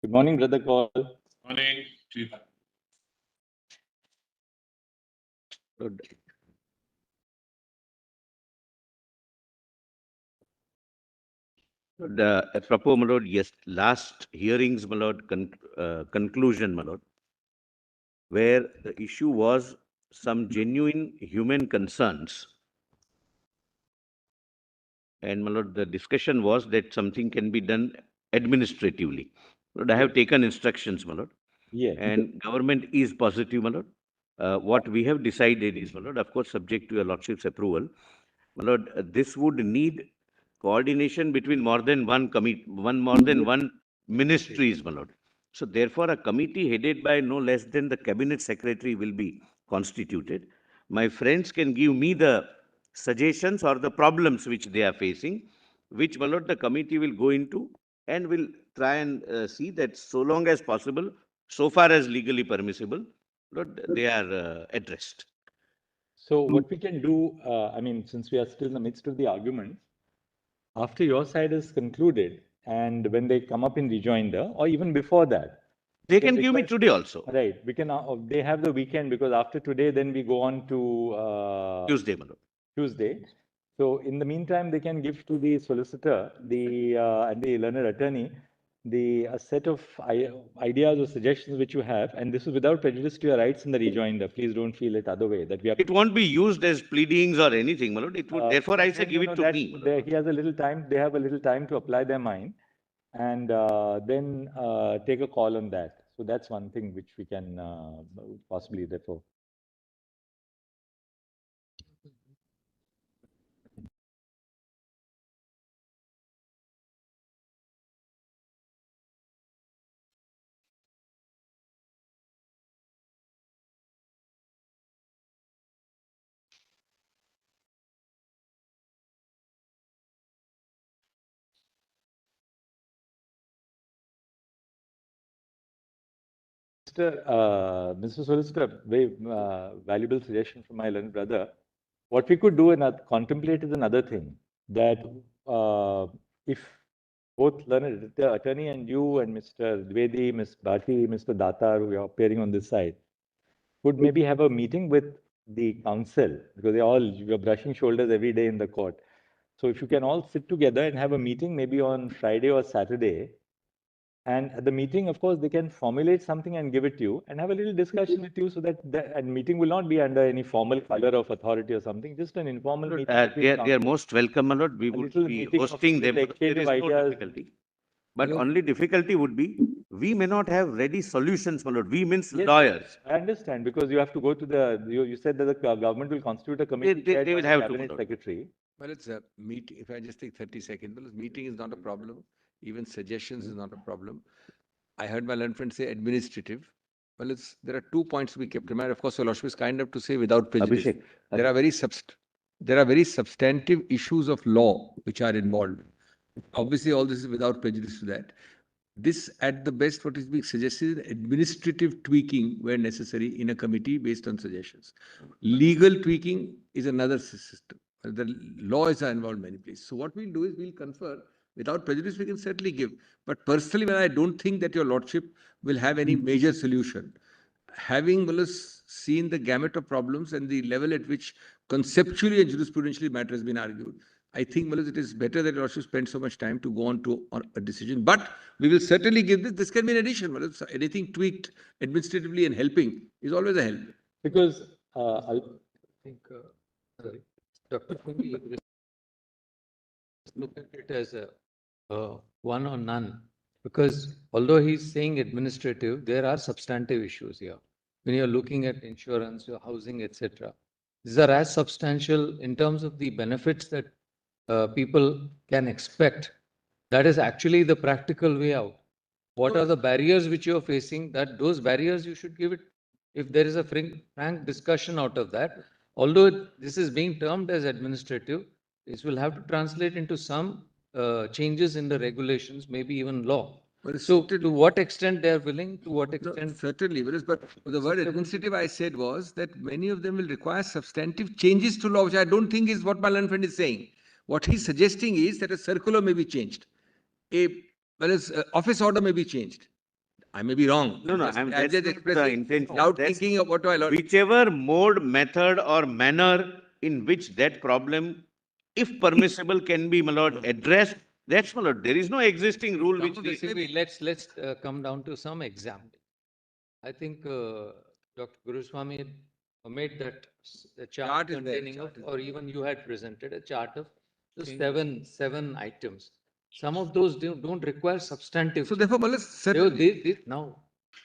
Good morning, Brother Call. Morning, Chief. Good. Apropos, my lord, yes, last hearings, my lord, conclusion, my lord, where the issue was some genuine human concerns. And, my lord, the discussion was that something can be done administratively. Lord, I have taken instructions, my lord, Yes. and government is positive, my lord. What we have decided is, my lord, of course, subject to your lordship's approval, my lord, this would need coordination between more than one ministries, my lord. So therefore, a committee headed by no less than the cabinet secretary will be constituted. My friends can give me the suggestions or the problems which they are facing, which, my lord, the committee will go into and will try and see that so long as possible, so far as legally permissible, Lord, they are addressed. So what we can do, since we are still in the midst of the arguments, after your side is concluded, and when they come up in rejoinder, or even before that, They can give me request- today also, right? We can. They have the weekend because after today, then we go on to Tuesday, my lord. Tuesday. So in the meantime, they can give to the solicitor, and the learned attorney, a set of ideas or suggestions which you have, and this is without prejudice to your rights in the rejoinder. Please don't feel it other way that we are. It won't be used as pleadings or anything, my lord. It would, therefore, I say give it to me. He has a little time. They have a little time to apply their mind, and then take a call on that. So that's one thing which we can possibly therefore. Mr. Solicitor, very valuable suggestion from my learned brother. What we could do and contemplate is another thing, that if both learned attorney and you and Mr. Dwivedi, Ms. Bhati, Mr. Datar, who are appearing on this side, could maybe have a meeting with the council, because you're brushing shoulders every day in the court. So if you can all sit together and have a meeting maybe on Friday or Saturday, and at the meeting, of course, they can formulate something and give it to you and have a little discussion with you so that the meeting will not be under any formal color of authority or something, just an informal meeting. They are most welcome, my lord. We would be hosting them. There is no difficulty. But only difficulty would be, we may not have ready solutions, my lord. We means lawyers. I understand, because you have to go to you said that the government will constitute a committee chaired they by will the have to, cabinet my lord. secretary. Well, it's a meeting. If I just take 30 seconds, well, meeting is not a problem. Even suggestions is not a problem. I heard my learned friend say administrative. Well, there are 2 points to be kept in mind. Of course, your lordship is kind enough to say without prejudice. Abhishek, There are very substantive issues of law which are involved. Obviously, all this is without prejudice to that. This, at the best, what is being suggested is administrative tweaking where necessary in a committee based on suggestions. Legal tweaking is another system. The laws are involved in many places. So what we'll do is we'll confer. Without prejudice, we can certainly give. But personally, I don't think that your lordship will have any major solution. Having seen the gamut of problems and the level at which conceptually and jurisprudentially matter has been argued, I think it is better that your lordship spend so much time to go on to a decision. But we will certainly give this. This can be an addition. Anything tweaked administratively and helping is always a help. Because I think, sorry, Dr. Kungi, look at it as a one or none, because although he's saying administrative, there are substantive issues here. When you're looking at insurance, your housing, etc., these are as substantial in terms of the benefits that people can expect. That is actually the practical way out. What are the barriers which you're facing? That those barriers you should give it. If there is a frank discussion out of that, although this is being termed as administrative, this will have to translate into some changes in the regulations, maybe even law. Well, So to what extent they are willing, to what extent? No, certainly, but the word administrative I said was that many of them will require substantive changes to law, which I don't think is what my learned friend is saying. What he's suggesting is that a circular may be changed. Office order may be changed. I may be wrong. No, no, I'm that's just not the expressing intention. without That's- thinking of what I learned. Whichever mode, method or manner in which that problem, if permissible, can be, my lord, addressed, that's, my lord. There is no existing rule which Dr. Singhvi, let's come down to some example. I think Dr. Guruswamy had made that the chart Chart is there, containing chart of, is or even you had presented a chart of the seven items. Some of those don't require substantive. So change. therefore, Malas, certainly. Now,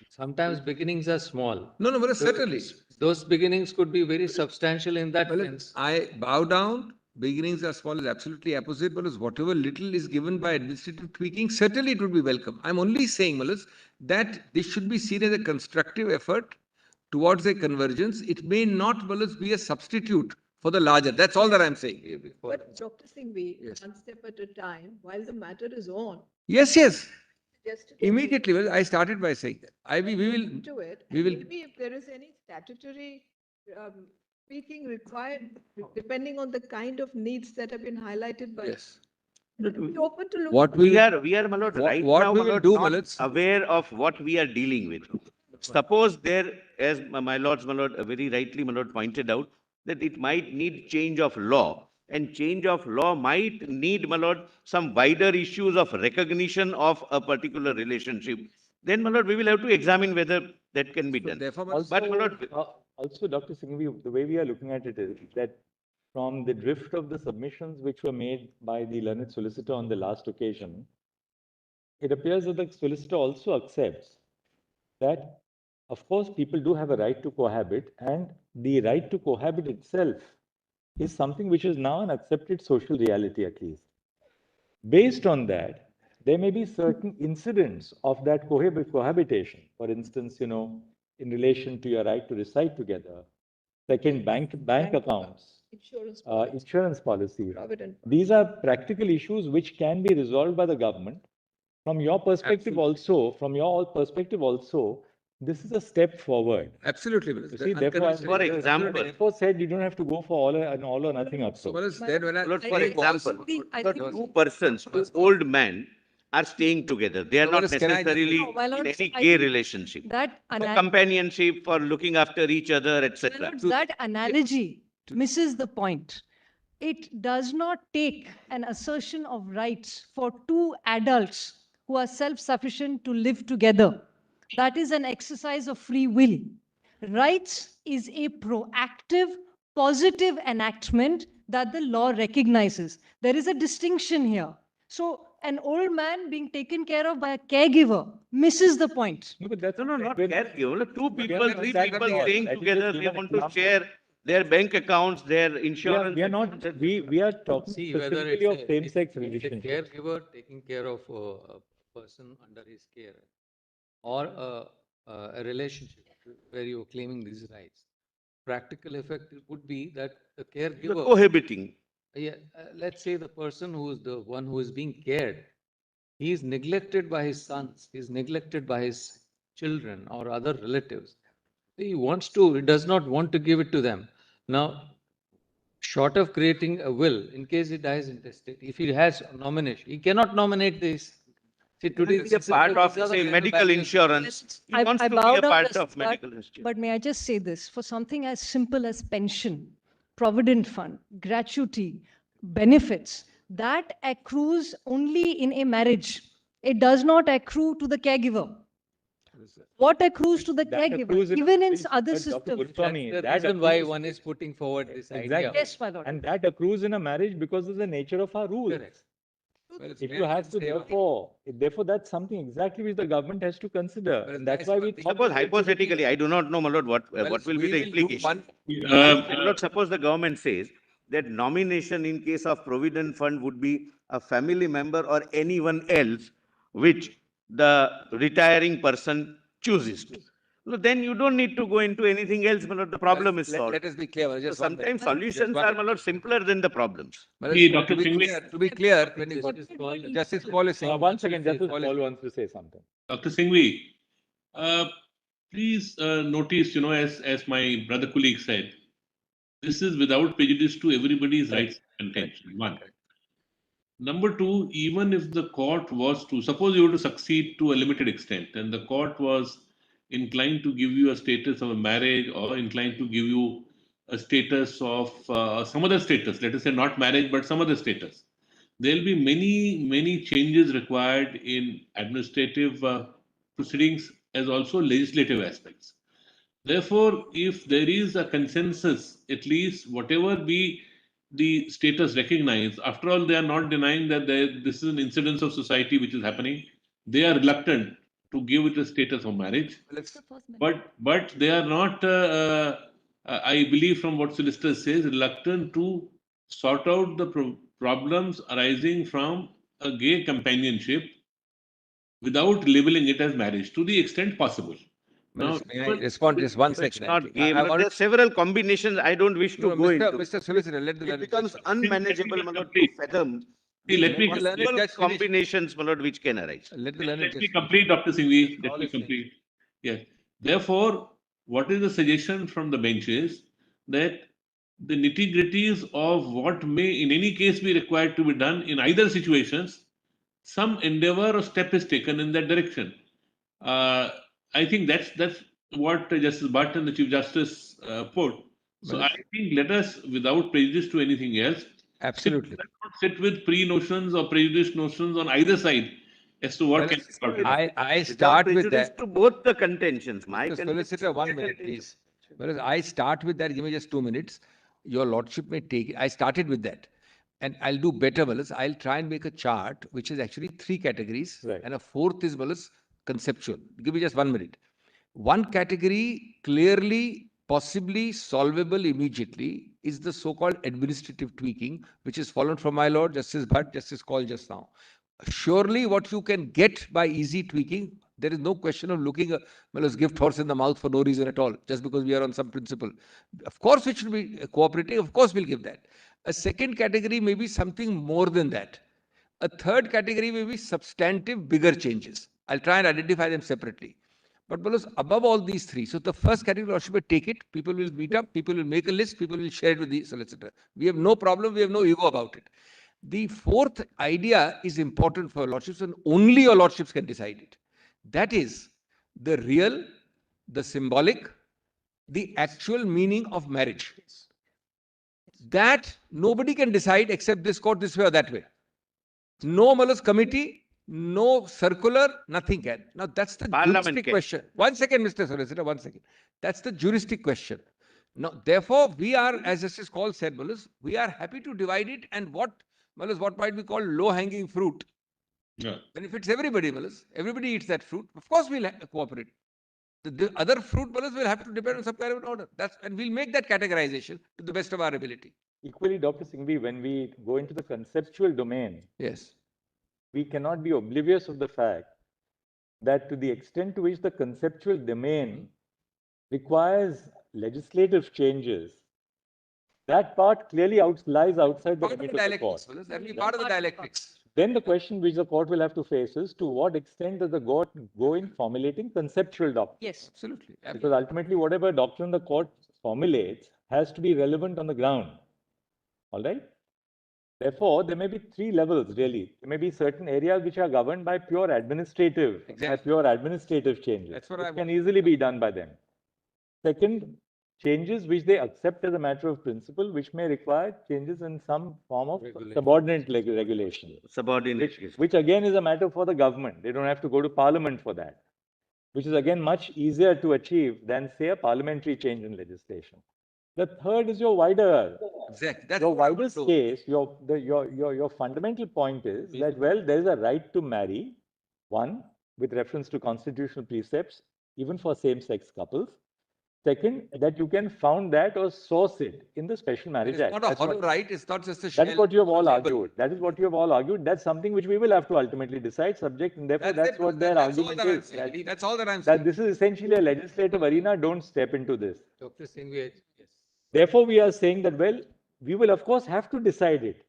sometimes beginnings are small. No, Malas, So certainly. those beginnings could be very substantial in that Malas, sense. I bow down. Beginnings are small is absolutely opposite, Malas. Whatever little is given by administrative tweaking, certainly it would be welcome. I'm only saying, Malas, that this should be seen as a constructive effort towards a convergence. It may not, Malas, be a substitute for the larger. That's all that I'm saying. But Dr. Singhvi, Yes. one step at a time, while the matter is on, Yes, yes. suggested that we Immediately, Malas, I started by saying that. We look will. into it, we and will- maybe if there is any statutory tweaking required, depending on the kind of needs that have been highlighted by. Yes. Be open to look. What We we are, my lord, What- right what now, we my will lord, do, not Malas- aware of what we are dealing with. Suppose there, as my lord, very rightly, my lord, pointed out, that it might need change of law. And change of law might need, my lord, some wider issues of recognition of a particular relationship. Then, my lord, we will have to examine whether that can be So done. therefore, Also, But, my lord, also, Dr. Singhvi, the way we are looking at it is that from the drift of the submissions which were made by the learned solicitor on the last occasion, it appears that the solicitor also accepts that, of course, people do have a right to cohabit, and the right to cohabit itself is something which is now an accepted social reality, at least. Based on that, there may be certain incidents of that cohabitation. For instance, in relation to your right to reside together. Second, bank accounts, insurance policies. Provident. These are practical issues which can be resolved by the government. From your perspective also, this is a step forward. absolutely. Malas. You see, therefore, For example- therefore said you don't have to go for an all or nothing So, approach. Malas, then when I Lord, I for think- example, I the think- two persons, two old men are staying together. They are No, not Malas, can I just- necessarily No, my in lord, any I gay think relationship. That, For ana- companionship, for looking after each other, my etc. lords, that analogy misses the point. It does not take an assertion of rights for two adults who are self-sufficient to live together. That is an exercise of free will. Rights is a proactive, positive enactment that the law recognizes. There is a distinction here. So an old man being taken care of by a caregiver misses the point. No, but that's No, not when- caregiver. Two we are people, not three exactly people all. staying Let me just together, give they an want to example. share their bank accounts, their We insurance. are not, we are talking See, whether specifically of same-sex it's a relationships. caregiver taking care of a person under his care, or a relationship where you're claiming these rights. Practical effect would be that the You're caregiver, cohabiting. yeah, let's say the person who is the one who is being cared, he is neglected by his sons, he is neglected by his children or other relatives. He does not want to give it to them. Now, short of creating a will, in case he dies intestate, if he has a nomination, he cannot nominate this. See, today, Be a part of, say, medical insurance. He wants to be bow a down part this, of medical insurance. But may I just say this, for something as simple as pension, provident fund, gratuity, benefits, that accrues only in a marriage. It does not accrue to the caregiver. What accrues to the That caregiver, accrues in a even in marriage, other but Dr. systems? Guruswamy, that's the that reason why accrues- one is putting forward this idea. Exactly. Yes, my lord. And that accrues in a marriage because of the nature of our rules. Correct. Well, it's If very you have to, sensible. therefore, that's something exactly which the government has to consider. Well, And that's nice why one we thing. thought. Suppose that there should be- hypothetically, I do not know, my lord, what will be we the will do implication. one- My lord, suppose the government says that nomination in case of provident fund would be a family member or anyone else which the retiring person chooses to. No, then you don't need to go into anything else, my lord, the problem is solved. Let us be clear. So Just one minute. sometimes solutions one are, my lord, simpler than the problems. Malas, See, Dr. to be Singhvi- clear, to be clear, when you, Justice Paul- Justice Paul is saying. One second, Justice Paul is- Paul wants to say something. Dr. Singhvi, please notice, as my brother colleague said, this is without prejudice to everybody's rights and contention. One. Number two, even if the court was to, suppose you were to succeed to a limited extent, and the court was inclined to give you a status of a marriage or inclined to give you a status of some other status, let us say not marriage, but some other status, there'll be many changes required in administrative proceedings as also legislative aspects. Therefore, if there is a consensus, at least whatever be the status recognized, after all, they are not denying that this is an incidence of society which is happening. They are reluctant to give it a status of marriage, but they are not. I believe from what solicitor says, reluctant to sort out the problems arising from a gay companionship without labeling it as marriage to the extent possible. Now, May I respond just one So it's second? not gay. I There are several combinations I don't wish to No, go Mr. into. Mr. Solicitor, let the It learned becomes judge- unmanageable, let me my lord, to complete. fathom See, let me the learned multiple judge finish. combinations, my lord, which can arise. let the Let learned me judge finish. complete, Dr. Singhvi. Let All me is finished. complete. Yes. Therefore, what is the suggestion from the bench is that the nitty-gritties of what may in any case be required to be done in either situations, some endeavor or step is taken in that direction. I think that's what Justice Bhatt and the Chief Justice put. So Well, I think let us, without prejudice to anything else, Absolutely. sit with pre-notions or prejudice notions on either side as to what Well, can be brought in. I Without start with prejudice that. to both the contentions. My Mr. contention, Solicitor, 1 their minute, contention. please. Whereas I start with that, give me just 2 minutes. Your Lordship may take it. I started with that. And I'll do better, Wallace. I'll try and make a chart which is actually 3 categories, Right. and a fourth is, Wallace, conceptual. Give me just 1 minute. One category, clearly, possibly solvable immediately, is the so-called administrative tweaking, which is followed from my Lord Justice Bhatt, Justice Call just now. Surely what you can get by easy tweaking, there is no question of looking a gift horse in the mouth for no reason at all, just because we are on some principle. Of course, we should be cooperating. Of course, we'll give that. A second category may be something more than that. A third category may be substantive, bigger changes. I'll try and identify them separately. But above all these three, so the first category, Lordship will take it. People will meet up. People will make a list. People will share it with the solicitor. We have no problem. We have no ego about it. The fourth idea is important for Lordships, and only your Lordships can decide it. That is the real, the symbolic, the actual meaning of marriage. That nobody can decide except this court, this way or that way. No committee, no circular, nothing can. Now that's the Parliament juristic can. question. 1 second, Mr. Solicitor, 1 second. That's the juristic question. Now, therefore, we are, as Justice Call said, we are happy to divide it, and what might be called low-hanging fruit Yeah. benefits everybody, everybody eats that fruit. Of course, we'll cooperate. The other fruit, will have to depend on some kind of an order. And we'll make that categorization to the best of our ability. Equally, Dr. Singhvi, when we go into the conceptual domain, Yes. we cannot be oblivious of the fact that to the extent to which the conceptual domain requires legislative changes, that part clearly lies outside the Part of remit the of the court. dialectics, that will be part of the dialectics. Then the question which the court will have to face is, to what extent does the court go in formulating conceptual doctrine? Yes. Absolutely. Because ultimately, whatever doctrine the court formulates has to be relevant on the ground. All right? Therefore, there may be 3 levels really. There may be certain areas which are governed by pure administrative, changes. That's what which I can easily be done by them. Second, changes which they accept as a matter of principle, which may require changes in some form of subordinate regulation. Subordinate. Which again is a matter for the government. They don't have to go to parliament for that, which is again much easier to achieve than, say, a parliamentary change in legislation. The third is your wider, Exactly. your widest case, your fundamental point is that, well, there is a right to marry, one, with reference to constitutional precepts, even for same-sex couples. Second, that you can found that or source it in the Special Marriage Act. It's not a hollow right. It's not just a That's what you have all argued. That is what you have all argued. That's something which we will have to ultimately decide, subject, and therefore that's what their argument is. That's all that I'm saying. That this is essentially a legislative arena. Don't step into this. Dr. Singhvi, yes. Therefore, we are saying that, well, we will of course have to decide it.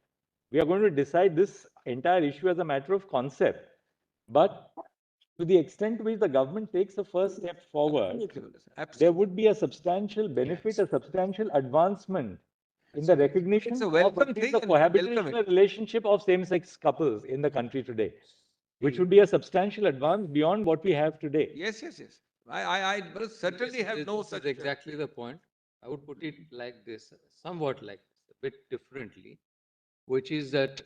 We are going to decide this entire issue as a matter of concept. But to the extent to which the government takes a first step forward, there would be a substantial benefit, a substantial advancement in the recognition It's a of welcome what is thing the and we welcome cohabitational it. relationship of same-sex couples in the country today, which would be a substantial advance beyond what we have today. Yes, yes, yes. I will certainly have no This such. is exactly the point. I would put it like this, somewhat like this, a bit differently, which is that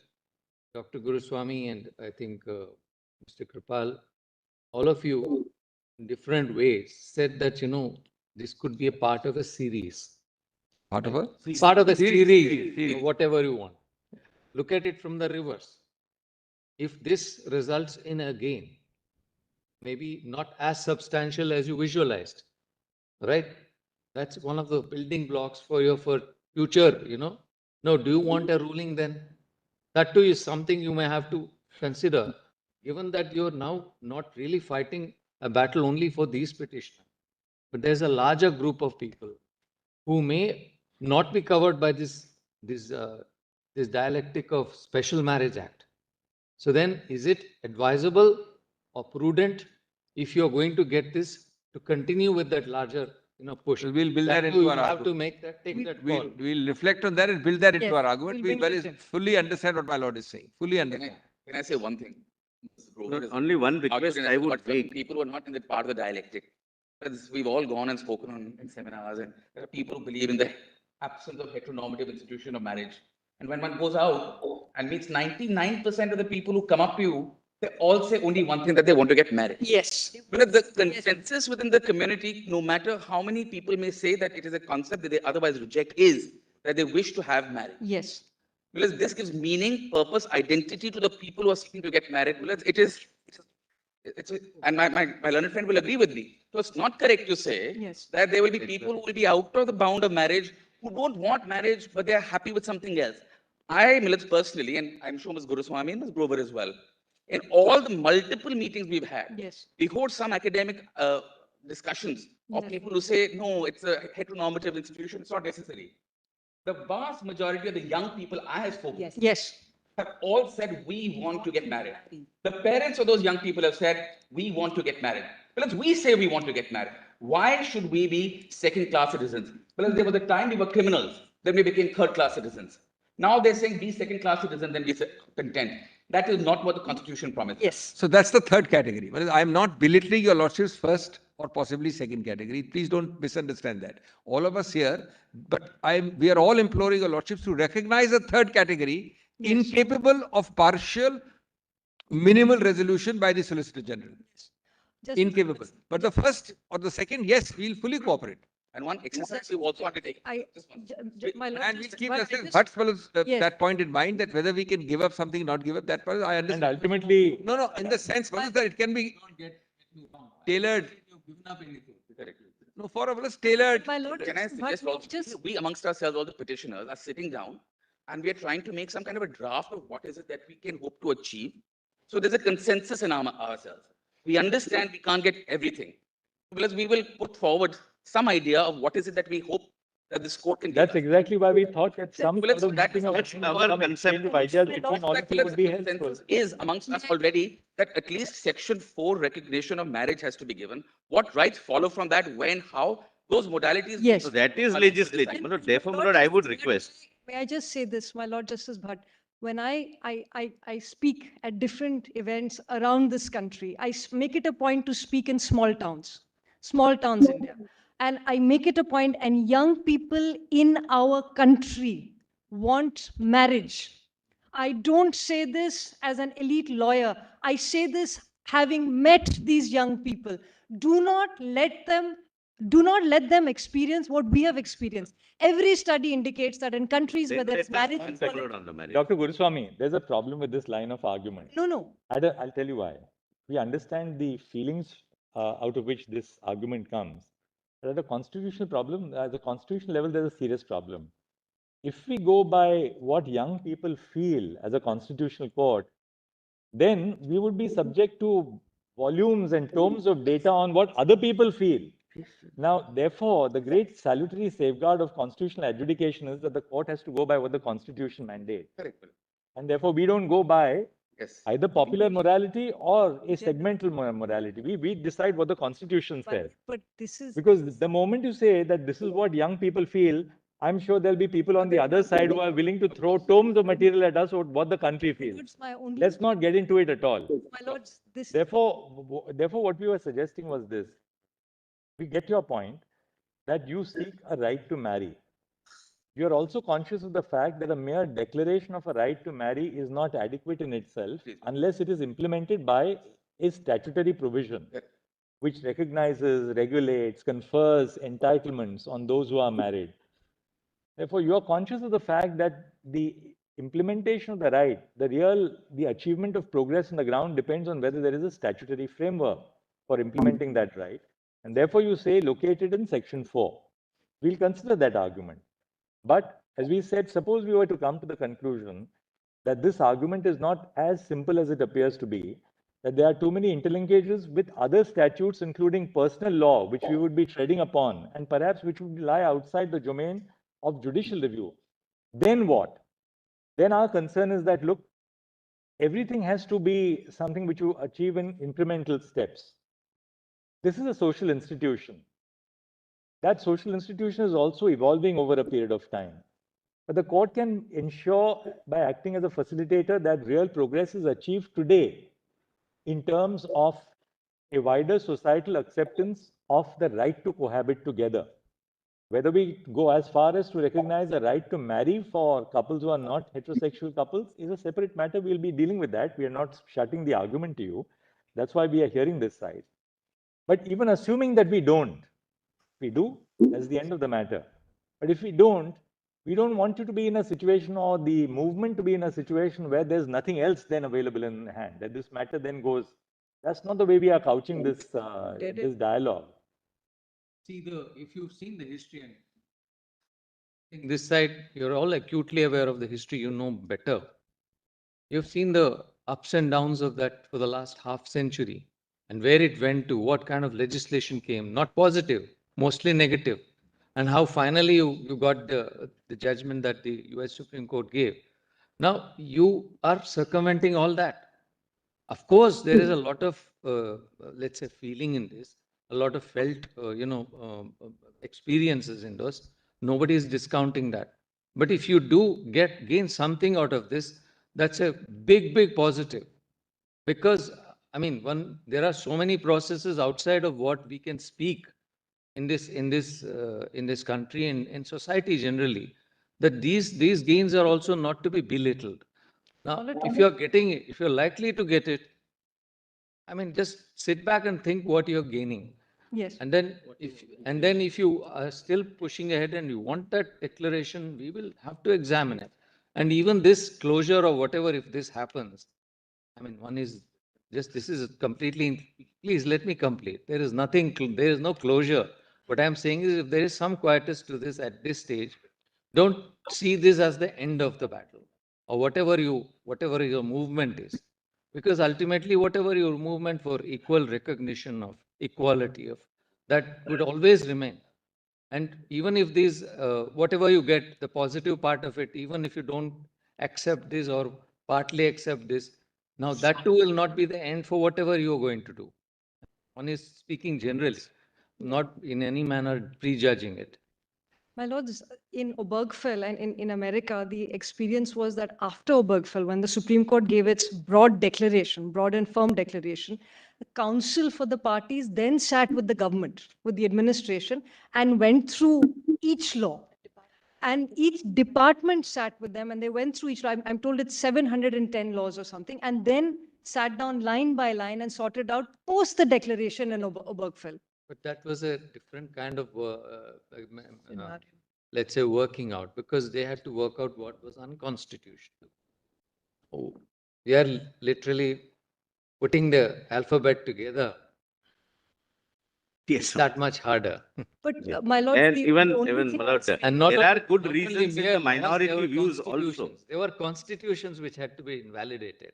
Dr. Guruswamy and I think Mr. Kripal, all of you in different ways said that, this could be a part of a series. Part of a? Part of the Series. series, or whatever you want. Look at it from the reverse. If this results in a gain, maybe not as substantial as you visualized, right? That's one of the building blocks for your future, No, do you want a ruling then? That too is something you may have to consider, given that you're now not really fighting a battle only for these petitioners, but there's a larger group of people who may not be covered by this dialectic of Special Marriage Act. So then, is it advisable or prudent, if you're going to get this, to continue with that larger, push? So we'll build that too, into you our have to argument. make that, take that call. We'll reflect on that and build that into Yes, our argument. we'll We bring very it in. fully understand what my lord is saying. Fully Can understand. can I say one thing? Only one request I would But make. people who are not in that part of the dialectic. Because we've all gone and spoken on in seminars, and there are people who believe in the absence of heteronormative institution of marriage. And when one goes out and meets 99% of the people who come up to you, they all say only one thing, that they want to get married. Yes. Because the consensus within the community, no matter how many people may say that it is a concept that they otherwise reject, is that they wish to have marriage. Yes. Because this gives meaning, purpose, identity to the people who are seeking to get married. Because it is, and my learned friend will agree with me. So it's not correct to say Yes. that there will be people who will be out of the bound of marriage, who don't want marriage, but they are happy with something else. I, Millet, personally, and I'm sure Ms. Guruswamy and Ms. Grover as well, in all the multiple meetings we've had, Yes. we hold some academic discussions of Yes. people who say, no, it's a heteronormative institution, it's not necessary. The vast majority of the young people I have spoken to Yes. have all said, we want to get married. The parents of those young people have said, we want to get married. Because we say we want to get married. Why should we be second-class citizens? Because there was a time we were criminals, then we became third-class citizens. Now they're saying be second-class citizens, then be content. That is not what the Constitution promises. Yes. So that's the third category. Well, I am not belittling your lordship's first or possibly second category. Please don't misunderstand that. All of us here, but we are all imploring your lordships to recognize a third category, incapable of partial minimal resolution by the Solicitor General. Just Incapable. But the first or the second, yes, we'll fully cooperate. And one exercise we've also undertaken. My lord, And we'll just- keep but I that, just- but Yes. that point in mind, that whether we can give up something, not give up that part, I And understand. ultimately, No, in the sense, Balus, that it can be tailored. No, for us tailored. My lord, Can I but suggest also, just, we amongst ourselves, all the petitioners are sitting down and we are trying to make some kind of a draft of what is it that we can hope to achieve. So there's a consensus in ourselves. We understand we can't get everything. Because we will put forward some idea of what is it that we hope that this court can give that's us. exactly why we thought that some Well, sort of that is meeting of That's minds, our some exchange concept. of ideas between all of you would be helpful. Consensus is amongst us already that at least Section 4 recognition of marriage has to be given. What rights follow from that, when, how, those modalities. Yes. So that is legislative. No, therefore, my lord, I would request. May I just say this, my Lord Justice Bhatt? When I speak at different events around this country, I make it a point to speak in small towns India. And I make it a point, and young people in our country want marriage. I don't say this as an elite lawyer. I say this having met these young people. Do not let them experience what we have experienced. Every study indicates that in countries where there is marriage Conclude on the marriage. Dr. Guruswamy, there's a problem with this line of argument. No. I'll tell you why. We understand the feelings out of which this argument comes. But at the constitutional problem, at the constitutional level, there's a serious problem. If we go by what young people feel as a constitutional court, then we would be subject to volumes and tomes of data on what other people feel. Now, therefore, the great salutary safeguard of constitutional adjudication is that the court has to go by what the Constitution mandates. Correct. And therefore, we don't go by Yes. either popular morality or a segmental morality. We decide what the Constitution says. But this is Because the moment you say that this is what young people feel, I'm sure there'll be people on the other side who are willing to throw tomes of material at us about what the country feels. Lords, my only, Let's not get into it at all. my lords, this Therefore, what we were suggesting was this. We get your point that you seek a right to marry. You're also conscious of the fact that a mere declaration of a right to marry is not adequate in itself unless it is implemented by a statutory provision which recognizes, regulates, confers entitlements on those who are married. Therefore, you are conscious of the fact that the implementation of the right, the achievement of progress on the ground depends on whether there is a statutory framework for implementing that right. And therefore, you say located in section 4. We'll consider that argument. But as we said, suppose we were to come to the conclusion that this argument is not as simple as it appears to be, that there are too many interlinkages with other statutes, including personal law, which we would be treading upon, and perhaps which would lie outside the domain of judicial review. Then what? Then our concern is that, look, everything has to be something which you achieve in incremental steps. This is a social institution. That social institution is also evolving over a period of time. But the court can ensure by acting as a facilitator that real progress is achieved today in terms of a wider societal acceptance of the right to cohabit together. Whether we go as far as to recognize the right to marry for couples who are not heterosexual couples is a separate matter. We'll be dealing with that. We are not shutting the argument to you. That's why we are hearing this side. But even assuming that we don't, we do, that's the end of the matter. But if we don't want you to be in a situation or the movement to be in a situation where there's nothing else then available in hand, that this matter then goes. That's not the way we are couching this, this dialogue. See, if you've seen the history, and in this side, you're all acutely aware of the history, you know better. You've seen the ups and downs of that for the last half century and where it went to, what kind of legislation came, not positive, mostly negative, and how finally you got the judgment that the US Supreme Court gave. Now, you are circumventing all that. Of course, there is a lot of, let's say, feeling in this, a lot of felt, experiences in those. Nobody is discounting that. But if you do gain something out of this, that's a big positive. Because, I mean, there are so many processes outside of what we can speak in this country and in society generally, that these gains are also not to be belittled. Now, if you're likely to get it, I mean, just sit back and think what you're gaining. yes. And then if you are still pushing ahead and you want that declaration, we will have to examine it. And even this closure or whatever, if this happens, I mean, this is completely, please let me complete. There is no closure. What I'm saying is, if there is some quietus to this at this stage, don't see this as the end of the battle or whatever your movement is. Because ultimately, whatever your movement for equal recognition of equality of, that would always remain. And even if these, whatever you get, the positive part of it, even if you don't accept this or partly accept this, now that too will not be the end for whatever you are going to do. One is speaking generally, not in any manner prejudging it. My lords, in Obergefell and in America, the experience was that after Obergefell, when the Supreme Court gave its broad and firm declaration, the counsel for the parties then sat with the government, with the administration, and went through each law. And each department sat with them and they went through each law. I'm told it's 710 laws or something, and then sat down line by line and sorted out post the declaration in Obergefell. But that was a different kind of, let's say, working out, because they had to work out what was unconstitutional. Oh, we are literally putting the alphabet together. Yes. That much harder. But my lord, And even my lord, And not there only- are good not only reasons in mere the laws, minority there were views also. constitutions. There were constitutions which had to be invalidated.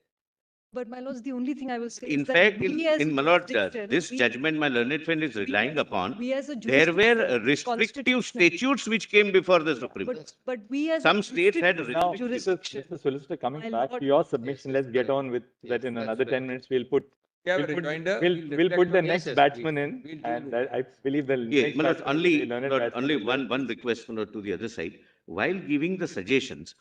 but my lords, the only thing I will say In is that fact, we as in a my lord, jurisdiction, this we- judgment my learned friend is relying upon, we as a there were jurisdiction, restrictive constitutional- statutes which came before the Supreme Court. but we as Some a states had jurisdiction- Now, jurisdiction. Mr. Solicitor, coming My back lord- to your submission, Yes, let's get right. on with that. Yes, In that's another right. 10 minutes, we'll put We have We'll a put, rejoinder. we'll put the on- next yes, batsman we'll in, deal and with I believe the Yeah, next my lord, batsman will be only, learned lord, batsman only will learn. one request, my lord, to the other side. While giving the suggestions,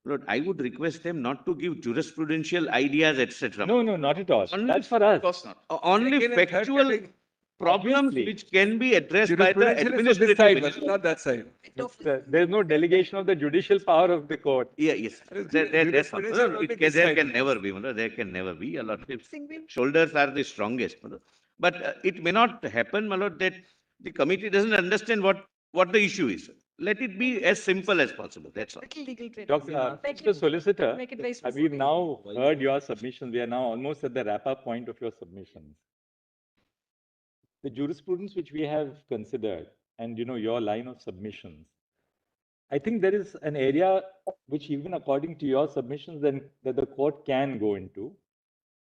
Lord, I would request them not to give jurisprudential ideas, etc. No, no, not at all. Only- That's for us. Of course not. Only Second and third factual category. problems Obviously. which can be addressed by the Jurisprudential is on this administrative side, magistrate. but not that side. There's no delegation of the judicial power of the court. Yeah, yes. That's all. Jurisprudential No, will be there decided. can never be, there can never be. A lot of shoulders are the strongest. But it may not happen, my lord, that the committee doesn't understand what the issue is. Let it be as simple as possible. That's all. Dr. Mr. Solicitor, make it very we've specific. now heard your submissions. We are now almost at the wrap-up point of your submissions. The jurisprudence which we have considered, and your line of submissions, I think there is an area which, even according to your submissions, then that the court can go into,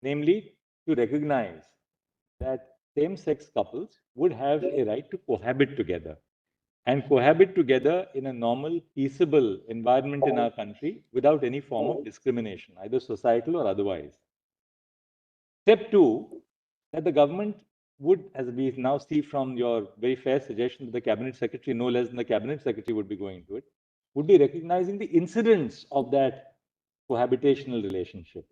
namely to recognize that same-sex couples would have a right to cohabit together and cohabit together in a normal, peaceable environment in our country without any form of discrimination, either societal or otherwise. Step two, that the government would, as we now see from your very fair suggestion that the cabinet secretary, no less than the cabinet secretary, would be going to it, would be recognizing the incidence of that cohabitational relationship.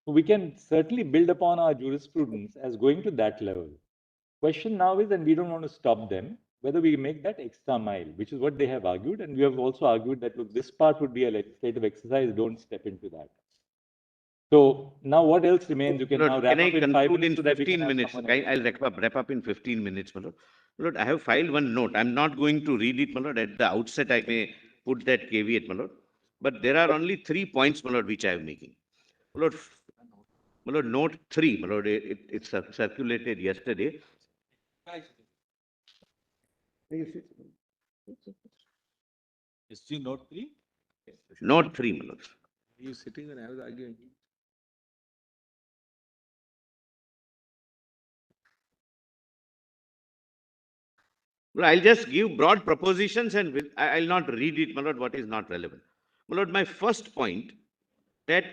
So we can certainly build upon our jurisprudence as going to that level. Question now is, and we don't want to stop them, whether we make that extra mile, which is what they have argued. And we have also argued that, look, this part would be a legislative exercise, don't step into that. So now what else remains? You can now Lord, wrap can I up in 5 conclude minutes in so that we can 15 have minutes? someone else. I'll wrap up in 15 minutes, my lord. Lord, I have filed one note. I'm not going to read it, my lord. At the outset, I may put that caveat, my lord. But there are only 3 points, my lord, which I am making. My lord, note 3, my lord, it's circulated yesterday. History note 3? Note 3, my lord. You sitting when I was arguing. Well, I'll just give broad propositions and I'll not read it, my lord, what is not relevant. My lord, my first point, that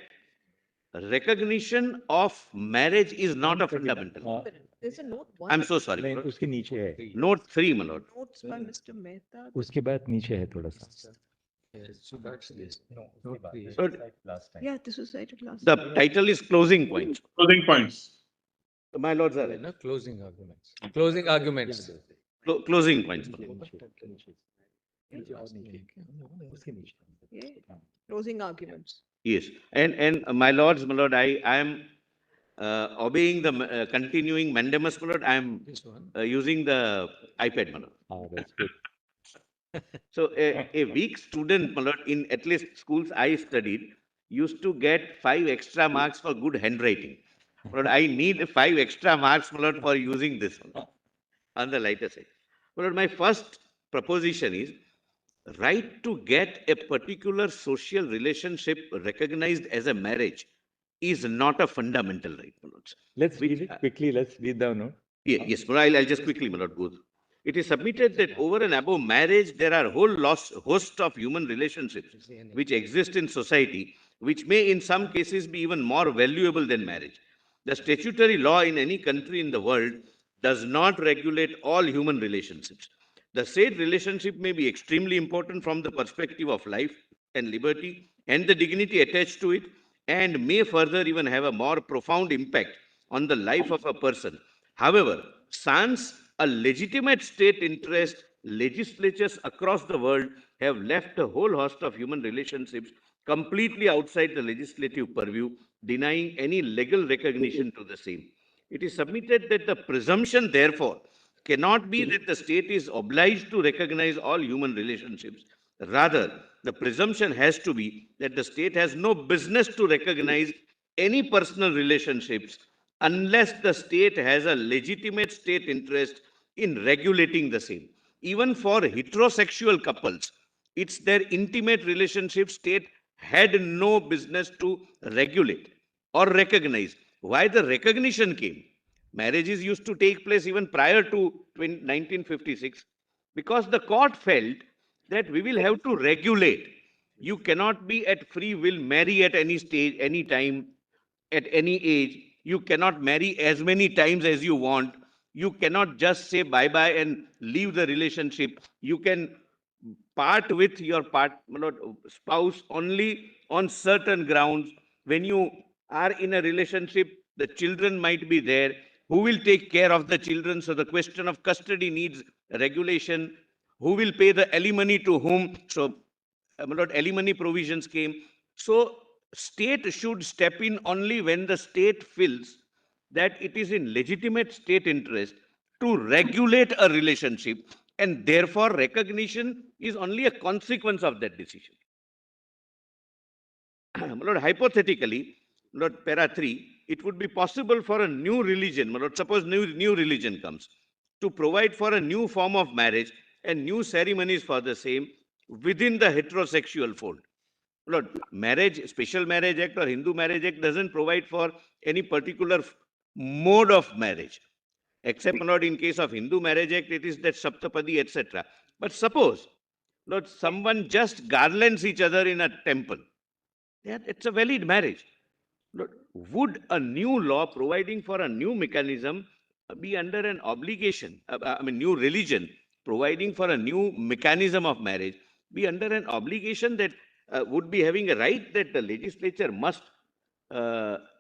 recognition of marriage is not a fundamental. There's a note one. I'm so sorry, my नहीं, lord. उसके नीचे है. Note 3, my lord. Notes by Mr. Mehta. उसके बाद नीचे है थोड़ा सा. Yes, so that's this. No, Note three. Lord, last time. Yeah, this was cited last. the title is closing points. Closing points. My lords are No, closing arguments. Closing arguments. closing points. my lord. उसके नीचे. Closing arguments. Yes, and my lords, my lord, I am obeying the continuing mandamus, my lord. I am This one. using the iPad, my lord. Ah, that's good. So a weak student, my lord, in at least schools I studied, used to get 5 extra marks for good handwriting. My lord, I need 5 extra marks, my lord, for using this one on the lighter side. My lord, my first proposition is right to get a particular social relationship recognized as a marriage is not a fundamental right, my lords. Let's read it quickly. Let's read the note. Yeah, yes, but I'll just quickly, my lord, go through. It is submitted that over and above marriage, there are a whole host of human relationships which exist in society, which may in some cases be even more valuable than marriage. The statutory law in any country in the world does not regulate all human relationships. The said relationship may be extremely important from the perspective of life and liberty and the dignity attached to it, and may further even have a more profound impact on the life of a person. However, sans a legitimate state interest, legislatures across the world have left a whole host of human relationships completely outside the legislative purview, denying any legal recognition to the same. It is submitted that the presumption, therefore, cannot be that the state is obliged to recognize all human relationships. Rather, the presumption has to be that the state has no business to recognize any personal relationships unless the state has a legitimate state interest in regulating the same. Even for heterosexual couples, it's their intimate relationship state had no business to regulate or recognize. Why the recognition came? Marriages used to take place even prior to 1956 because the court felt that we will have to regulate. You cannot be at free will marry at any stage, any time, at any age. You cannot marry as many times as you want. You cannot just say bye-bye and leave the relationship. You can part with your spouse only on certain grounds. When you are in a relationship, the children might be there. Who will take care of the children? So the question of custody needs regulation. Who will pay the alimony to whom? So alimony provisions came. So state should step in only when the state feels that it is in legitimate state interest to regulate a relationship, and therefore recognition is only a consequence of that decision. Lord, hypothetically, Lord, para 3, it would be possible for a new religion, Lord, suppose new religion comes, to provide for a new form of marriage and new ceremonies for the same within the heterosexual fold. Lord, marriage, Special Marriage Act or Hindu Marriage Act doesn't provide for any particular mode of marriage. Except, Lord, in case of Hindu Marriage Act, it is that Saptapadi, etc. But suppose, Lord, someone just garlands each other in a temple. Yeah, it's a valid marriage. Lord, would a new law providing for a new mechanism be under an obligation? New religion providing for a new mechanism of marriage be under an obligation that would be having a right that the legislature must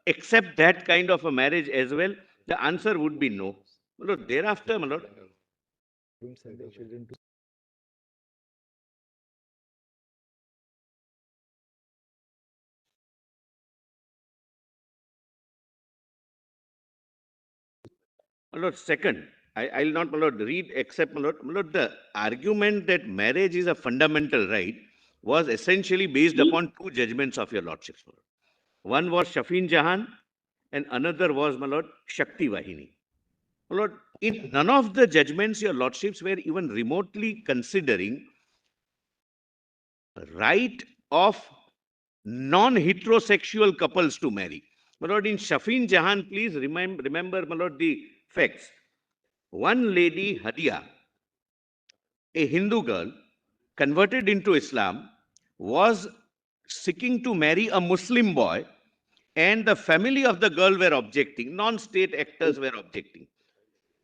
accept that kind of a marriage as well? The answer would be no. Lord, thereafter, my Lord, my Lord, second, I'll not, my Lord, read except, my Lord, the argument that marriage is a fundamental right was essentially based upon two judgments of your lordships, my Lord. One was Shafin Jahan and another was, my Lord, Shakti Vahini. My Lord, in none of the judgments your lordships were even remotely considering right of non-heterosexual couples to marry. My Lord, in Shafin Jahan, please remember, my Lord, the facts. One lady, Hadia, a Hindu girl, converted into Islam, was seeking to marry a Muslim boy, and the family of the girl were objecting. Non-state actors were objecting.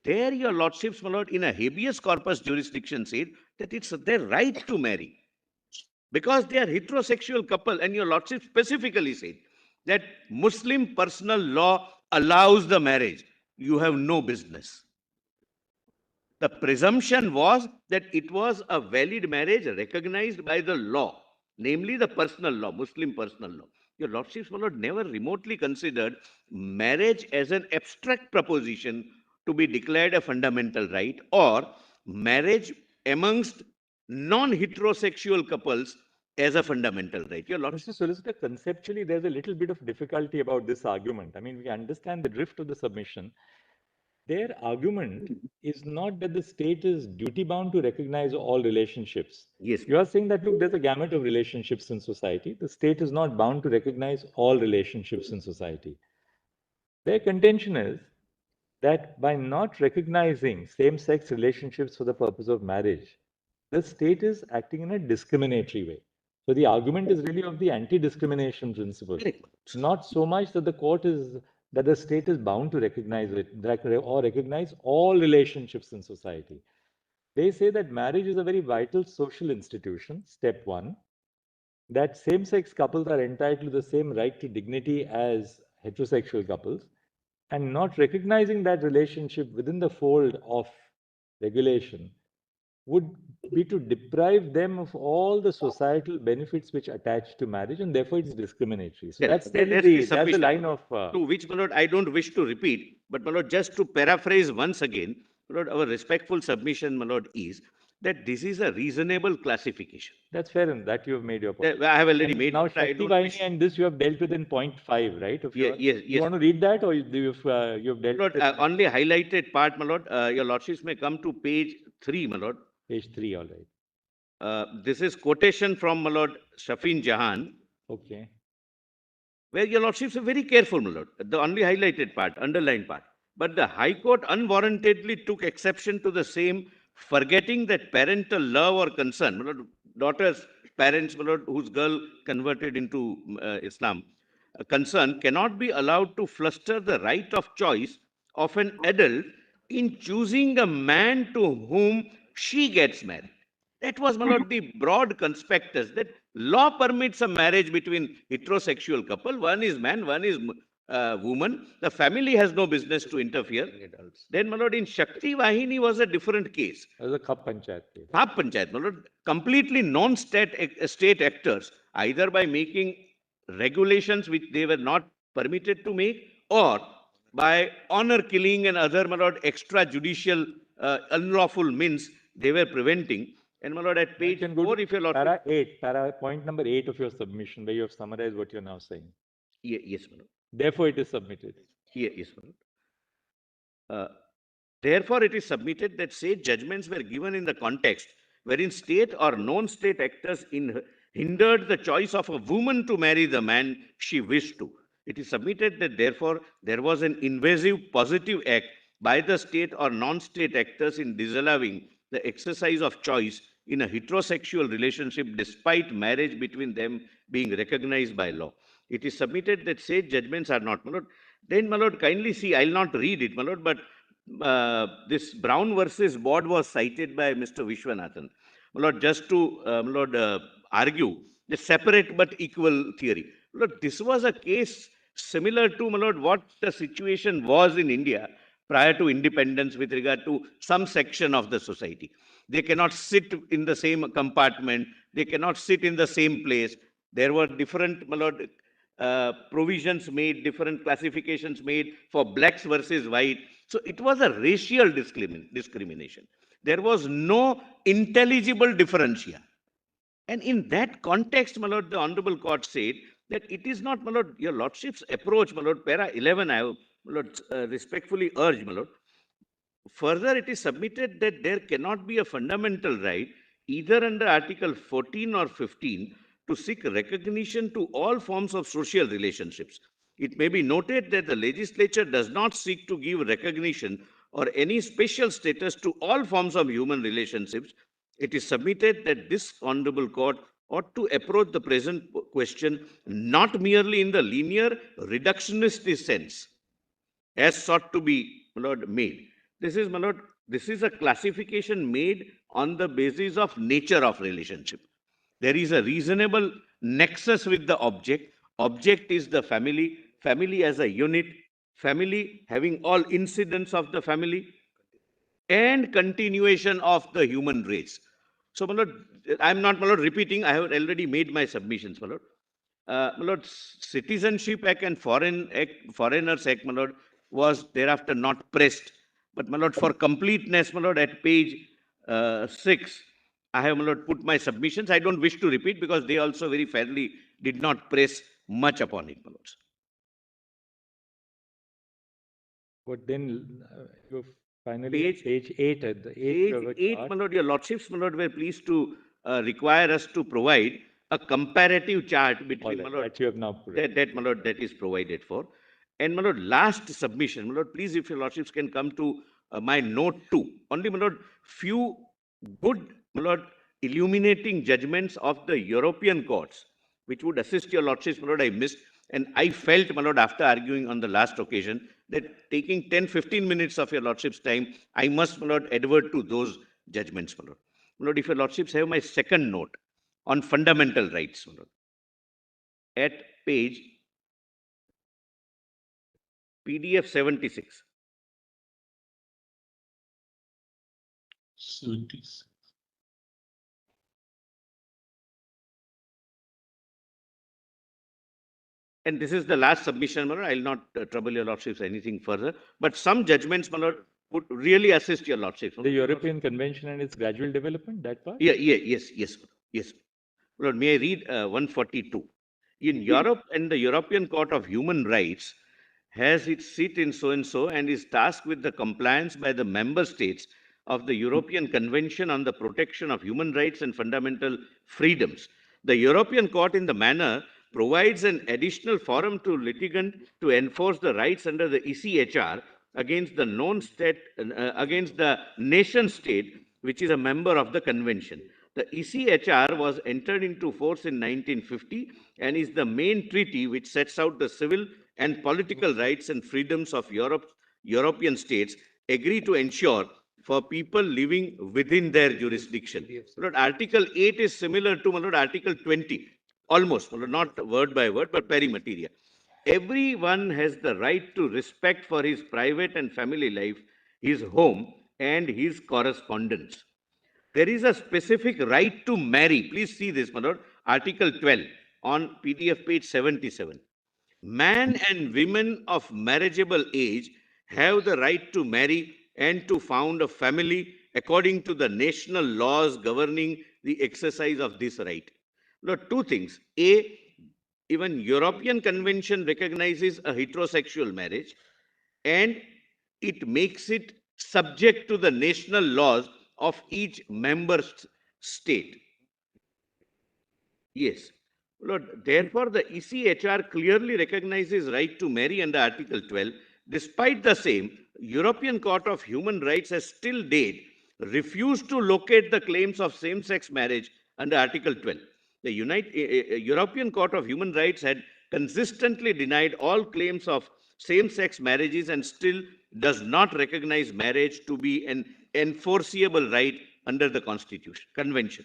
There, your lordships, my Lord, in a habeas corpus jurisdiction said that it's their right to marry because they are heterosexual couple, and your lordship specifically said that Muslim personal law allows the marriage. You have no business. The presumption was that it was a valid marriage recognized by the law, namely the personal law, Muslim personal law. Your lordships, my Lord, never remotely considered marriage as an abstract proposition to be declared a fundamental right, or marriage amongst non-heterosexual couples as a fundamental right. Your lordship. Mr. Solicitor, conceptually, there's a little bit of difficulty about this argument. I mean, we understand the drift of the submission. Their argument is not that the state is duty-bound to recognize all relationships. Yes. You are saying that, look, there's a gamut of relationships in society. The state is not bound to recognize all relationships in society. Their contention is that by not recognizing same-sex relationships for the purpose of marriage, the state is acting in a discriminatory way. So the argument is really of the anti-discrimination principle, not so much that the state is bound to recognize it or recognize all relationships in society. They say that marriage is a very vital social institution, step one, that same-sex couples are entitled to the same right to dignity as heterosexual couples, and not recognizing that relationship within the fold of regulation would be to deprive them of all the societal benefits which attach to marriage, and therefore it's discriminatory. So that's the line of... To which, my Lord, I don't wish to repeat, but, my Lord, just to paraphrase once again, my Lord, our respectful submission, my Lord, is that this is a reasonable classification. That's fair, and that you have made your point. I have already made now, it. Shakti Vahini and this you have dealt with in point 5, right? Yes. You want to read that, or you have dealt Lord, with it? only highlighted part, my Lord. Your lordships may come to page 3, my Lord. Page 3, all right. This is quotation from, my Lord, Shafin Jahan. Okay. Where your lordships are very careful, my Lord. The only highlighted part, underlined part. But the High Court unwarrantedly took exception to the same, forgetting that parental love or concern, my Lord, daughter's parents, my Lord, whose girl converted into Islam, concern cannot be allowed to fluster the right of choice of an adult in choosing a man to whom she gets married. That was, my lord, the broad conspectus that law permits a marriage between heterosexual couple. One is man, one is woman. The family has no business to interfere. Then, my lord, in Shakti Vahini was a different case. That was a Khap Panchayat case. Khap Panchayat, my lord, completely non-state actors, either by making regulations which they were not permitted to make, or by honor killing and other, my lord, extrajudicial unlawful means they were preventing. And, my lord, at page can go 4, to if your lord... point number 8 of your submission, where you have summarized what you're now saying. Yes, my lord. Therefore, it is submitted. Yes, my lord. Therefore, it is submitted that said judgments were given in the context wherein state or non-state actors hindered the choice of a woman to marry the man she wished to. It is submitted that therefore there was an invasive positive act by the state or non-state actors in disallowing the exercise of choice in a heterosexual relationship despite marriage between them being recognized by law. It is submitted that said judgments are not, my lord. Then, my lord, kindly see, I'll not read it, my lord, but this Brown versus Board was cited by Mr. Vishwanathan. My lord, just to argue the separate but equal theory. My lord, this was a case similar to, my lord, what the situation was in India prior to independence with regard to some section of the society. They cannot sit in the same compartment. They cannot sit in the same place. There were different, my lord, provisions made, different classifications made for blacks versus white. So it was a racial discrimination. There was no intelligible differentia. And in that context, my lord, the Honorable Court said that it is not, my lord, your lordship's approach, my lord, para 11, I have, my lord, respectfully urged, my lord. Further, it is submitted that there cannot be a fundamental right, either under Article 14 or 15, to seek recognition to all forms of social relationships. It may be noted that the legislature does not seek to give recognition or any special status to all forms of human relationships. It is submitted that this Honorable Court ought to approach the present question not merely in the linear reductionist sense, as sought to be, my lord, made. This is, my lord, this is a classification made on the basis of nature of relationship. There is a reasonable nexus with the object. Object is the family, family as a unit, family having all incidents of the family, and continuation of the human race. So, my lord, I'm not, my lord, repeating. I have already made my submissions, my lord. My lord, Citizenship Act and Foreigners Act, my lord, was thereafter not pressed. But, my lord, for completeness, my lord, at page 6, I have, my lord, put my submissions. I don't wish to repeat because they also very fairly did not press much upon it, my lords. But then you finally page 8 at the 8th Page 8, chart. my lord, your lordships, my lord, were pleased to require us to provide a comparative chart between, All my right, lord, that you have now provided. that, my lord, that is provided for. And, my lord, last submission, my lord, please, if your lordships can come to my note 2. Only, my lord, few good, my lord, illuminating judgments of the European courts, which would assist your lordships, my lord, I missed. And I felt, my lord, after arguing on the last occasion, that taking 10-15 minutes of your lordship's time, I must, my lord, advert to those judgments, my lord. My lord, if your lordships have my second note on fundamental rights, my lord, at page PDF 76. 76. And this is the last submission, my lord. I will not trouble your lordships anything further. But some judgments, my lord, would really assist your lordships. The European Convention and its gradual development, that part? Yes. Lord, may I read 142? In Europe, and the European Court of Human Rights has its seat in so-and-so and is tasked with the compliance by the member states of the European Convention on the Protection of Human Rights and Fundamental Freedoms. The European Court, in the manner, provides an additional forum to litigant to enforce the rights under the ECHR against the against the nation state, which is a member of the convention. The ECHR was entered into force in 1950 and is the main treaty which sets out the civil and political rights and freedoms of European states agree to ensure for people living within their jurisdiction. Lord, Article 8 is similar to Lord, Article 20, almost, Lord, not word by word, but peri materia. Everyone has the right to respect for his private and family life, his home, and his correspondence. There is a specific right to marry. Please see this, my lord. Article 12 on PDF page 77. Man and women of marriageable age have the right to marry and to found a family according to the national laws governing the exercise of this right. Now, two things. A, even European Convention recognizes a heterosexual marriage and it makes it subject to the national laws of each member state. Yes. Lord, therefore, the ECHR clearly recognizes right to marry under Article 12. Despite the same, European Court of Human Rights has still date refused to locate the claims of same-sex marriage under Article 12. The European Court of Human Rights had consistently denied all claims of same-sex marriages and still does not recognize marriage to be an enforceable right under the Convention.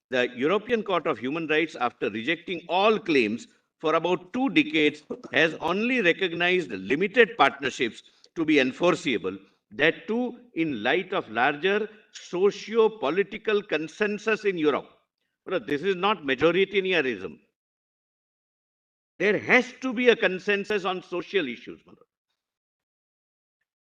The European Court of Human Rights, after rejecting all claims for about 2 decades, has only recognized limited partnerships to be enforceable, that too in light of larger socio-political consensus in Europe. But this is not majoritarianism. There has to be a consensus on social issues.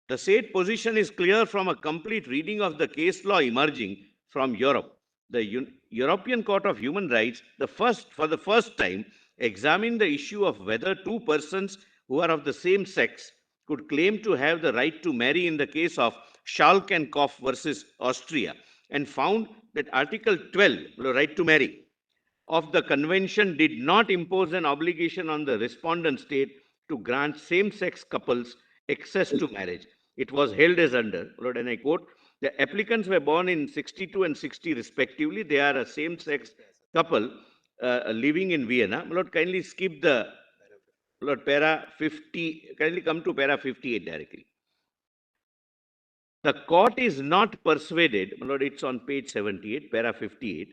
The said position is clear from a complete reading of the case law emerging from Europe. The European Court of Human Rights, for the first time, examined the issue of whether two persons who are of the same sex could claim to have the right to marry in the case of Schalk and Kopf versus Austria, and found that Article 12, the right to marry, of the convention did not impose an obligation on the respondent state to grant same-sex couples access to marriage. It was held as under, Lord, and I quote, the applicants were born in 62 and 60 respectively. They are a same-sex couple living in Vienna. Lord, kindly skip the, Lord, para 50, kindly come to para 58 directly. The court is not persuaded, Lord, it's on page 78, para 58.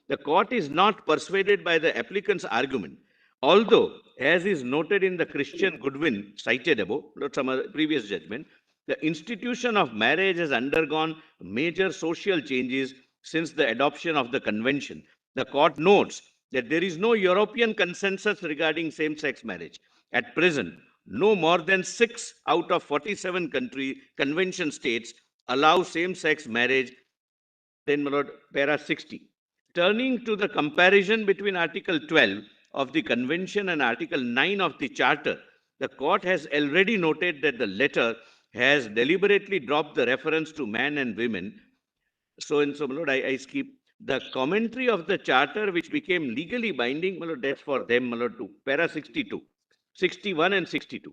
The court is not persuaded by the applicant's argument, although, as is noted in the Christian Goodwin cited above, some previous judgment, the institution of marriage has undergone major social changes since the adoption of the convention. The court notes that there is no European consensus regarding same-sex marriage. At present, no more than 6 out of 47 convention states allow same-sex marriage. Then, my lord, para 60. Turning to the comparison between Article 12 of the Convention and Article 9 of the Charter, the court has already noted that the latter has deliberately dropped the reference to man and women. So, and so, my lord, I skip the commentary of the Charter, which became legally binding, my lord, that's for them, my lord, to para 62, 61 and 62.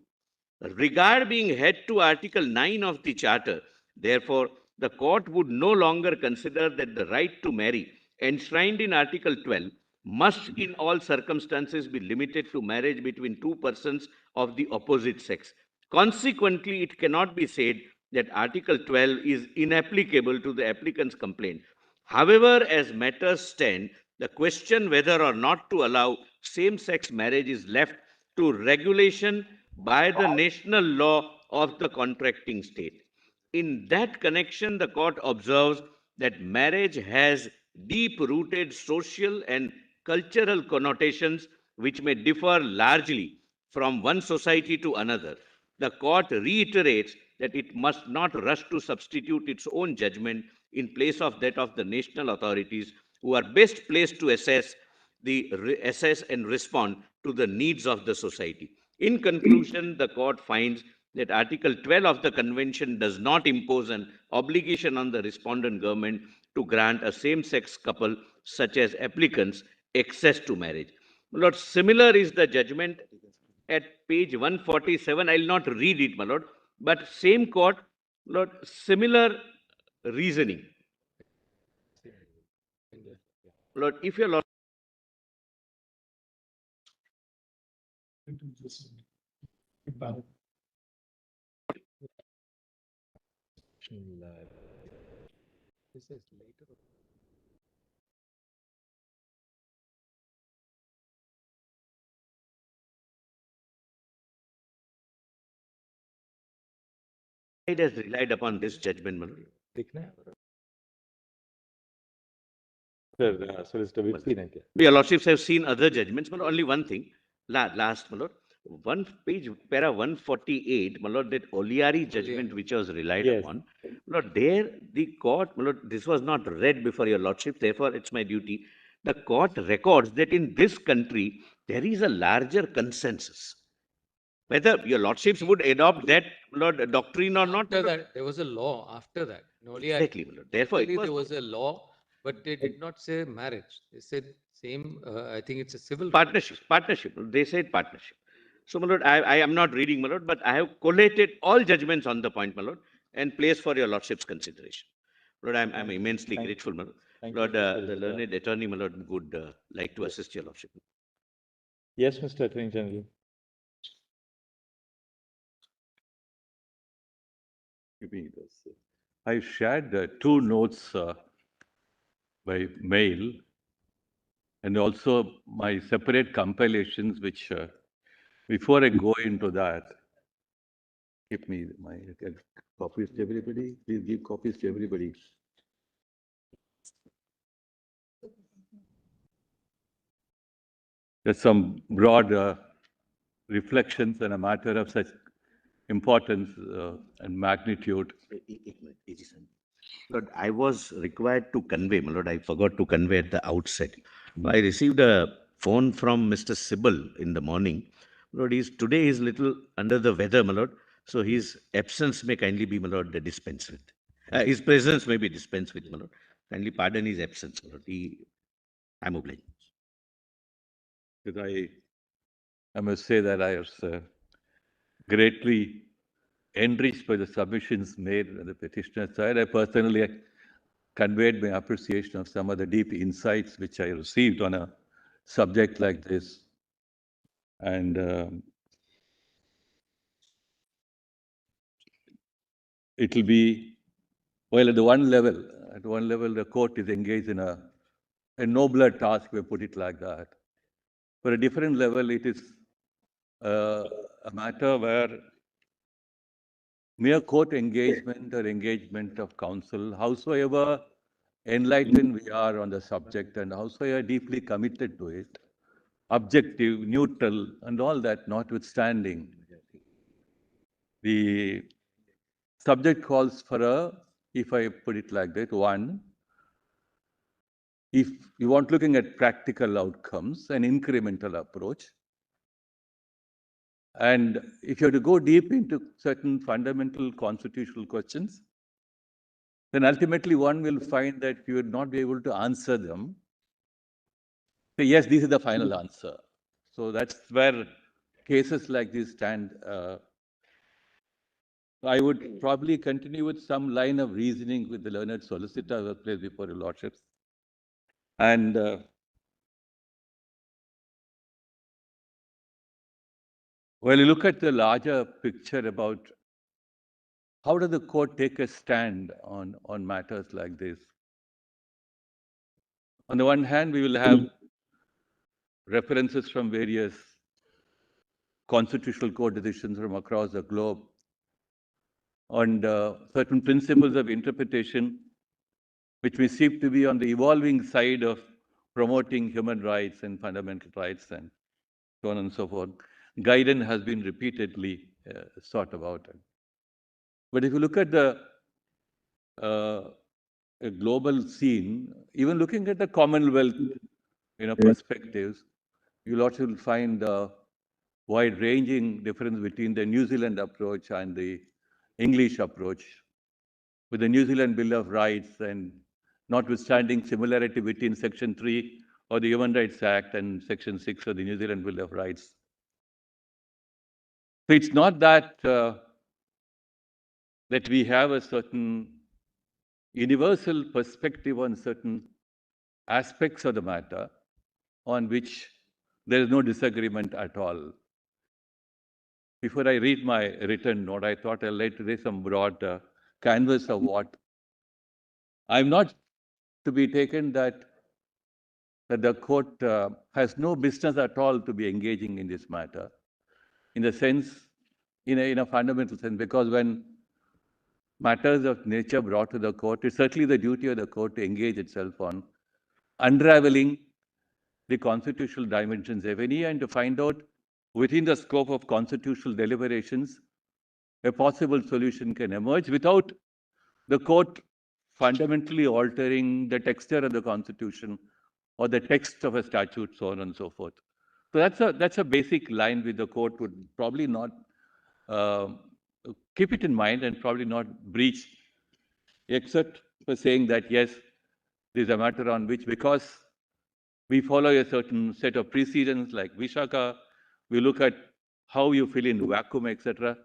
Regard being held to Article 9 of the Charter, therefore, the court would no longer consider that the right to marry enshrined in Article 12 must in all circumstances be limited to marriage between two persons of the opposite sex. Consequently, it cannot be said that Article 12 is inapplicable to the applicant's complaint. However, as matters stand, the question whether or not to allow same-sex marriage is left to regulation by the national law of the contracting state. In that connection, the court observes that marriage has deep-rooted social and cultural connotations which may differ largely from one society to another. The court reiterates that it must not rush to substitute its own judgment in place of that of the national authorities who are best placed to assess and respond to the needs of the society. In conclusion, the court finds that Article 12 of the Convention does not impose an obligation on the respondent government to grant a same-sex couple, such as applicants, access to marriage. My lord, similar is the judgment at page 147. I will not read it, my lord, but same court, lord, similar reasoning. Lord, if your Lord This is later. has relied upon this judgment, my lord. दिखना है Sir, Solicitor, we've seen it. Your lordships have seen other judgments, but only one thing. Last, my lord, one page, para 148, my lord, that Oliari judgment which was relied Yes. upon. My lord, there the court, my lord, this was not read before your lordship, therefore it's my duty. The court records that in this country there is a larger consensus. Whether your lordships would adopt that, my lord, doctrine or not. After that, there was a law after that. Exactly, my lord. Therefore, it Actually, was there was a law, but they did not say marriage. They said same, I think it's a civil. partnership. They said partnership. So, my lord, I am not reading, my lord, but I have collated all judgments on the point, my lord, and placed for your lordship's consideration. Lord, I'm immensely Thank grateful, my lord. Thank you, Lord, Mr. the Solicitor. learned attorney, my lord, would like to assist your lordship. Yes, Mr. Attorney General. I shared two notes by mail and also my separate compilations, which before I go into that, give me my copies to everybody. Please give copies to everybody. There's some broad reflections on a matter of such importance and magnitude. Lord, I was required to convey, my lord, I forgot to convey at the outset. I received a phone from Mr. Sybil in the morning. Lord, today is little under the weather, my lord. So his absence may kindly be, my lord, dispensed with. His presence may be dispensed with, my lord. Kindly pardon his absence, my lord. I'm obliged. Because I must say that I was greatly enriched by the submissions made on the petitioner side. I personally conveyed my appreciation of some of the deep insights which I received on a subject like this. And it will be, well, at one level, the court is engaged in a nobler task, we put it like that. For a different level, it is a matter where mere court engagement or engagement of counsel, howsoever enlightened we are on the subject and howsoever deeply committed to it, objective, neutral, and all that notwithstanding, the subject calls for if I put it like that, one, if you want looking at practical outcomes, an incremental approach. And if you have to go deep into certain fundamental constitutional questions, then ultimately one will find that you will not be able to answer them. Say, yes, this is the final answer. So that's where cases like this stand. I would probably continue with some line of reasoning with the learned solicitor who was placed before your lordships. And well, you look at the larger picture about how does the court take a stand on matters like this? On the one hand, we will have references from various constitutional court decisions from across the globe on certain principles of interpretation, which we seem to be on the evolving side of promoting human rights and fundamental rights and so on and so forth. Guidance has been repeatedly sought about. But if you look at the global scene, even looking at the Commonwealth, perspectives, you'll also find a wide-ranging difference between the New Zealand approach and the English approach. With the New Zealand Bill of Rights and notwithstanding similarity between Section 3 of the Human Rights Act and Section 6 of the New Zealand Bill of Rights. So it's not that that we have a certain universal perspective on certain aspects of the matter on which there is no disagreement at all. Before I read my written note, I thought I'd like to raise some broad canvas of what I'm not to be taken that the court has no business at all to be engaging in this matter, in the sense, in a fundamental sense, because when matters of nature brought to the court, it's certainly the duty of the court to engage itself on unraveling the constitutional dimensions, if any, and to find out within the scope of constitutional deliberations, a possible solution can emerge without the court fundamentally altering the texture of the Constitution or the text of a statute, so on and so forth. So that's a basic line which the court would probably not keep it in mind and probably not breach, except for saying that, yes, this is a matter on which, because we follow a certain set of precedents like Vishaka, we look at how you fill in vacuum, etc.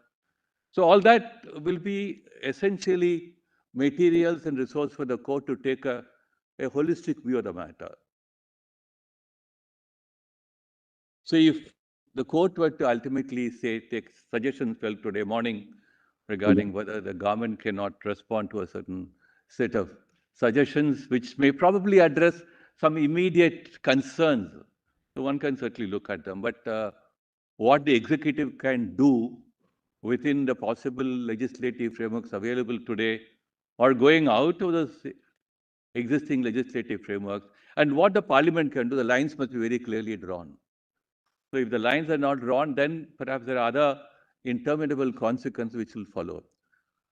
So all that will be essentially materials and resource for the court to take a holistic view of the matter. So if the court were to ultimately say, take suggestions fell today morning regarding whether the government cannot respond to a certain set of suggestions, which may probably address some immediate concerns, so one can certainly look at them. But what the executive can do within the possible legislative frameworks available today or going out of the existing legislative frameworks, and what the parliament can do, the lines must be very clearly drawn. So if the lines are not drawn, then perhaps there are other interminable consequences which will follow.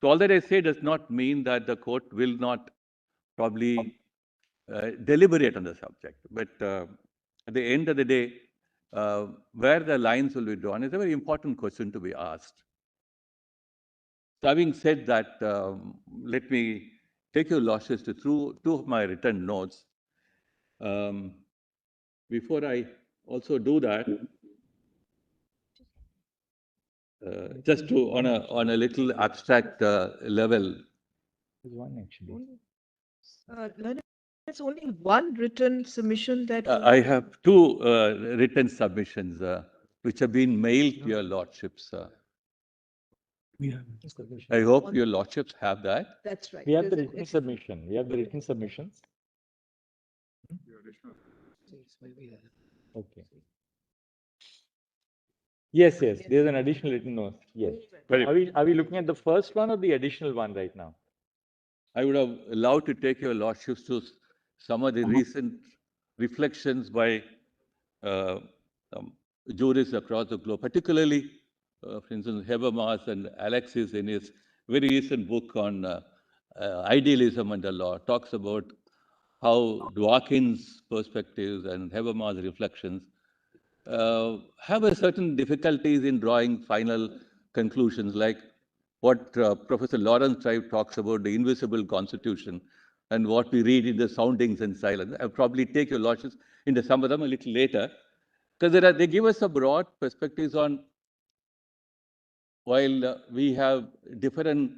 So all that I say does not mean that the court will not probably deliberate on the subject. But at the end of the day, where the lines will be drawn is a very important question to be asked. So having said that, let me take your lordship through two of my written notes. Before I also do that, just to on a little abstract level. There's one actually. Learned, it's only one written submission that. I have two written submissions which have been mailed to your lordships. I hope your lordships have that. That's right. We have the written submission. We have the written submissions. Okay. Yes, yes. There's an additional written note. Yes. Are we looking at the first one or the additional one right now? I would have loved to take your lordships to some of the recent reflections by jurists across the globe, particularly, for instance, Habermas and Alexis in his very recent book on idealism and the law talks about how Dworkin's perspectives and Habermas' reflections have a certain difficulties in drawing final conclusions, like what Professor Lawrence Tribe talks about, the invisible constitution, and what we read in the soundings and silence. I'll probably take your lordships into some of them a little later, because they give us a broad perspectives on, while we have different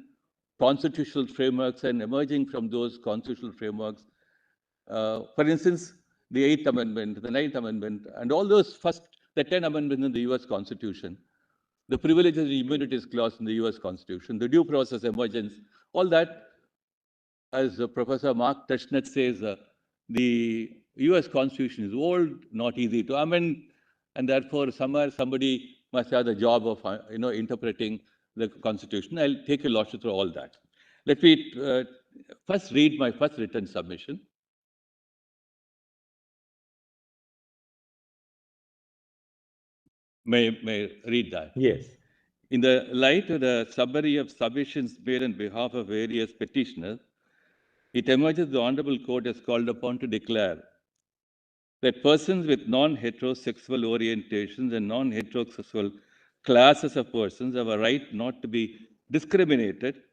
constitutional frameworks and emerging from those constitutional frameworks, for instance, the 8th Amendment, the 9th Amendment, and all those the 10 amendments in the US Constitution, the privileges and immunities clause in the US Constitution, the due process emergence, all that, as Professor Mark Tushnet says, the US Constitution is old, not easy to amend, and therefore somewhere somebody must have the job of interpreting the Constitution. I'll take a lordship through all that. Let me first read my first written submission. May read that? Yes. In the light of the summary of submissions made on behalf of various petitioners, it emerges the Honorable Court is called upon to declare that persons with non-heterosexual orientations and non-heterosexual classes of persons have a right not to be discriminated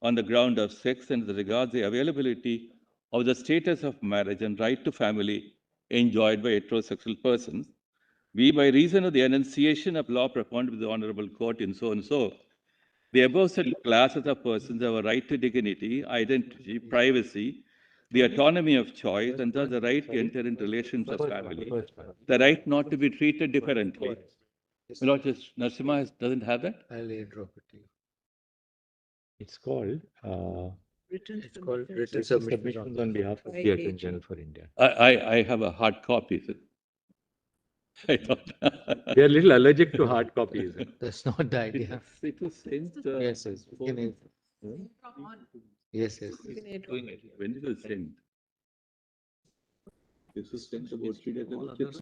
on the ground of sex and as regards the availability of the status of marriage and right to family enjoyed by heterosexual persons. We, by reason of the enunciation of law performed with the Honorable Court in so and so, the above said classes of persons have a right to dignity, identity, privacy, the autonomy of choice, and thus the right to enter into relations of family, the right not to be treated differently. Lord Justice Narasimha doesn't have that? I'll drop it to you. It's called Written It's called submissions. written submissions on behalf of By the Attorney AG. General for India. I have a hard copy. I thought. We are a little allergic to hard copies. That's not the idea. It was sent. Yes, yes. we can- Yes, yes. Doing it. When did it send? This was sent about 3 days ago.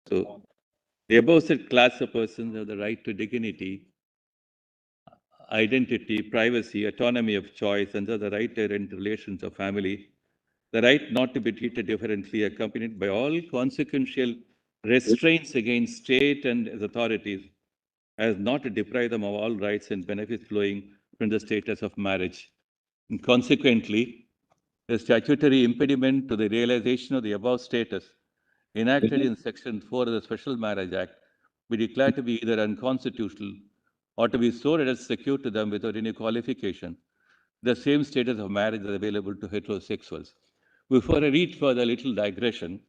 So, the above said class of persons have the right to dignity, identity, privacy, autonomy of choice, and the right to enter relations of family, the right not to be treated differently, accompanied by all consequential restraints against state and its authorities, as not to deprive them of all rights and benefits flowing from the status of marriage. And consequently, a statutory impediment to the realization of the above status enacted in Section 4 of the Special Marriage Act be declared to be either unconstitutional or to be so read as secured to them without any qualification. The same status of marriage is available to heterosexuals. Before I read further, a little digression.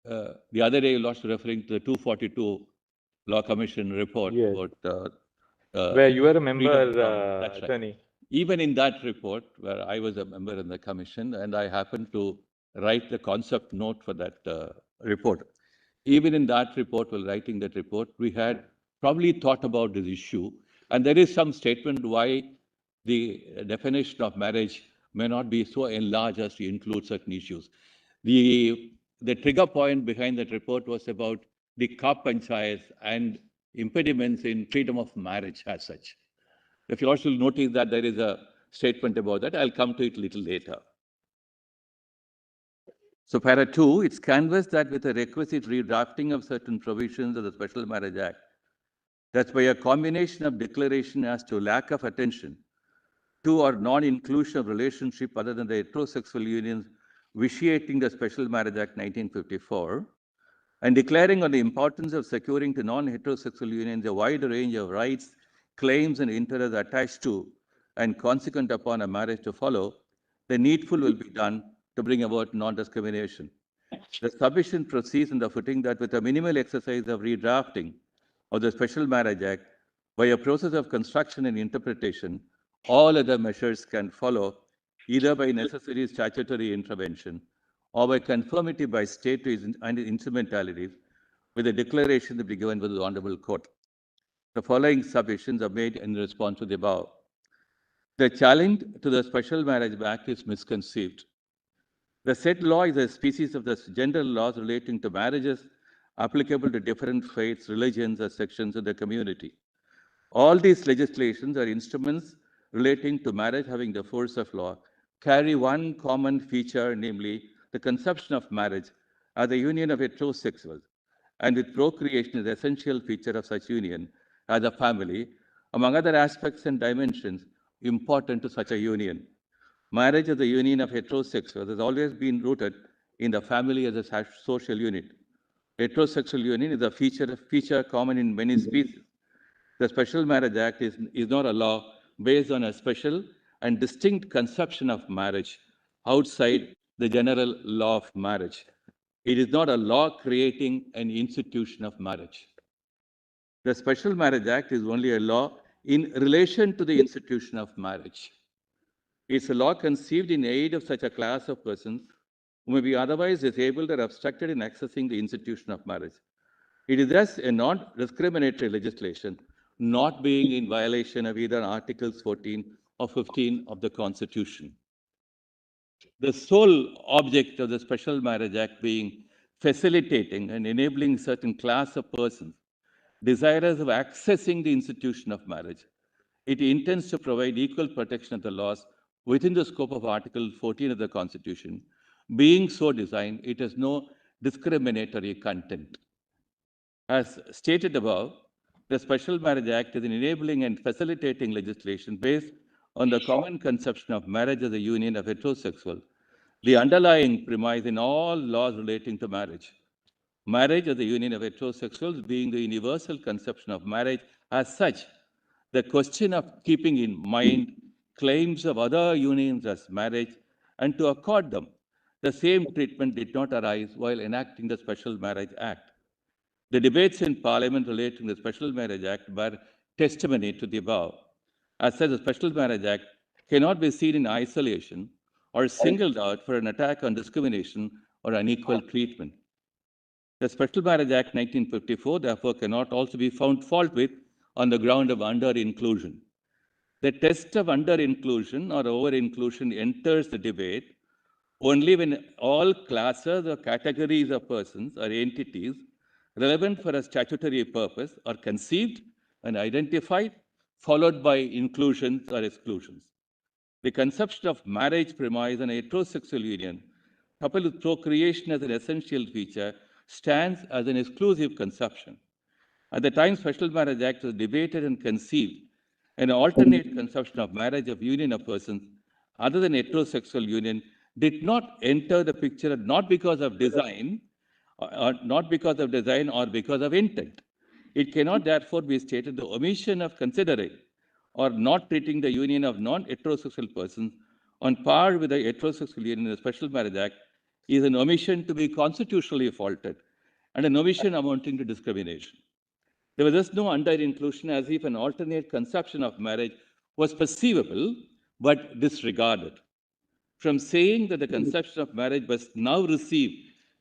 The other day, you was referring to the 242 Law Commission report Yes. about Where you were a freedom member, from- that's right. attorney. Even in that report, where I was a member in the commission, and I happened to write the concept note for that report. Even in that report, while writing that report, we had probably thought about this issue, and there is some statement why the definition of marriage may not be so enlarged as to include certain issues. The trigger point behind that report was about the Kap Panchayats and impediments in freedom of marriage as such. If you also notice that there is a statement about that, I'll come to it a little later. So para 2, it's canvassed that with a requisite redrafting of certain provisions of the Special Marriage Act, that's by a combination of declaration as to lack of attention to or non-inclusion of relationship other than the heterosexual unions vitiating the Special Marriage Act 1954, and declaring on the importance of securing to non-heterosexual unions a wide range of rights, claims, and interests attached to and consequent upon a marriage to follow, the needful will be done to bring about non-discrimination. The submission proceeds on the footing that with a minimal exercise of redrafting of the Special Marriage Act, by a process of construction and interpretation, all other measures can follow, either by necessary statutory intervention or by conformity by state and instrumentalities, with a declaration to be given by the Honorable Court. The following submissions are made in response to the above. The challenge to the Special Marriage Act is misconceived. The said law is a species of the general laws relating to marriages applicable to different faiths, religions, or sections of the community. All these legislations are instruments relating to marriage having the force of law, carry one common feature, namely the conception of marriage as a union of heterosexuals, and with procreation is an essential feature of such union as a family, among other aspects and dimensions important to such a union. Marriage as a union of heterosexuals has always been rooted in the family as a social unit. Heterosexual union is a feature common in many species. The Special Marriage Act is not a law based on a special and distinct conception of marriage outside the general law of marriage. It is not a law creating an institution of marriage. The Special Marriage Act is only a law in relation to the institution of marriage. It's a law conceived in aid of such a class of persons who may be otherwise disabled or obstructed in accessing the institution of marriage. It is thus a non-discriminatory legislation, not being in violation of either Articles 14 or 15 of the Constitution. The sole object of the Special Marriage Act being facilitating and enabling certain class of persons desirous of accessing the institution of marriage. It intends to provide equal protection of the laws within the scope of Article 14 of the Constitution. Being so designed, it has no discriminatory content. As stated above, the Special Marriage Act is an enabling and facilitating legislation based on the common conception of marriage as a union of heterosexual, the underlying premise in all laws relating to marriage. Marriage as a union of heterosexuals being the universal conception of marriage as such, the question of keeping in mind claims of other unions as marriage and to accord them the same treatment did not arise while enacting the Special Marriage Act. The debates in Parliament relating to the Special Marriage Act bear testimony to the above. As such, the Special Marriage Act cannot be seen in isolation or singled out for an attack on discrimination or unequal treatment. The Special Marriage Act 1954, therefore, cannot also be found fault with on the ground of under-inclusion. The test of under-inclusion or over-inclusion enters the debate only when all classes or categories of persons or entities relevant for a statutory purpose are conceived and identified, followed by inclusions or exclusions. The conception of marriage premise on a heterosexual union, coupled with procreation as an essential feature, stands as an exclusive conception. At the time Special Marriage Act was debated and conceived, an alternate conception of marriage of union of persons other than heterosexual union did not enter the picture, not because of design, or because of intent. It cannot therefore be stated the omission of considering or not treating the union of non-heterosexual persons on par with the heterosexual union in the Special Marriage Act is an omission to be constitutionally faulted and an omission amounting to discrimination. There was thus no under-inclusion, as if an alternate conception of marriage was perceivable but disregarded. From saying that the conception of marriage must now receive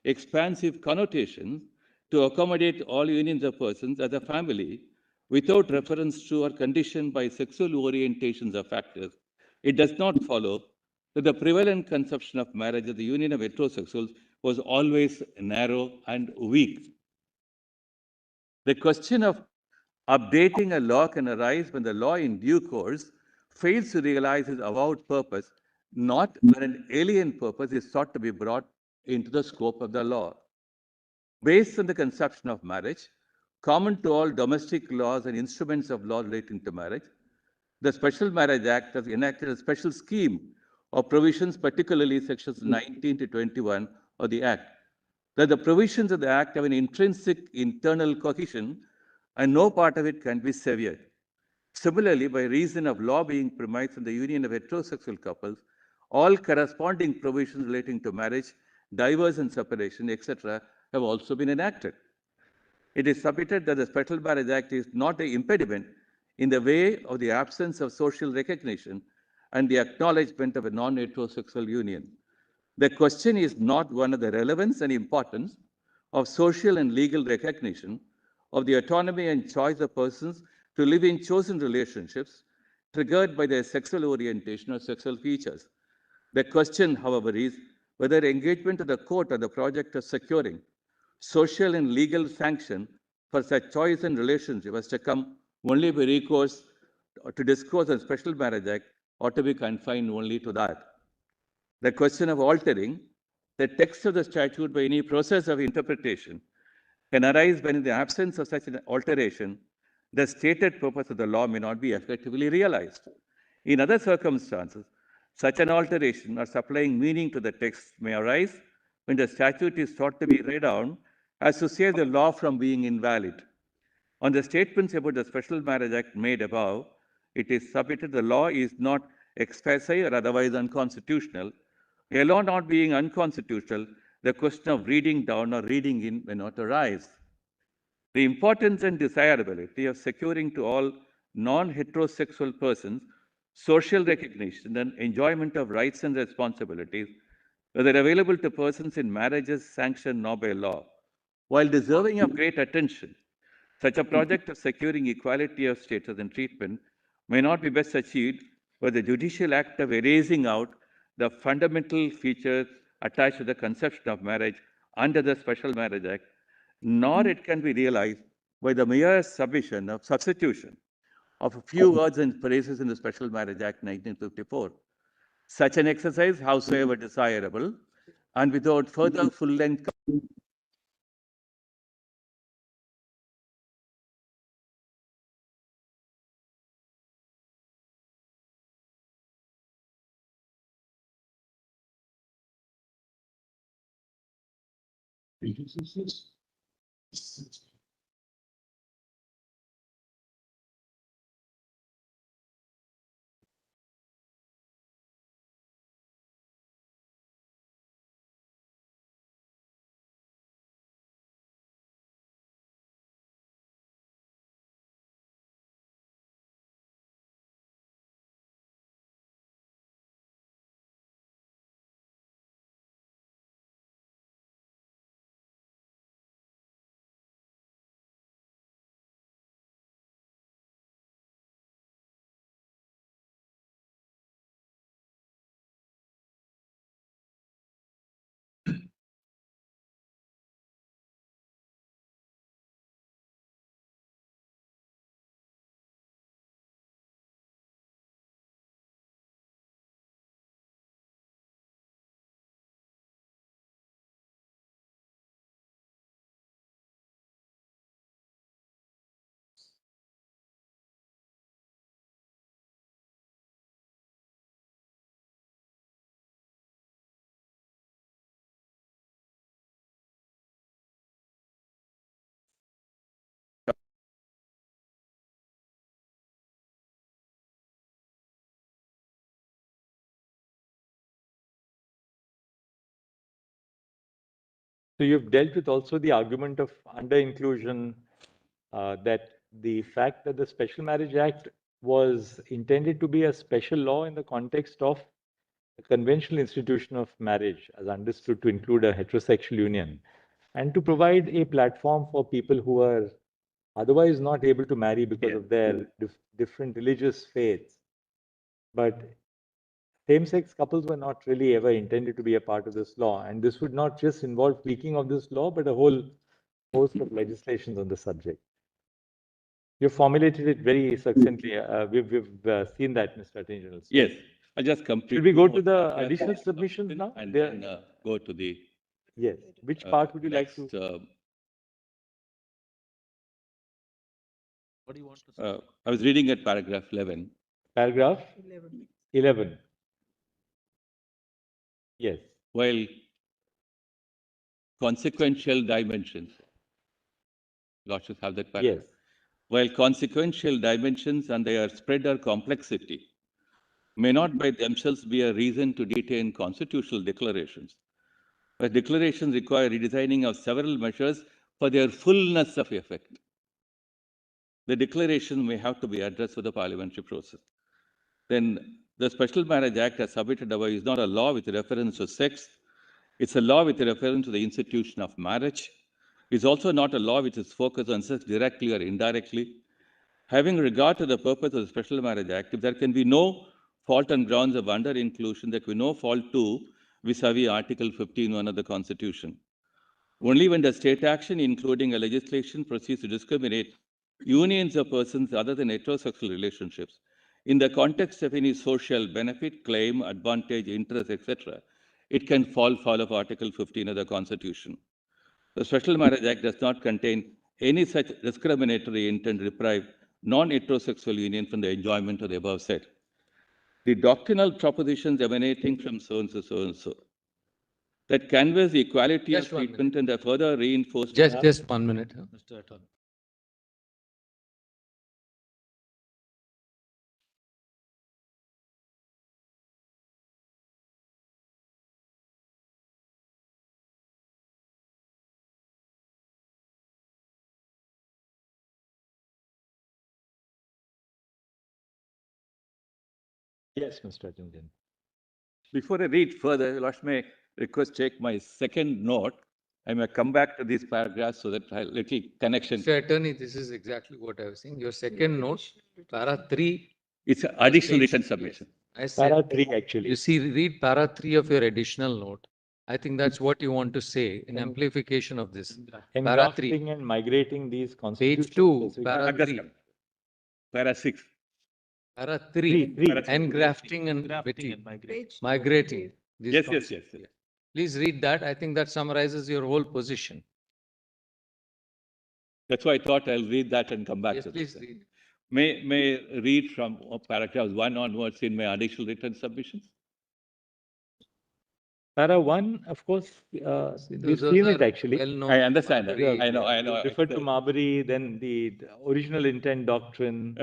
expansive connotations to accommodate all unions of persons as a family without reference to or conditioned by sexual orientations or factors, it does not follow that the prevalent conception of marriage as the union of heterosexuals was always narrow and weak. The question of updating a law can arise when the law in due course fails to realize its avowed purpose, not when an alien purpose is sought to be brought into the scope of the law. Based on the conception of marriage, common to all domestic laws and instruments of law relating to marriage, the Special Marriage Act has enacted a special scheme of provisions, particularly sections 19 to 21 of the Act, that the provisions of the Act have an intrinsic internal cohesion and no part of it can be severed. Similarly, by reason of law being premised on the union of heterosexual couples, all corresponding provisions relating to marriage, divorce and separation, etc., have also been enacted. It is submitted that the Special Marriage Act is not an impediment in the way of the absence of social recognition and the acknowledgement of a non-heterosexual union. The question is not one of the relevance and importance of social and legal recognition of the autonomy and choice of persons to live in chosen relationships triggered by their sexual orientation or sexual features. The question, however, is whether engagement of the court on the project of securing social and legal sanction for such choice and relationship has to come only by recourse to discourse on Special Marriage Act or to be confined only to that. The question of altering the text of the statute by any process of interpretation can arise when, in the absence of such an alteration, the stated purpose of the law may not be effectively realized. In other circumstances, such an alteration or supplying meaning to the text may arise when the statute is thought to be read on as to save the law from being invalid. On the statements about the Special Marriage Act made above, it is submitted the law is not expressly or otherwise unconstitutional. A law not being unconstitutional, the question of reading down or reading in may not arise. The importance and desirability of securing to all non-heterosexual persons social recognition and enjoyment of rights and responsibilities, whether available to persons in marriages sanctioned now by law, while deserving of great attention, such a project of securing equality of status and treatment may not be best achieved by the judicial act of erasing out the fundamental features attached to the conception of marriage under the Special Marriage Act, nor it can be realized by the mere substitution of a few words and phrases in the Special Marriage Act 1954. Such an exercise, howsoever desirable, and without further full-length So you've dealt with also the argument of under-inclusion, that the fact that the Special Marriage Act was intended to be a special law in the context of the conventional institution of marriage, as understood to include a heterosexual union, and to provide a platform for people who are otherwise not able to marry because of their different religious faiths. But same-sex couples were not really ever intended to be a part of this law, and this would not just involve tweaking of this law, but a whole host of legislations on the subject. You formulated it very succinctly. We've seen that, Mr. Attorney General. So Yes, I just complete. should we go to the additional submissions now? And There- then go to the Yes. Which part would you like to? next, What do you want to say? I was reading at paragraph 11. Paragraph 11. 11. Yes. While consequential dimensions, Lordships have that paragraph. Yes. While consequential dimensions and their spread or complexity may not by themselves be a reason to detain constitutional declarations, but declarations require redesigning of several measures for their fullness of effect. The declaration may have to be addressed with the parliamentary process. Then the Special Marriage Act as submitted above is not a law with reference to sex. It's a law with reference to the institution of marriage. It's also not a law which is focused on sex directly or indirectly. Having regard to the purpose of the Special Marriage Act, if there can be no fault on grounds of under-inclusion, there can be no fault too vis-a-vis Article 15(1) of the Constitution. Only when the state action, including a legislation, proceeds to discriminate unions of persons other than heterosexual relationships in the context of any social benefit, claim, advantage, interest, etc., it can fall foul of Article 15 of the Constitution. The Special Marriage Act does not contain any such discriminatory intent to deprive non-heterosexual union from the enjoyment of the above said. The doctrinal propositions emanating from so-and-so, so-and-so, that canvass the equality Just of 1 treatment and are further reinforced. Just 1 minute, Mr. Attorney. Yes, Mr. Attorney General. Before I read further, Lordship may request take my second note. I may come back to these paragraphs so that I have little connection. Mr. Attorney, this is exactly what I was saying. Your second note, para 3. It's an additional written submission. I said, Para 3 actually. you see, read para 3 of your additional note. I think that's what you want to say in amplification of this. Para 3, Engrafting and migrating these page constitutional 2, specific- para 3. Para 6. Para 3, Three. engrafting and migrating. These Yes. concepts. Please read that. I think that summarizes your whole position. That's why I thought I'll read that and come back Yes, to please this. read. May I read from paragraphs 1 onwards in my additional written submissions? Para 1, of course, we've Those seen are it actually. well-known. I understand that. Marbury, I know. Refer to Marbury, then the original intent doctrine.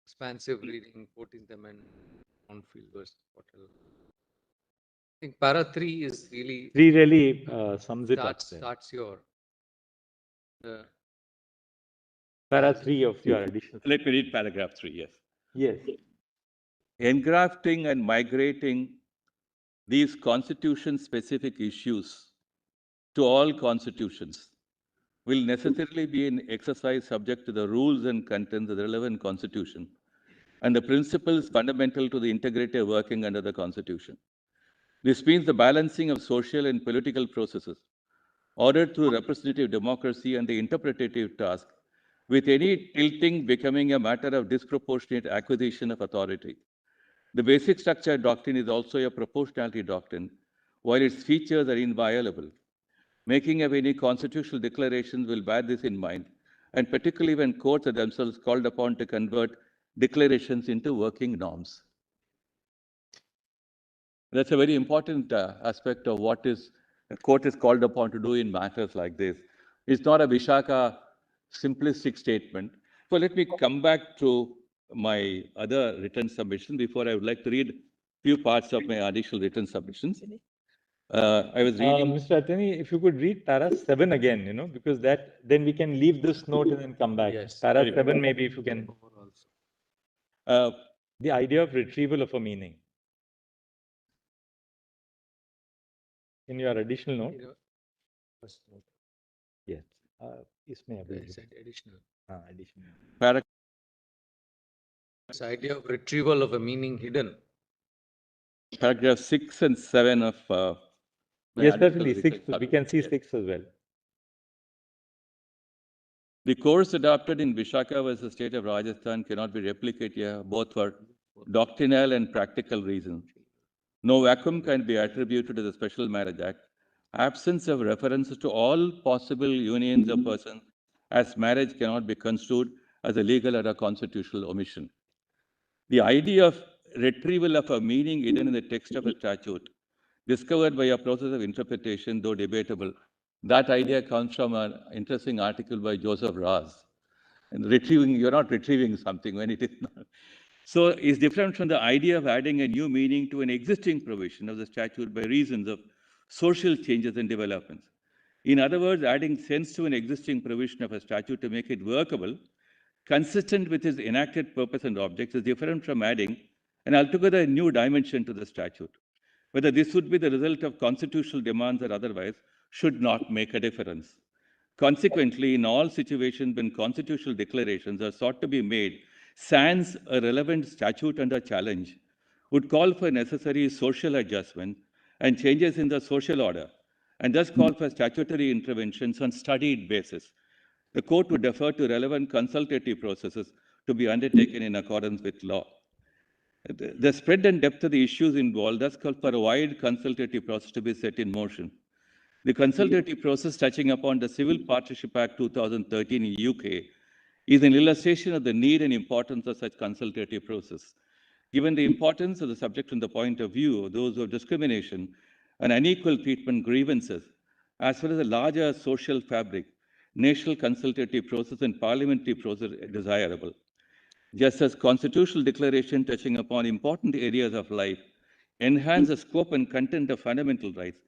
Expansive reading, 14th Amendment, on-field versus whatever. I think para 3 is really 3 really sums it up. There. starts your Para 3 of your additional. Let me read paragraph 3, yes. Yes. Engrafting and migrating these constitution-specific issues to all constitutions will necessarily be an exercise subject to the rules and contents of the relevant constitution and the principles fundamental to the integrated working under the constitution. This means the balancing of social and political processes ordered through representative democracy and the interpretative task, with any tilting becoming a matter of disproportionate acquisition of authority. The basic structure doctrine is also a proportionality doctrine, while its features are inviolable. Making of any constitutional declarations will bear this in mind, and particularly when courts are themselves called upon to convert declarations into working norms. That's a very important aspect of what a court is called upon to do in matters like this. It's not a Vishaka simplistic statement. So let me come back to my other written submission before I would like to read a few parts of my additional written submissions. I was reading. Mr. Attorney, if you could read para 7 again, because then we can leave this note and then come back. Yes. Para 7, maybe if you can. The idea of retrieval of a meaning. In your additional note? First note. Yes. Isme abhi. I said additional. Additional. This idea of retrieval of a meaning hidden. Paragraph 6 and 7 of yes, certainly 6. We can see 6 as well. The course adopted in Vishaka was the state of Rajasthan cannot be replicated here, both for doctrinal and practical reasons. No vacuum can be attributed to the Special Marriage Act. Absence of references to all possible unions of persons as marriage cannot be construed as a legal or a constitutional omission. The idea of retrieval of a meaning hidden in the text of a statute, discovered by a process of interpretation, though debatable, that idea comes from an interesting article by Joseph Raz. And retrieving, you're not retrieving something when it is not. So it's different from the idea of adding a new meaning to an existing provision of the statute by reasons of social changes and developments. In other words, adding sense to an existing provision of a statute to make it workable, consistent with its enacted purpose and objects, is different from adding an altogether new dimension to the statute. Whether this would be the result of constitutional demands or otherwise should not make a difference. Consequently, in all situations when constitutional declarations are sought to be made, sans a relevant statute under challenge, would call for necessary social adjustment and changes in the social order, and thus call for statutory interventions on studied basis. The court would defer to relevant consultative processes to be undertaken in accordance with law. The spread and depth of the issues involved thus call for a wide consultative process to be set in motion. The consultative process touching upon the Civil Partnership Act 2013 in UK is an illustration of the need and importance of such consultative process. Given the importance of the subject from the point of view of those who have discrimination and unequal treatment grievances, as well as the larger social fabric, national consultative process and parliamentary process are desirable. Just as constitutional declaration touching upon important areas of life enhance the scope and content of fundamental rights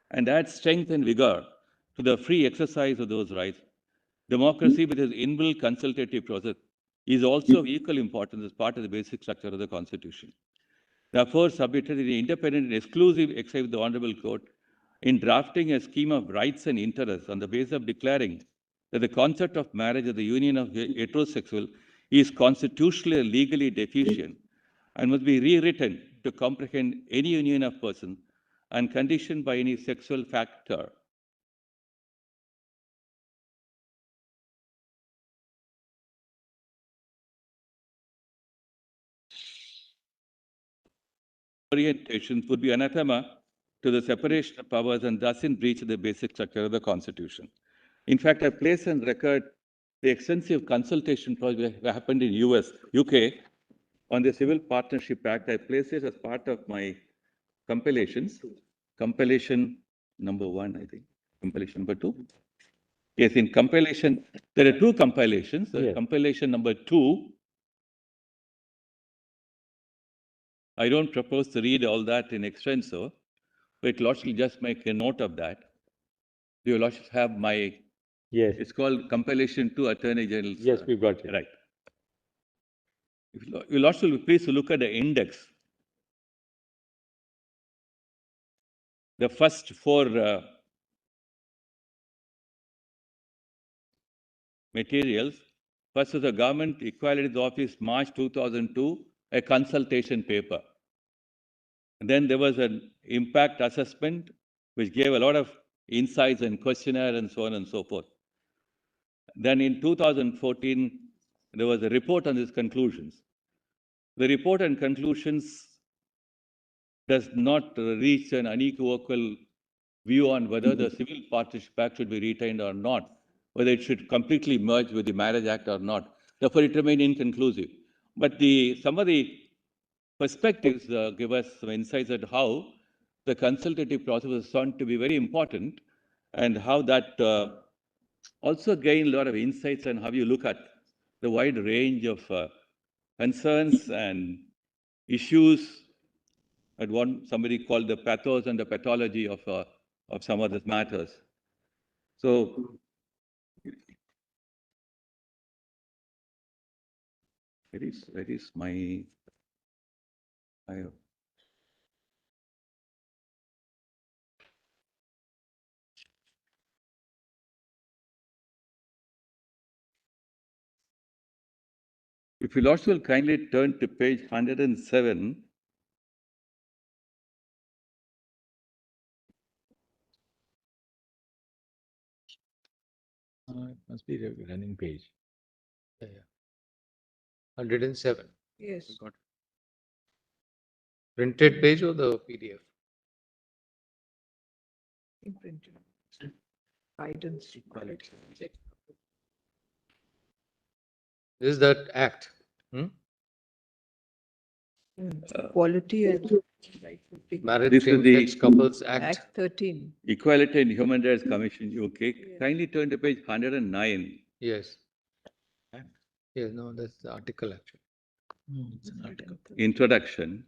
and add strength and vigor to the free exercise of those rights, democracy with its inbuilt consultative process is also of equal importance as part of the basic structure of the Constitution. Therefore, submitted in independent and exclusive exercise of the Honorable Court in drafting a scheme of rights and interests on the basis of declaring that the concept of marriage as the union of heterosexual is constitutionally and legally deficient and must be rewritten to comprehend any union of persons and conditioned by any sexual factor. Orientations would be anathema to the separation of powers and thus in breach of the basic structure of the Constitution. In fact, I place on record the extensive consultation project that happened in UK on the Civil Partnership Act. I place it as part of my compilations. Compilation number 1, I think. Compilation number 2. Yes, in compilation, there are 2 compilations. Yeah. Compilation number 2, I don't propose to read all that in extenso, but Lordship will just make a note of that. Your Lordship have my, Yes. it's called Compilation 2 Attorney General's. Yes, we've got it. Right. If your Lordship will please look at the index. The first 4 materials. First was the Government Equalities Office, March 2002, a consultation paper. And then there was an impact assessment, which gave a lot of insights and questionnaire and so on and so forth. Then in 2014, there was a report on these conclusions. The report and conclusions does not reach an unequivocal view on whether the Civil Partnership Act should be retained or not, whether it should completely merge with the Marriage Act or not. Therefore, it remained inconclusive. But some of the perspectives give us some insights at how the consultative process was found to be very important and how that also gained a lot of insights on how you look at the wide range of concerns and issues at what somebody called the pathos and the pathology of some of these matters. So, where is my if you also will kindly turn to page 107. It must be the running page. Yeah. 107. Yes. Printed page or the PDF? In printed. Guidance. This is that act. Quality and Marriage This is Same-Sex the Couples Act. Act 13. Equality and Human Rights Commission, UK. Kindly turn to page 109. Yes. Yes, no, that's the article actually. It's an article. Introduction.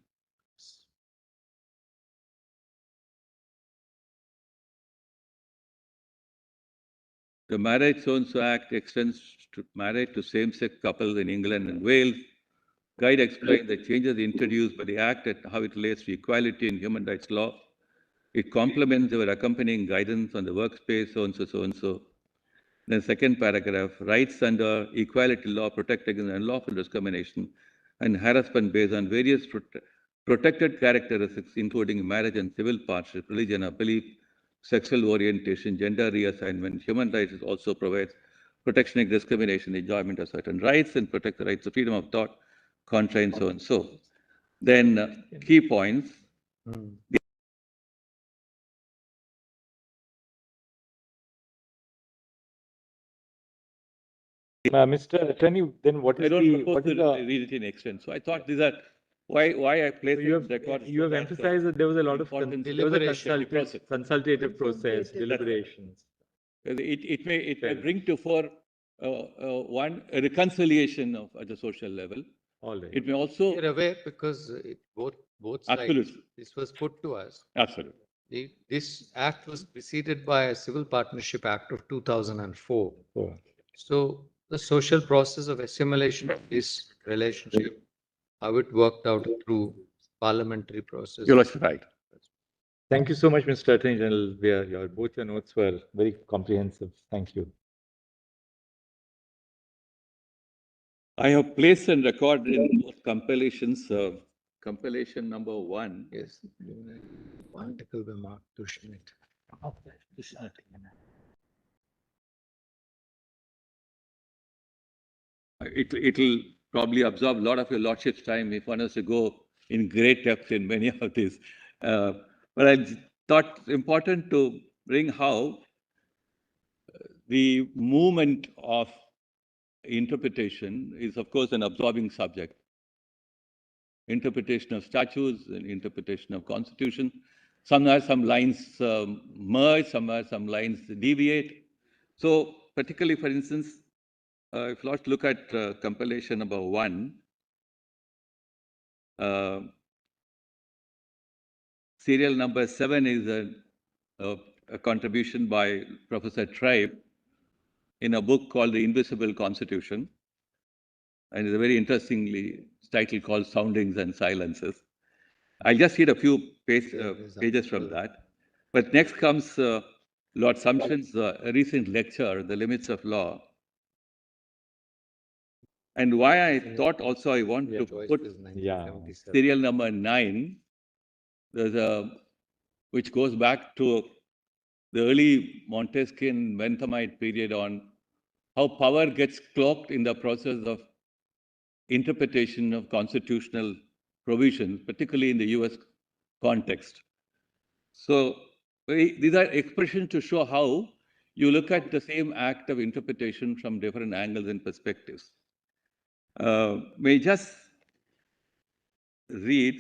The Marriage So-and-so Act extends to marriage to same-sex couples in England and Wales. Guide explains the changes introduced by the Act and how it relates to equality in human rights law. It complements our accompanying guidance on the workspace, so-and-so, so-and-so. Then second paragraph, rights under equality law protect against unlawful discrimination and harassment based on various protected characteristics, including marriage and civil partnership, religion or belief, sexual orientation, gender reassignment. Human rights also provides protection against discrimination, enjoyment of certain rights, and protect the rights of freedom of thought, conscience, so and so. Then key points. Mr. Attorney, then what is I don't the, propose to read it in extent. So I thought these are why I placed you it have, record. you have emphasized that there was a lot of Deliberation. consultative process, deliberations. It may bring to fore one a reconciliation at the social level. All right. It may also You're aware because both sides, Absolutely. this was put to us. absolutely. This act was preceded by a Civil Partnership Act of 2004. Oh. So the social process of assimilation of this relationship, how it worked out through parliamentary process. You're right. Thank you so much, Mr. Attorney General. Both your notes were very comprehensive. Thank you. I have placed and recorded in both compilations, compilation number 1. Yes. Article by Mark Dushnet. It'll probably absorb a lot of your lordship's time if one has to go in great depth in many of these. But I thought important to bring how the movement of interpretation is, of course, an absorbing subject. Interpretation of statutes and interpretation of constitution. Somewhere some lines merge, somewhere some lines deviate. So particularly, for instance, if you look at compilation number 1, serial number 7 is a contribution by Professor Tribe in a book called The Invisible Constitution. And it's a very interestingly title called Soundings and Silences. I'll just read a few pages from that. But next comes Lord Sumption's recent lecture, The Limits of Law. And why I thought also I want to put serial number 9, which goes back to the early Montesquieu Benthamite period on how power gets cloaked in the process of interpretation of constitutional provisions, particularly in the US context. So these are expressions to show how you look at the same act of interpretation from different angles and perspectives. May I just read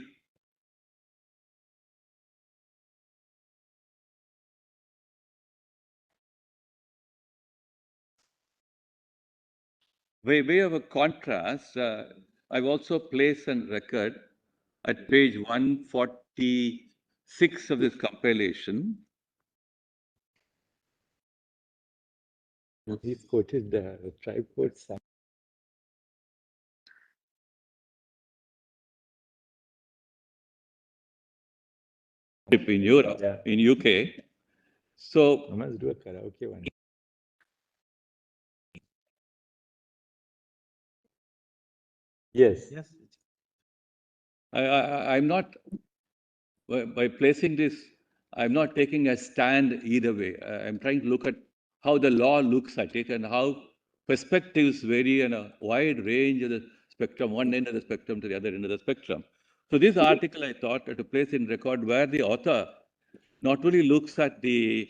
by way of a contrast. I've also placed a record at page 146 of this compilation. He's quoted the tribe quotes. In Europe, in UK. So I must do a karaoke one. Yes. I'm not, by placing this, I'm not taking a stand either way. I'm trying to look at how the law looks at it and how perspectives vary in a wide range of the spectrum, one end of the spectrum to the other end of the spectrum. So this article I thought to place in record where the author not only looks at the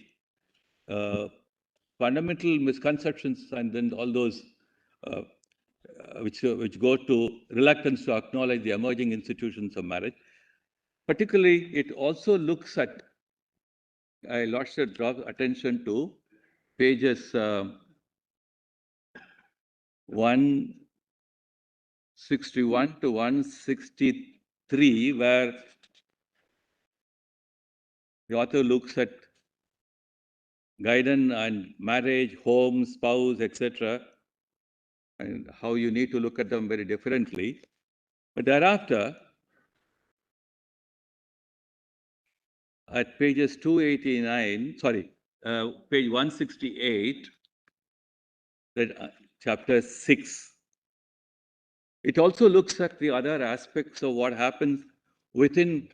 fundamental misconceptions and then all those which go to reluctance to acknowledge the emerging institutions of marriage. Particularly, it also looks at, I lost to draw attention to pages 161 to 163, where the author looks at guidance and marriage, home, spouse, etc., and how you need to look at them very differently. But thereafter, at pages 289, page 168, that chapter 6, it also looks at the other aspects of what happens within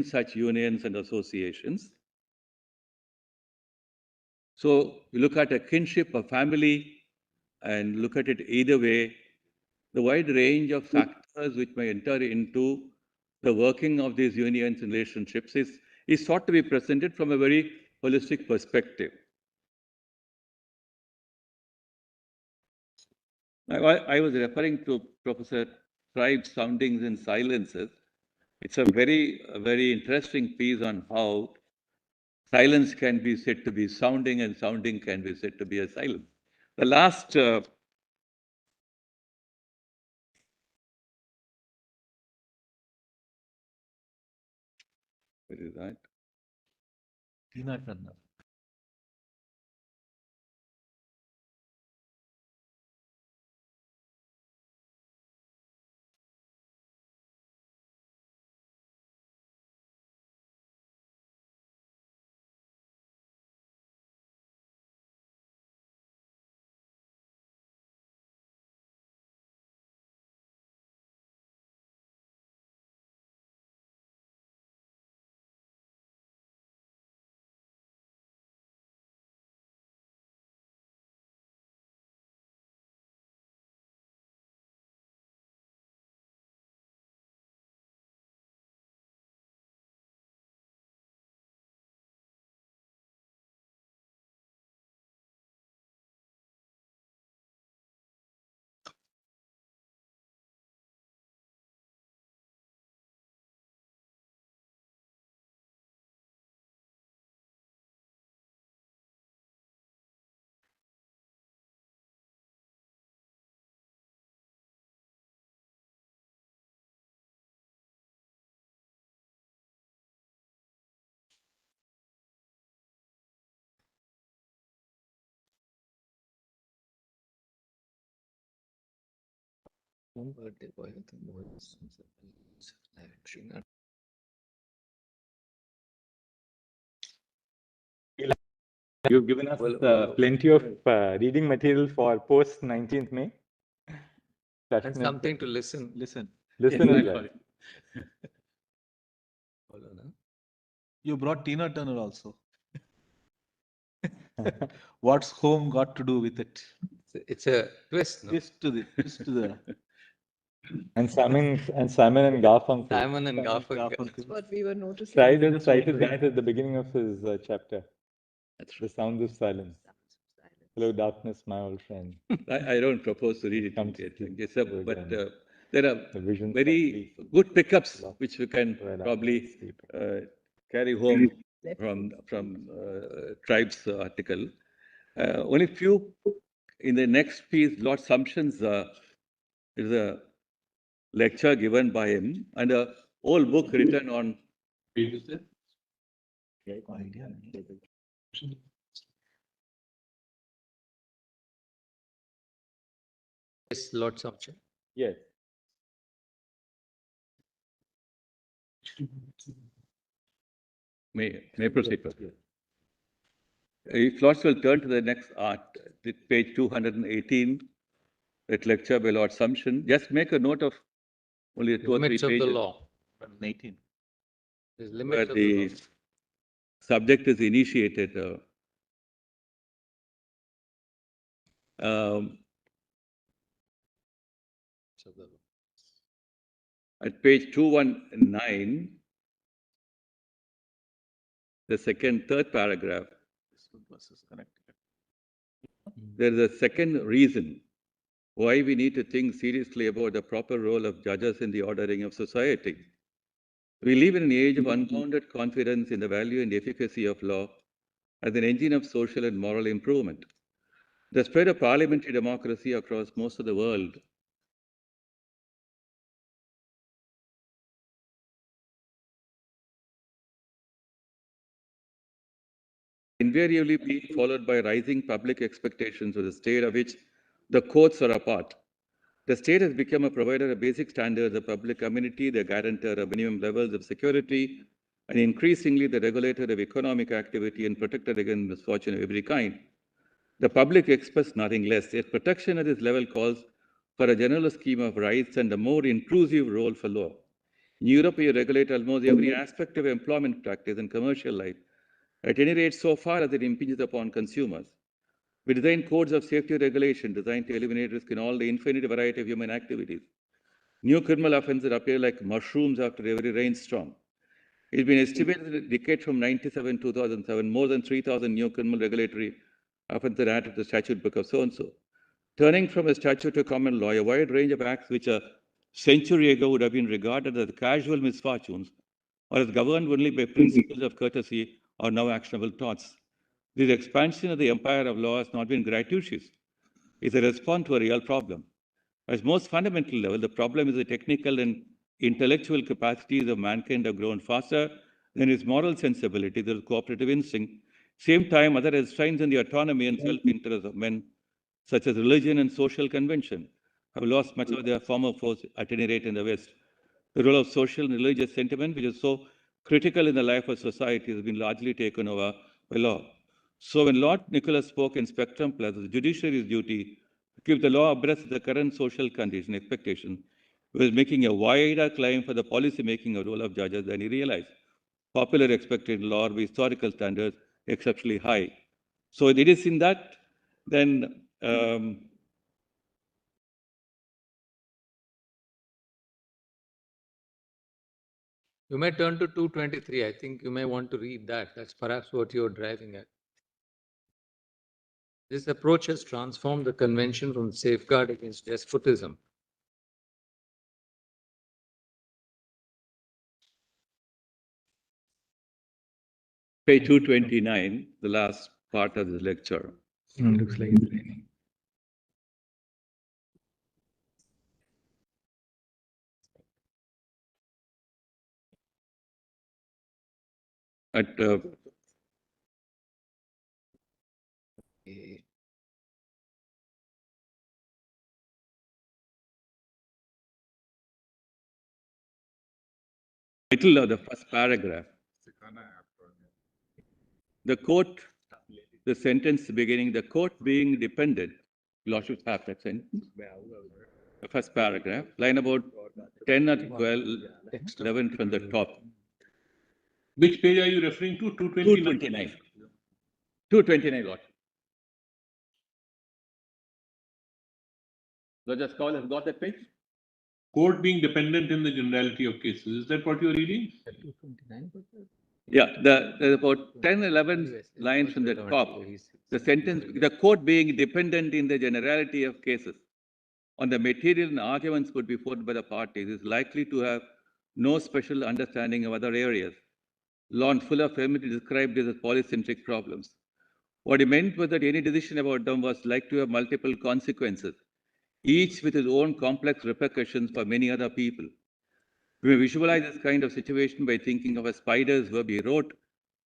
such unions and associations. So you look at a kinship, a family, and look at it either way, the wide range of factors which may enter into the working of these unions and relationships is thought to be presented from a very holistic perspective. I was referring to Professor Tribe's Soundings and Silences. It's a very interesting piece on how silence can be said to be sounding and sounding can be said to be a silence. The last what is that? You've given us plenty of reading material for post 19th May. And something to listen. Listen Yes, as that's well. right. You brought Tina Turner also. What's home got to do with it? It's a twist, no? Twist to the. And Simon and Garfunkel. Simon and Garfunkel. That's what we were noticing. Cited that at the beginning of his chapter. The sound of silence. Hello, darkness, my old friend. I don't propose to read it Come to immediately, sleep but again. there are The visions very of good pickups which we can Well, I probably sleep. carry home from Tribe's article. Only few in the next piece, Lord Sumption's is a lecture given by him and a whole book written on. Yes, lots of change. Yes. May proceed. If Lords will turn to the next art, page 218, that lecture by Lord Sumption, just make a note of only 2 or 3 Limits of pages. the law. 18. There's Where limits of the law. the subject is initiated. At page 219, the third paragraph, there is a second reason why we need to think seriously about the proper role of judges in the ordering of society. We live in an age of unbounded confidence in the value and efficacy of law as an engine of social and moral improvement. The spread of parliamentary democracy across most of the world invariably being followed by rising public expectations of the state of which the courts are a part. The state has become a provider of basic standards of public community, the guarantor of minimum levels of security, and increasingly the regulator of economic activity and protector against misfortune of every kind. The public expects nothing less, yet protection at this level calls for a general scheme of rights and a more intrusive role for law. In Europe, you regulate almost every aspect of employment practice and commercial life, at any rate so far as it impinges upon consumers. We design codes of safety regulation designed to eliminate risk in all the infinite variety of human activities. New criminal offenses appear like mushrooms after every rainstorm. It's been estimated that in the decade from 97 to 2007, more than 3,000 new criminal regulatory offenses are added to the statute book of so-and-so. Turning from a statute to common law, a wide range of acts which a century ago would have been regarded as casual misfortunes or as governed only by principles of courtesy are now actionable thoughts. This expansion of the empire of law has not been gratuitous. It's a response to a real problem. At most fundamental level, the problem is the technical and intellectual capacities of mankind have grown faster than its moral sensibilities or cooperative instinct. Same time, other restraints on the autonomy and self-interest of men, such as religion and social convention, have lost much of their former force, at any rate in the West. The role of social and religious sentiment, which is so critical in the life of society, has been largely taken over by law. So when Lord Nicholas spoke in Spectrum Plus, the judiciary's duty to keep the law abreast of the current social condition expectation, he was making a wider claim for the policy making a role of judges than he realized. Popular expected law by historical standards exceptionally high. So it is in that, then You may turn to 223. I think you may want to read that. That's perhaps what you're driving at. This approach has transformed the convention from safeguard against despotism. page 229, the last part of the lecture. Looks like it's raining. At Title of the first paragraph. The court, the sentence beginning, the court being dependent, Lordship have that sentence. The first paragraph, line about 10 or 12, 11 from the top. Which page are you referring to? 229. 229, Lord. Roger Scholar has got that page? Court being dependent in the generality of cases. Is that what you're reading? Yeah, there's about 10, 11 lines from the top. The sentence, the court being dependent in the generality of cases on the material and arguments put before by the parties is likely to have no special understanding of other areas. Law and Fuller famously described these as polycentric problems. What he meant was that any decision about them was like to have multiple consequences, each with its own complex repercussions for many other people. We may visualize this kind of situation by thinking of a spider's web. He wrote,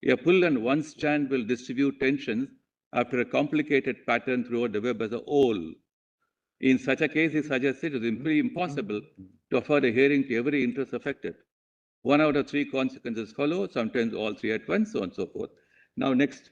a pull on one strand will distribute tensions after a complicated pattern throughout the web as a whole. In such a case, he suggested it is simply impossible to afford a hearing to every interest affected. 1 out of 3 consequences follow, sometimes all 3 at once, so on and so forth. Now, next.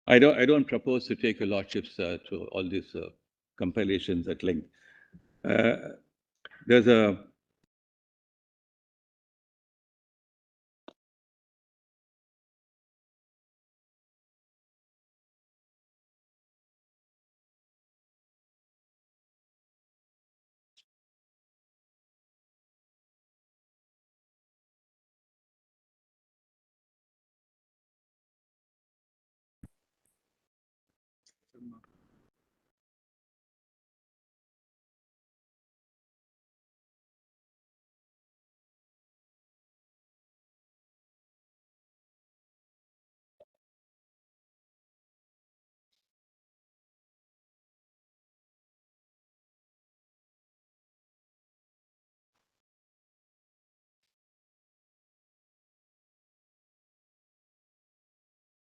I don't propose to take your lordships to all these compilations at length. There's a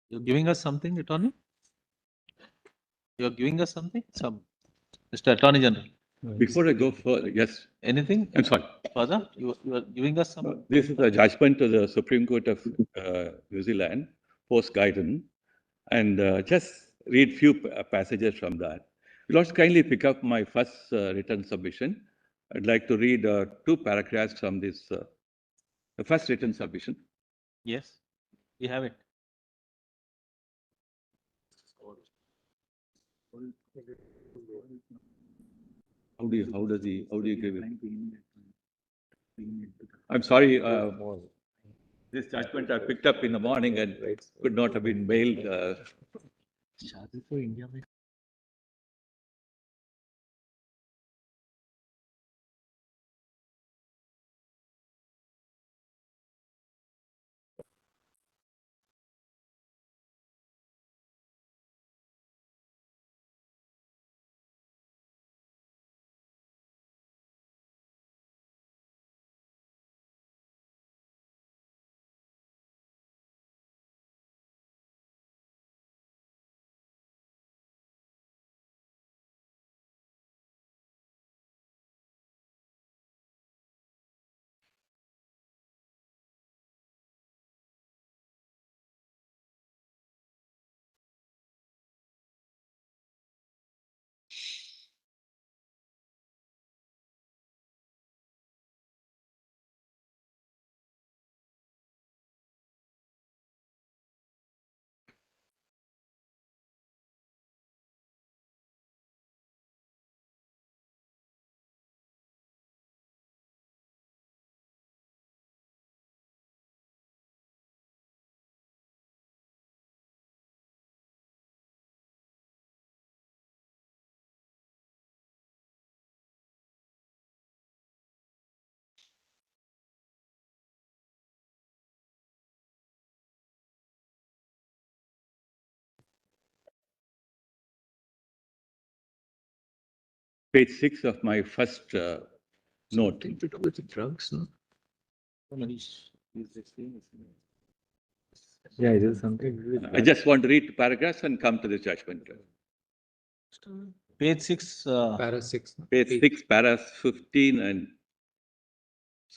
You're giving us something, Attorney? You're giving us something? Mr. Attorney General. before I go further, yes. Anything? I'm sorry. Further? You are giving us something? This is a judgment of the Supreme Court of New Zealand, post Guyton, and just read few passages from that. You'll also kindly pick up my first written submission. I'd like to read 2 paragraphs from this, the first written submission. Yes, we have it. How do you give it? I'm sorry, this judgment I picked up in the morning and could not have been mailed. page 6 of my first note. Something to do with drugs, no? Yeah, it is something. to do with I just want to read paragraphs and come to the judgment. Page 6, Para 6. no? Page 6, paras 15 and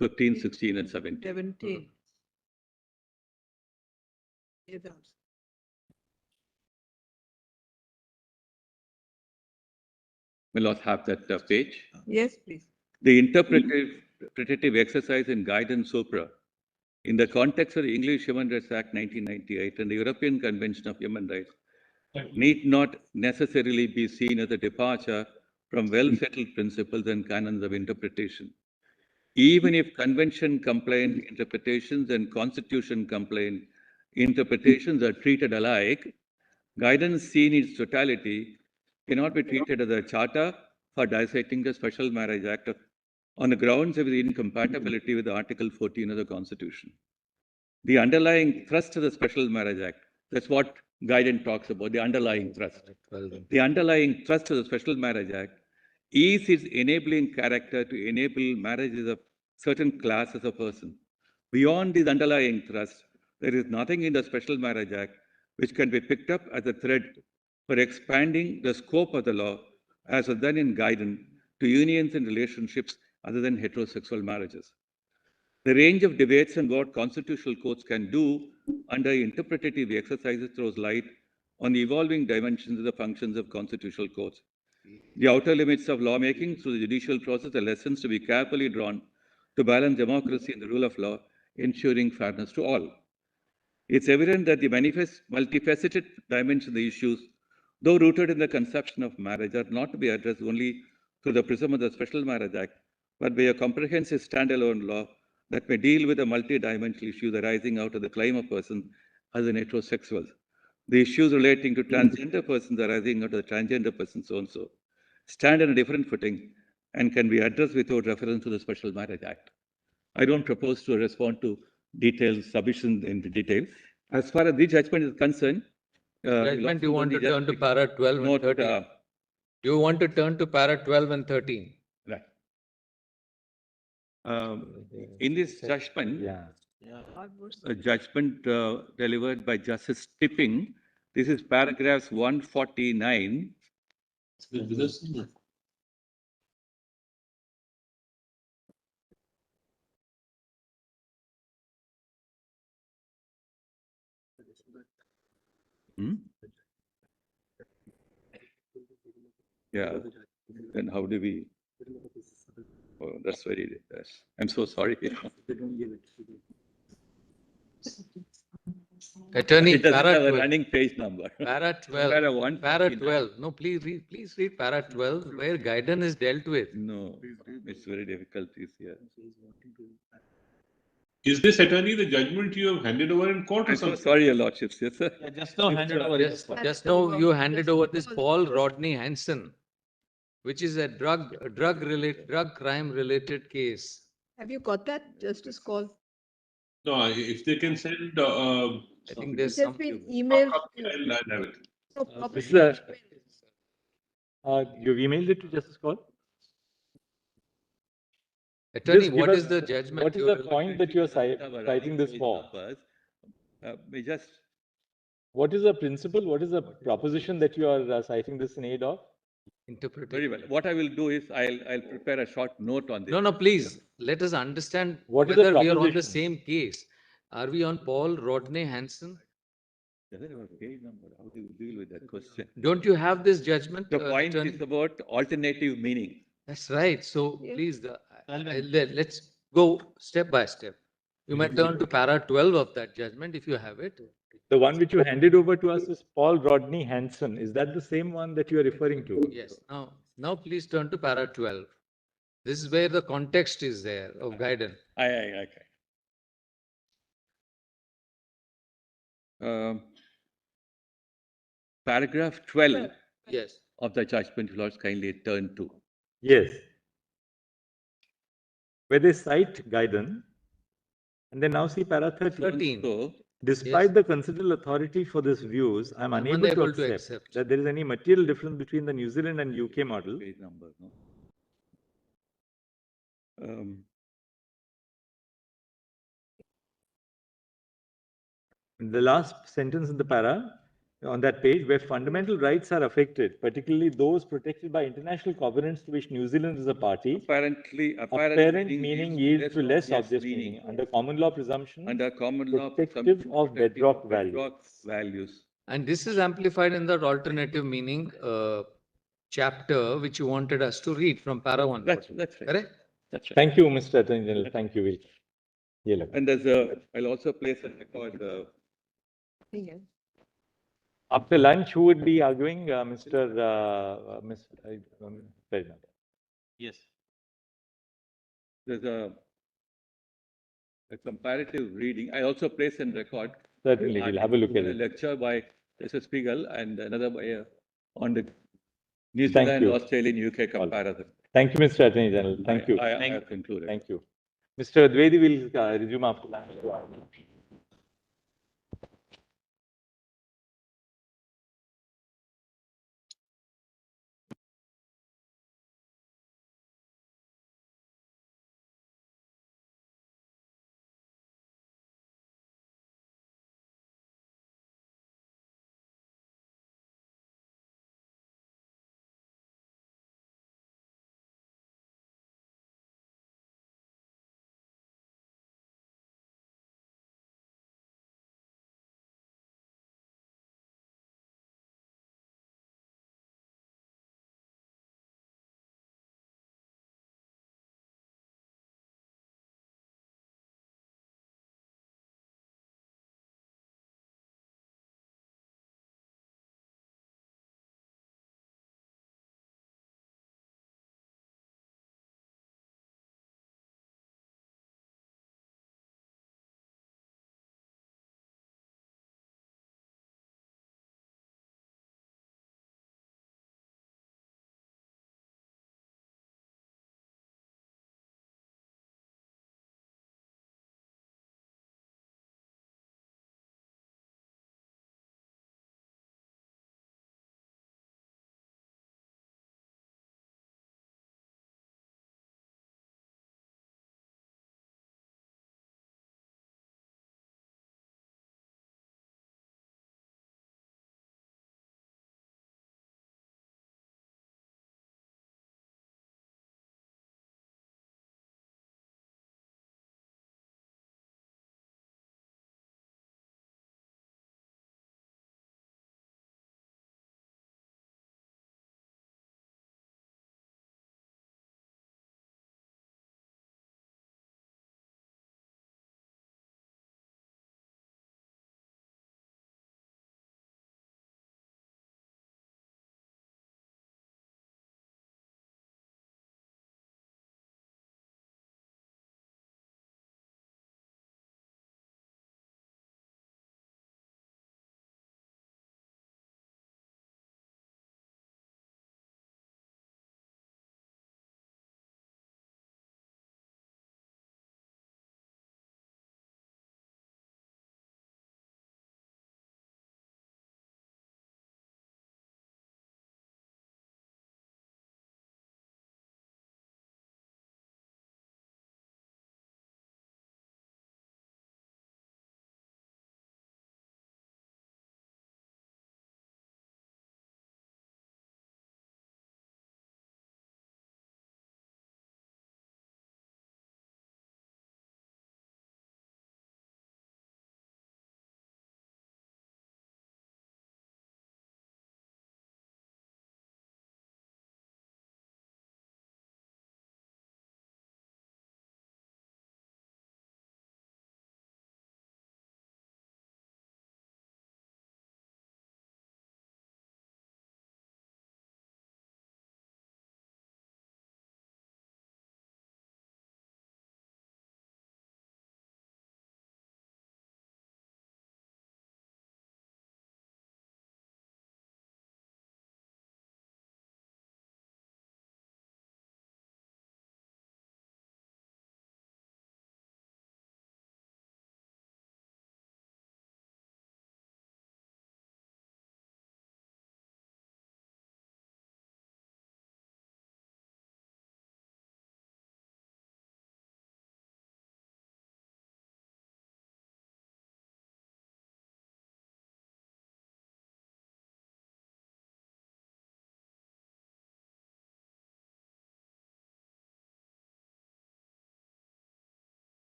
15, 16 and 17. 17. Yeah, Will not have that page. yes, please. The interpretative exercise in guidance supra in the context of the English Human Rights Act 1998 and the European Convention of Human Rights need not necessarily be seen as a departure from well-settled principles and canons of interpretation. Even if convention-compliant interpretations and constitution-compliant interpretations are treated alike, guidance seen in its totality cannot be treated as a charter for dissecting the Special Marriage Act on the grounds of its incompatibility with Article 14 of the Constitution. The underlying thrust of the Special Marriage Act, that's what guidance talks about, the underlying thrust. The underlying thrust of the Special Marriage Act is its enabling character to enable marriages of certain classes of persons. Beyond this underlying thrust, there is nothing in the Special Marriage Act which can be picked up as a thread for expanding the scope of the law as was done in guidance to unions and relationships other than heterosexual marriages. The range of debates on what constitutional courts can do under interpretative exercises throws light on the evolving dimensions of the functions of constitutional courts. The outer limits of lawmaking through the judicial process are lessons to be carefully drawn to balance democracy and the rule of law, ensuring fairness to all. It's evident that the multifaceted dimensions of the issues, though rooted in the conception of marriage, are not to be addressed only through the prism of the Special Marriage Act, but by a comprehensive standalone law that may deal with the multi-dimensional issues arising out of the claim of persons as an heterosexuals. The issues relating to transgender persons arising out of the transgender persons also stand on a different footing and can be addressed without reference to the Special Marriage Act. I don't propose to respond to details, submissions in detail. As far as the judgment is concerned, Judgment, you want to turn to para 12 and 13? You want to turn to para 12 and 13? Right. In this judgment, a judgment delivered by Justice Tipping, this is paragraphs 149. Yeah, then how do we? Oh, that's very, I'm so sorry. Attorney, It doesn't para have a 12. running page number. Para 12. Para 1. Para 12. No, please read para 12, where guidance is dealt with. No, it's very difficult this year. Is this, attorney, the judgment you have handed over in court or I'm so something? sorry, Your Lordships. Yes, sir. yeah, just now handed over. Just now you handed over this Paul Rodney Hansen, which is a drug crime related case. Have you got that? Justice call. No, if they can send, I think there's It has some. been emailed. I'll have it. No problem. This is you've emailed it to Justice Call? Attorney, Just give what us- is the judgment? What is you the will- point that you are citing this for? We just What is the principle? What is the proposition that you are citing this in aid of? Interpretation. very well. What I will do is I'll prepare a short note on this. No, please, let us understand What is the whether we are on the proposition? same case. Are we on Paul Rodney Hansen? Doesn't have a page number. How do you deal with that question? Don't you have this judgment? The point attorney? is about alternative meaning. That's right. So Yes. please, let's go step by step. You might turn to para 12 of that judgment if you have it. The one which you handed over to us is Paul Rodney Hansen. Is that the same one that you are referring to? Yes. Now please turn to para 12. This is where the context is there of guidance. Okay. Paragraph 12 Yes. of the judgment, if Lords kindly turn to. Yes. Where they cite guidance, and then now see para 13. So, Despite Yes. the considerable authority for these views, I am unable to accept that there is any material difference between the New Zealand and UK model page number, no? The last sentence in the para on that page, where fundamental rights are affected, particularly those protected by international covenants to which New Zealand is a party, apparent meaning yields to less obvious meaning under common law presumption, protective of bedrock values. And this is amplified in that alternative meaning chapter, which you wanted us to read from para 1. That's right. Correct? That's right. Thank you, Mr. Attorney General. Thank you, Will. And I'll also place a record. After lunch, who would be arguing? Ms. Fairman. Yes. There's a comparative reading. I also place in record. Certainly, we'll have a look at A it. lecture by Professor Spiegel and another by on the New Thank Zealand, you. Australian, UK comparison. Thank you, Mr. Attorney General. Thank you. I have concluded. Thank you. Mr. Dwivedi will resume after lunch.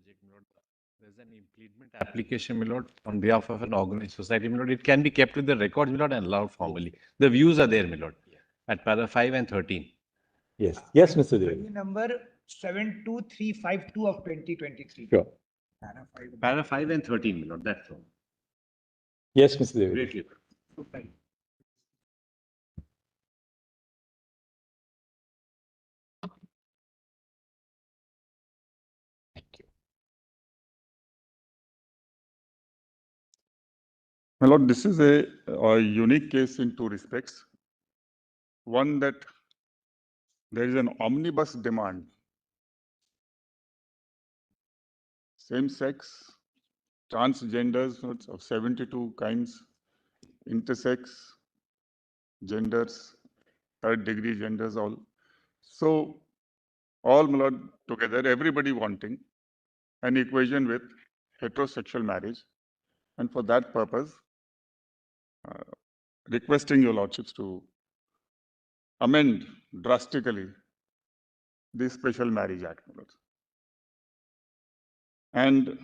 project, my lord. There's an implement application, my lord, on behalf of an organized society, my lord. It can be kept with the records, my lord, and allowed formally. The views are there, my lord, at para 5 and 13. Yes, yes, Mr. Dev. Number 72352 of 2023. Sure. Para 5 and 13, my lord, that's all. Yes, Mr. Dev. Greatly. My lord, this is a unique case in two respects. One, that there is an omnibus demand. Same-sex, transgenders of 72 kinds, intersex, genders, third-degree genders, all. So, all, my lord, together, everybody wanting an equation with heterosexual marriage. And for that purpose, requesting your lordships to amend drastically the Special Marriage Act. My lords. And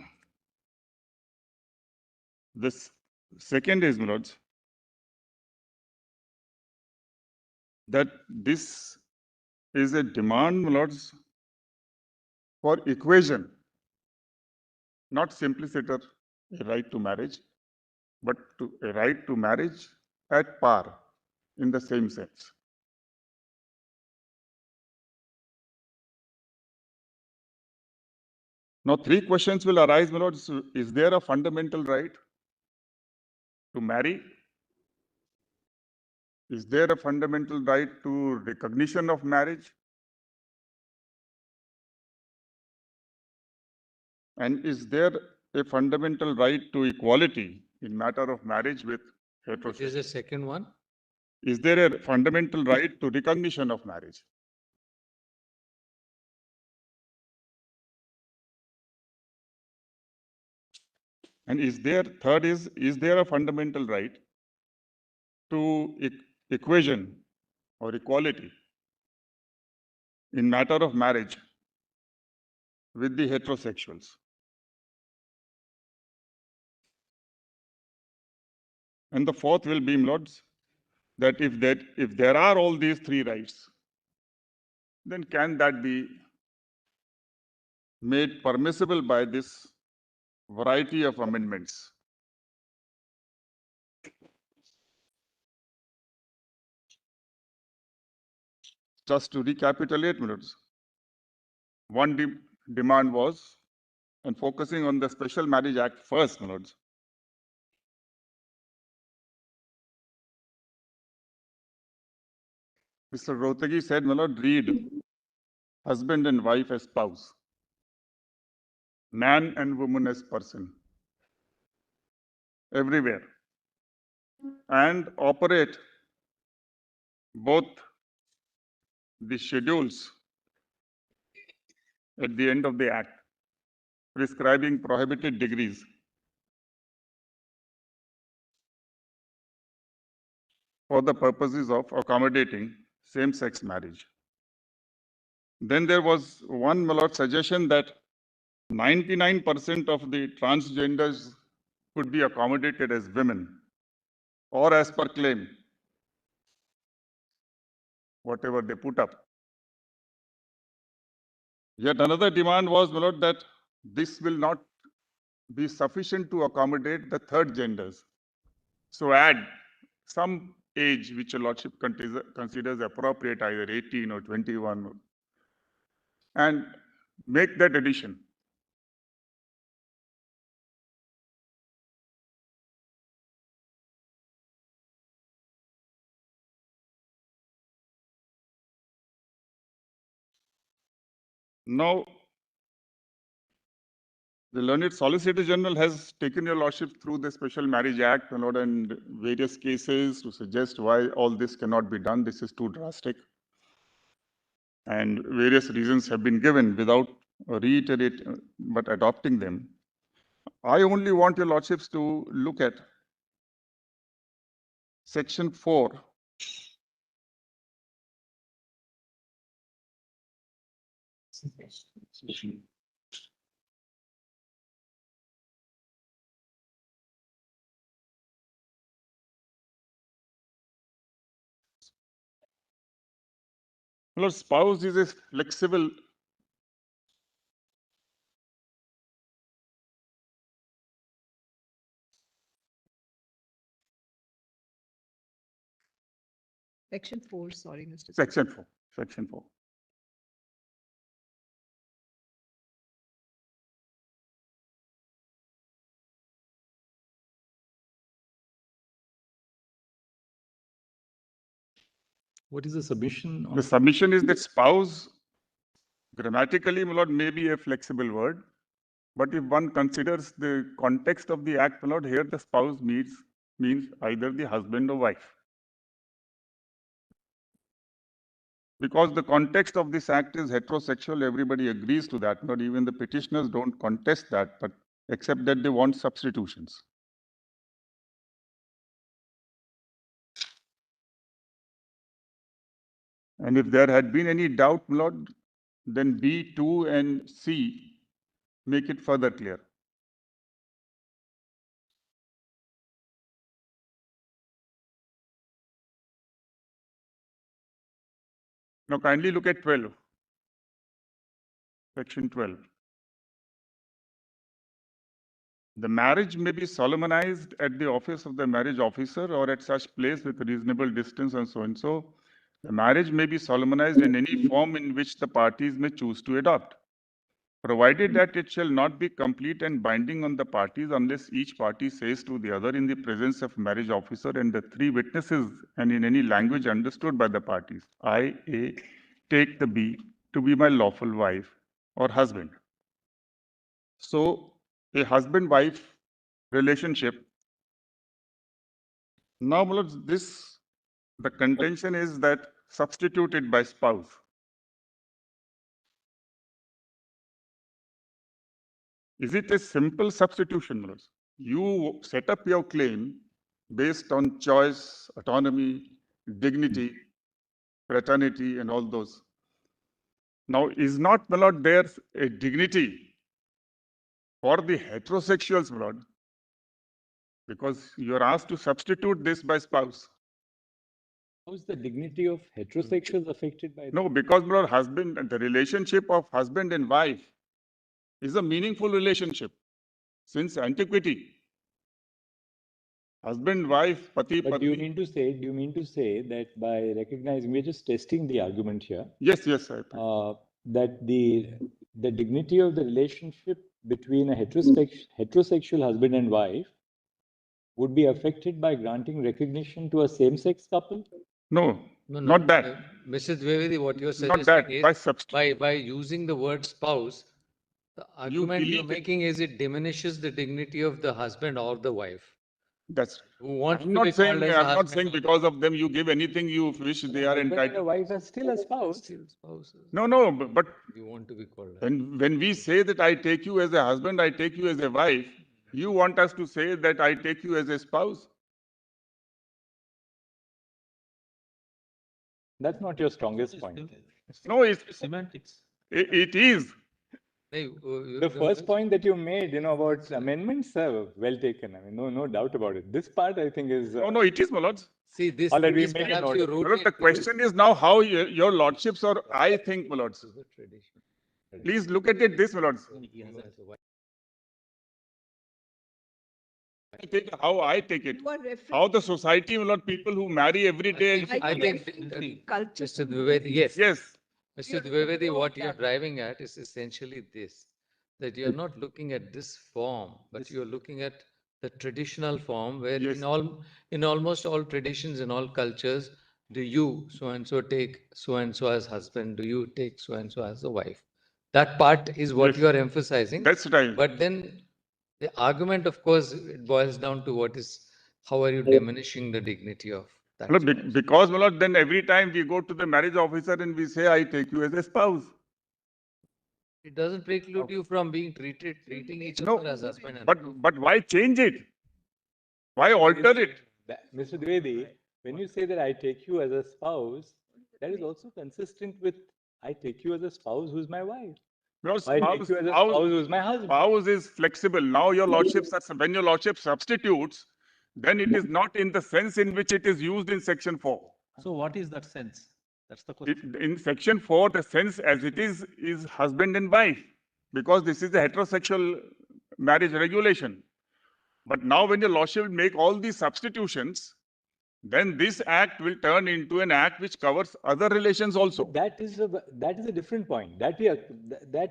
this second is, my lords, that this is a demand, my lords, for equation, not simpliciter a right to marriage, but to a right to marriage at par in the same sense. Now, three questions will arise, my lords. Is there a fundamental right to marry? Is there a fundamental right to recognition of marriage? And is there a fundamental right to equality in matter of marriage with heterosexual? Which is the second one? Is there a fundamental right to recognition of marriage? And is there, third is there a fundamental right to equation or equality in matter of marriage with the heterosexuals? And the fourth will be, lords, that if there are all these three rights, then can that be made permissible by this variety of amendments? Just to recapitulate, minutes. One demand was, and focusing on the Special Marriage Act first, minutes. Mr. Rohtagi said, my lord, read husband and wife as spouse, man and woman as person, everywhere, and operate both the schedules at the end of the act, prescribing prohibited degrees for the purposes of accommodating same-sex marriage. Then there was one, my lord, suggestion that 99% of the transgenders could be accommodated as women, or as per claim, whatever they put up. Yet another demand was, my lord, that this will not be sufficient to accommodate the third genders. So add some age which your lordship considers appropriate, either 18 or 21, and make that addition. Now, the learned Solicitor General has taken your lordship through the Special Marriage Act, my lord, and various cases to suggest why all this cannot be done. This is too drastic. And various reasons have been given without reiterating, but adopting them. I only want your lordships to look at Section 4. Well, spouse is a flexible. Section 4, sorry, Mr. Section 4. Section 4. What is the submission? The submission is that spouse, grammatically, my lord, may be a flexible word, but if one considers the context of the act, my lord, here the spouse means either the husband or wife. Because the context of this act is heterosexual, everybody agrees to that. Not even the petitioners don't contest that, but except that they want substitutions. And if there had been any doubt, my lord, then B, 2 and C make it further clear. Now kindly look at 12, section 12. The marriage may be solemnized at the office of the marriage officer or at such place with reasonable distance and so and so. The marriage may be solemnized in any form in which the parties may choose to adopt, provided that it shall not be complete and binding on the parties unless each party says to the other in the presence of marriage officer and the 3 witnesses and in any language understood by the parties, I, A, take the B to be my lawful wife or husband. So a husband-wife relationship. Now, the contention is that substituted by spouse. Is it a simple substitution, Mulad? You set up your claim based on choice, autonomy, dignity, fraternity, and all those. Now, is not, Mulad, there a dignity for the heterosexuals, Mulad? Because you are asked to substitute this by spouse. How is the dignity of heterosexuals affected by that? No, because the relationship of husband and wife is a meaningful relationship since antiquity. Husband, wife, pati, But patni. do you mean to say that by recognizing, we're just testing the argument here. Yes. That the dignity of the relationship between a heterosexual husband and wife would be affected by granting recognition to a same-sex couple? No, not that. Mr. Dwivedi, what you're Not suggesting that, is by using the word spouse, the argument you're making is it diminishes the dignity of the husband or the wife. That's. Who wants I'm to not be saying. called as a I'm not husband saying or the because of them you give anything you wish they are Husband and a entitled. wife are still a spouse. still spouses. No, but You want to be called as. when we say that I take you as a husband, I take you as a wife, you want us to say that I take you as a spouse? That's not your strongest point. No, it's Semantics. it is. The first point that you made, about amendments, well taken. I mean, no doubt about it. This part, I think, is. No, it is, my lords. See, this All right, we is make a perhaps note you of it. wrote My lord, it the question is now how your lordships or I think, my lords. Please look at it this, my lords. How I take it. You are referring How the society, my lord, people who marry every day. I think culture. Mr. Dwivedi, yes. Yes. Mr. Dwivedi, what you're driving at is essentially this, that you're not looking at this form, but you're looking at the traditional form where Yes. in almost all traditions, in all cultures, do you so-and-so take so-and-so as husband, do you take so-and-so as a wife? That part is what Yes. you are emphasizing. That's right. But then the argument, of course, it boils down to how are you diminishing the dignity of that? No, because, my lord, then every time we go to the marriage officer and we say, I take you as a spouse. It doesn't preclude you from treating each No, other as husband and but why change it? Why alter it? Mr. Dwivedi, when you say that I take you as a spouse, that is also consistent with I take you as a spouse who's my wife. Because I take you as a spouse who's my husband. spouse is flexible. Now your lordships, when your lordship substitutes, then it is not in the sense in which it is used in section 4. So what is that sense? That's the question. In section 4, the sense as it is husband and wife, because this is the heterosexual marriage regulation. But now when your lordship will make all these substitutions, then this act will turn into an act which covers other relations also. That is a different point. That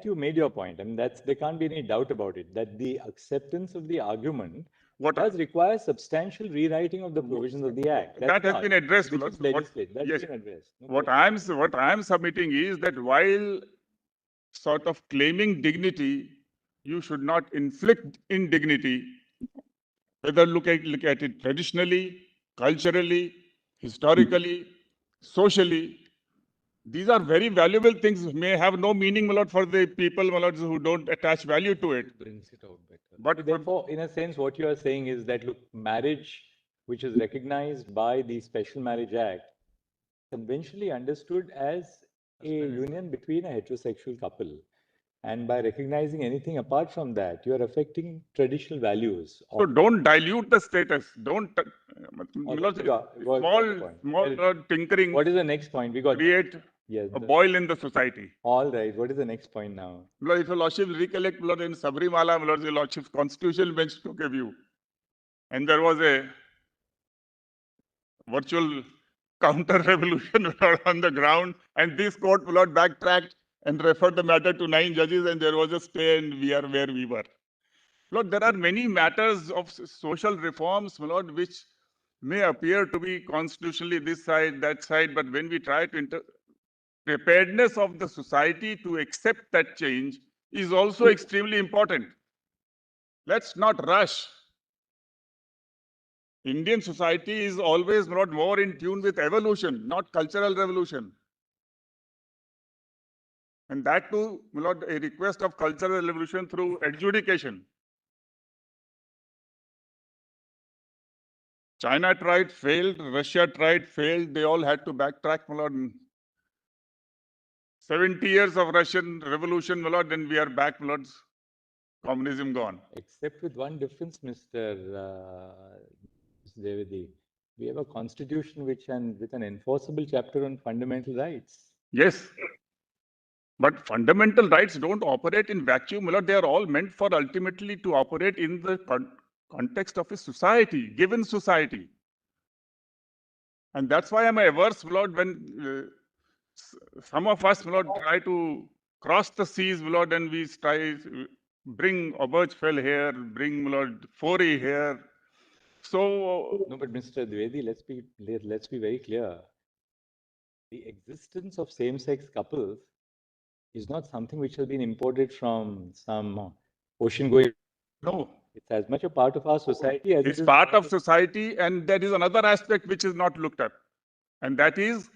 you made your point. I mean, there can't be any doubt about it. That the acceptance of the argument does require substantial rewriting of the provisions of the Act. That has been addressed. Which is legislated. That's Yes. been addressed. No What I am submitting is that while sort of claiming dignity, you should not inflict indignity. Whether look at it traditionally, culturally, historically, socially. These are very valuable things, may have no meaning, my lord, for the people, my lords, who don't attach value to it. Brings it out better. But therefore, in a sense, what you are saying is that, look, marriage, which is recognized by the Special Marriage Act, conventionally understood as a union between a heterosexual couple. And by recognizing anything apart from that, you are affecting traditional values. So don't dilute the status. Don't, small tinkering. What is the next point? We got create a boil in the society. All right. What is the next point now? Lord, if your lordship recollect, Lord, in Sabrimala, Lord, the lordship's constitutional bench took a view. And there was a virtual counter-revolution on the ground. And this court, Lord, backtracked and referred the matter to 9 judges, and there was a stay, and we are where we were. Lord, there are many matters of social reforms, Lord, which may appear to be constitutionally this side, that side, but when we try to preparedness of the society to accept that change is also extremely important. Let's not rush. Indian society is always not more in tune with evolution, not cultural revolution. And that too, my lord, a request of cultural revolution through adjudication. China tried, failed. Russia tried, failed. They all had to backtrack, my lord. 70 years of Russian revolution, my lord, then we are back, my lords. Communism gone. Except with one difference, Mr. Devadi. We have a constitution with an enforceable chapter on fundamental rights. Yes. But fundamental rights don't operate in vacuum. My lord, they are all meant for ultimately to operate in the context of a society, given society. And that's why I'm averse, my lord, when some of us, my lord, try to cross the seas, my lord, and we try bring Obergefell here, bring, my lord, Fori here. So no, but Mr. Dwivedi, let's be very clear. The existence of same-sex couples is not something which has been imported from some ocean-going. No. It's as much a part of our society as it's part of society, and there is another aspect which is not looked at. And that is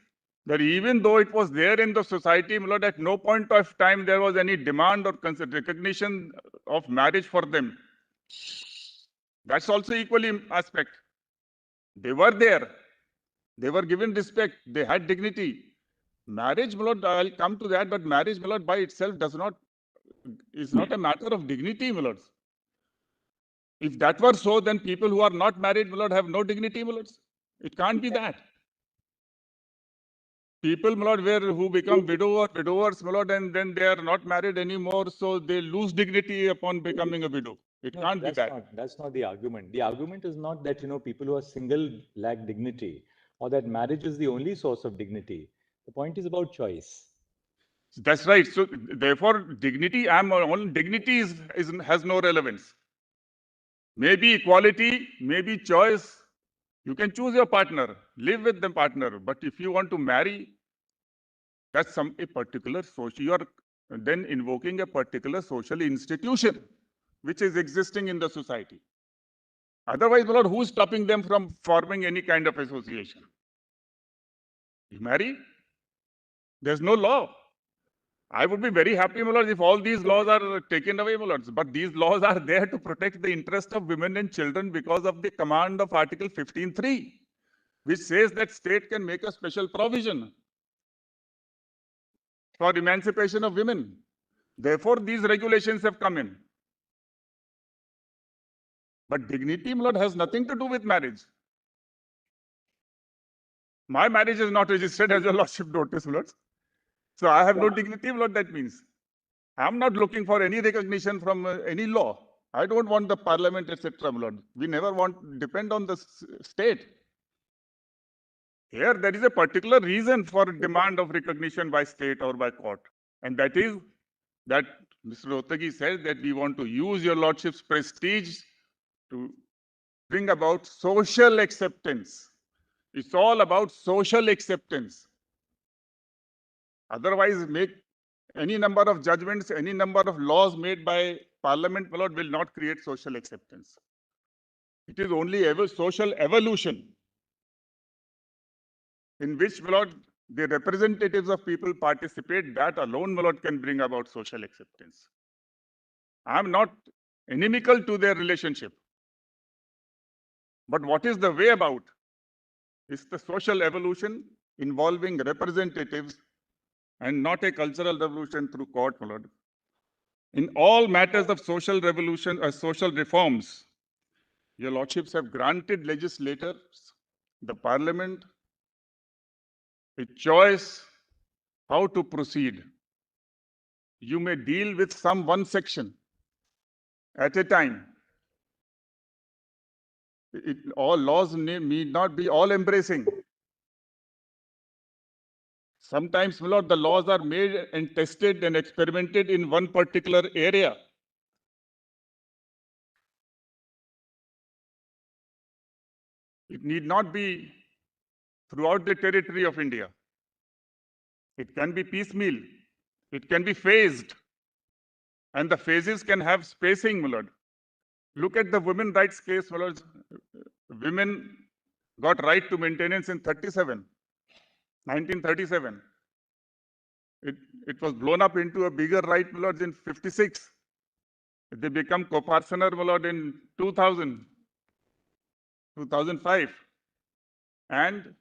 that even though it was there in the society, my lord, at no point of time there was any demand or recognition of marriage for them. That's also equally aspect. They were there. They were given respect. They had dignity. Marriage, my lord, I'll come to that, but marriage, my lord, by itself is not a matter of dignity, my lords. If that were so, then people who are not married, my lord, have no dignity, my lords. It can't be that. People, my lord, who become widowers, my lord, and then they are not married anymore, so they lose dignity upon becoming a widow. It can't be that. That's not the argument. The argument is not that, people who are single lack dignity, or that marriage is the only source of dignity. The point is about choice. That's right. So therefore, dignity has no relevance. Maybe equality, maybe choice. You can choose your partner, live with the partner. But if you want to marry, that's a particular social. You are then invoking a particular social institution which is existing in the society. Otherwise, my lord, who's stopping them from forming any kind of association? You marry? There's no law. I would be very happy, my lords, if all these laws are taken away, my lords. But these laws are there to protect the interest of women and children because of the command of Article 15(3), which says that state can make a special provision for emancipation of women. Therefore, these regulations have come in. But dignity, my lord, has nothing to do with marriage. My marriage is not registered, as your lordship noticed, Lord. So I have no dignity, Lord, that means. I'm not looking for any recognition from any law. I don't want the parliament, etc., Lord. We never want depend on the state. Here, there is a particular reason for demand of recognition by state or by court. And that is that Mr. Rohtagi said that we want to use your lordship's prestige to bring about social acceptance. It's all about social acceptance. Otherwise, make any number of judgments, any number of laws made by parliament, my lord, will not create social acceptance. It is only social evolution in which, my lord, the representatives of people participate. That alone, my lord, can bring about social acceptance. I am not inimical to their relationship. But what is the way about? It's the social evolution involving representatives and not a cultural revolution through court, my lord. In all matters of social revolution or social reforms, your lordships have granted legislators, the parliament, a choice how to proceed. You may deal with one section at a time. All laws need not be all embracing. Sometimes, my lord, the laws are made and tested and experimented in one particular area. It need not be throughout the territory of India. It can be piecemeal. It can be phased. And the phases can have spacing, my lord. Look at the women rights case, my lord. Women got right to maintenance in 1937. It was blown up into a bigger right, my lord, in 56. They become co-parsoner, my lord, in 2005. And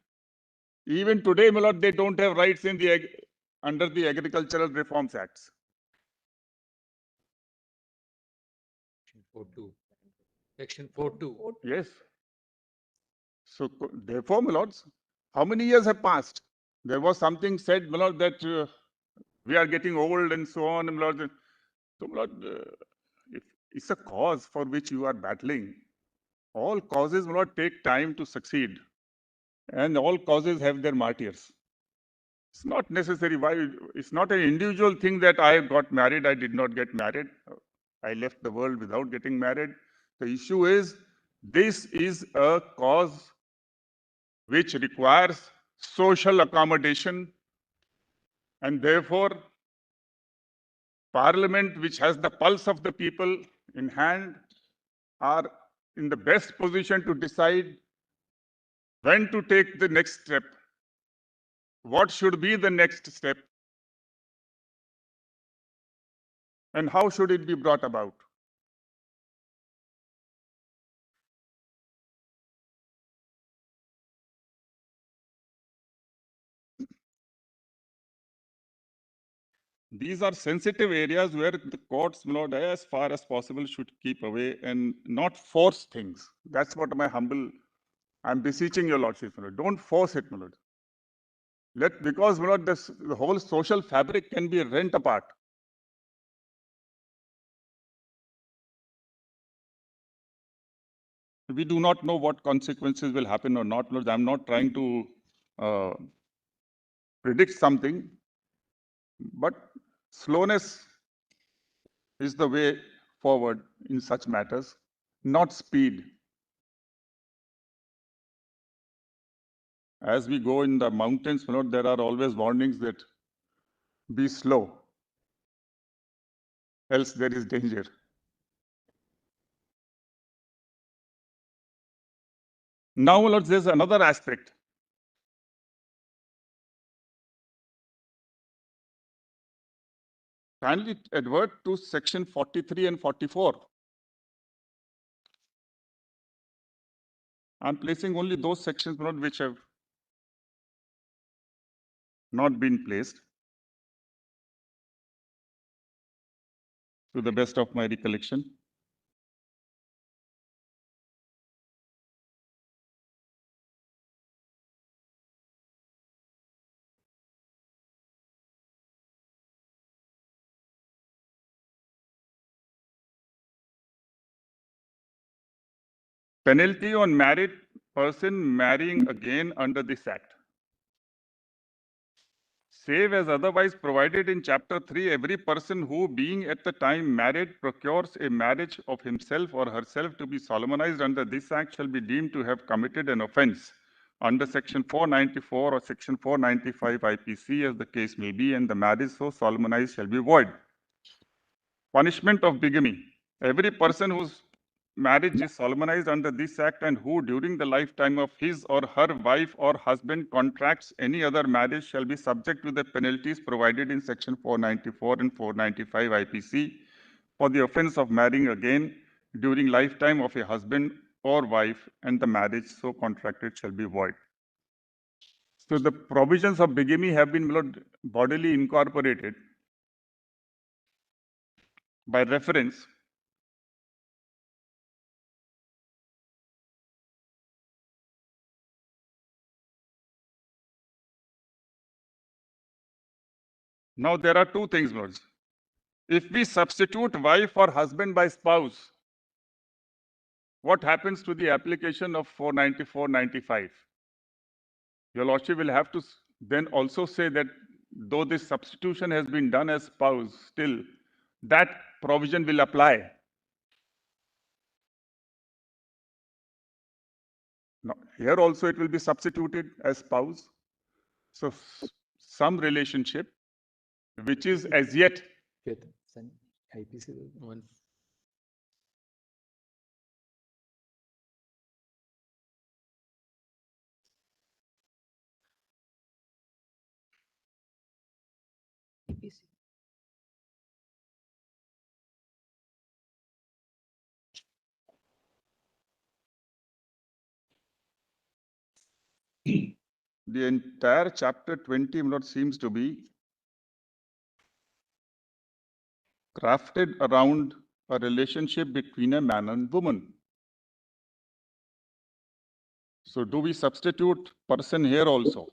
even today, my lord, they don't have rights under the Agricultural Reforms Acts. Section 4.2. Yes. So therefore, my lords, how many years have passed? There was something said, my lord, that we are getting old and so on, my lord. So, my lord, if it's a cause for which you are battling, all causes, my lord, take time to succeed. And all causes have their martyrs. It's not necessary. Why? It's not an individual thing that I got married, I did not get married. I left the world without getting married. The issue is, this is a cause which requires social accommodation, and therefore parliament, which has the pulse of the people in hand, are in the best position to decide when to take the next step, what should be the next step, and how should it be brought about. These are sensitive areas where the courts, my lord, as far as possible should keep away and not force things. That's what I'm beseeching your lordship, my lord. Don't force it, my lord. Because, my lord, the whole social fabric can be rent apart. We do not know what consequences will happen or not, Lord. I'm not trying to predict something, but slowness is the way forward in such matters, not speed. As we go in the mountains, Lord, there are always warnings that be slow, else there is danger. Now, Lord, there's another aspect. Kindly advert to section 43 and 44. I'm placing only those sections, Lord, which have not been placed, to the best of my recollection. Penalty on married person marrying again under this Act. Save as otherwise provided in Chapter 3, every person who, being at the time married, procures a marriage of himself or herself to be solemnized under this Act shall be deemed to have committed an offence under Section 494 or Section 495 IPC, as the case may be, and the marriage so solemnized shall be void. Punishment of bigamy. Every person whose marriage is solemnized under this Act and who, during the lifetime of his or her wife or husband, contracts any other marriage shall be subject to the penalties provided in Section 494 and 495 IPC for the offence of marrying again during lifetime of a husband or wife, and the marriage so contracted shall be void. So the provisions of bigamy have been bodily incorporated by reference. Now there are two things, Lords. If we substitute wife or husband by spouse, what happens to the application of 494-95? Your Lordship will have to then also say that though this substitution has been done as spouse, still that provision will apply. Now, here also it will be substituted as spouse. So some relationship which is as yet the entire chapter 20 seems to be crafted around a relationship between a man and woman. So do we substitute person here also?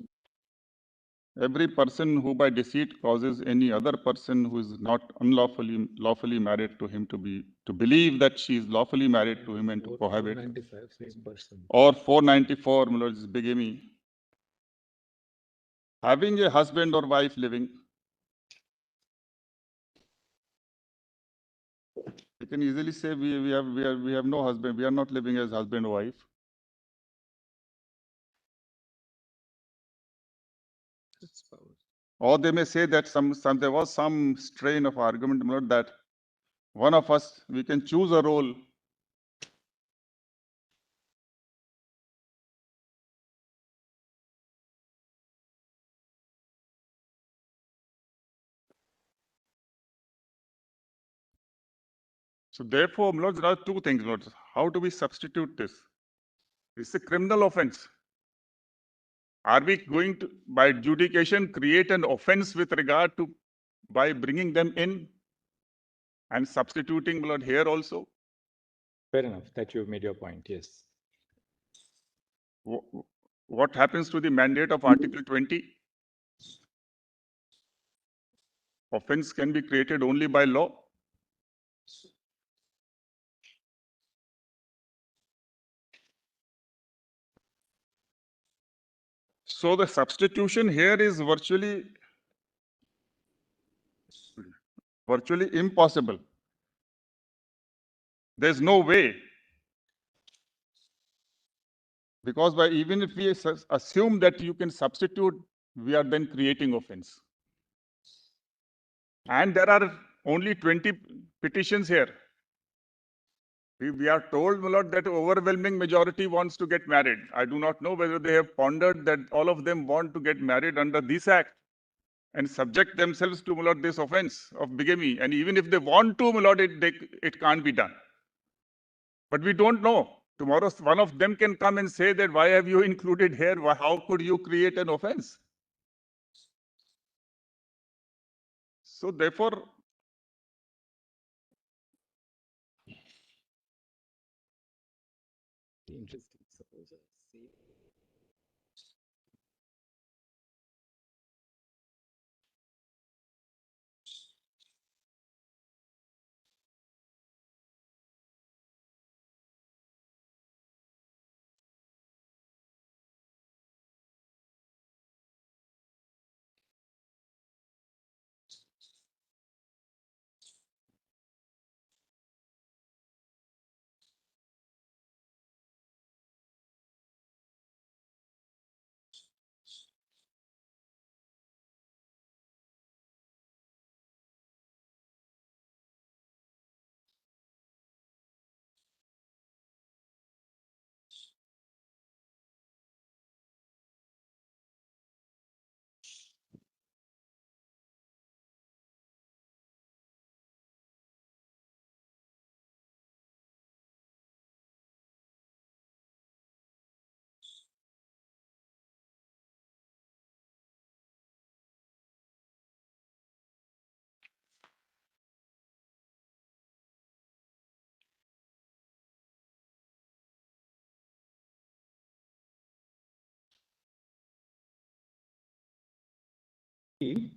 Every person who by deceit causes any other person who is not lawfully married to him to believe that she is lawfully married to him and to cohabit. 495 Or 494, my lord, is bigamy. Having a husband or wife living, you can easily say we have no husband, we are not living as husband or wife. Or they may say that there was some strain of argument, my lord, that one of us, we can choose a role. So therefore, my lord, there are two things, my lord. How do we substitute this? It's a criminal offense. Are we going to, by adjudication, create an offense with regard to, by bringing them in and substituting, my lord, here also? Fair enough, that you've made your point, yes. What happens to the mandate of Article 20? Offense can be created only by law. So the substitution here is virtually impossible. There's no way. Because even if we assume that you can substitute, we are then creating offense. And there are only 20 petitions here. We are told, my lord, that overwhelming majority wants to get married. I do not know whether they have pondered that all of them want to get married under this Act and subject themselves to, my lord, this offense of bigamy. And even if they want to, my lord, it can't be done. But we don't know. Tomorrow, one of them can come and say that, why have you included here? How could you create an offense? So therefore, Interesting. Suppose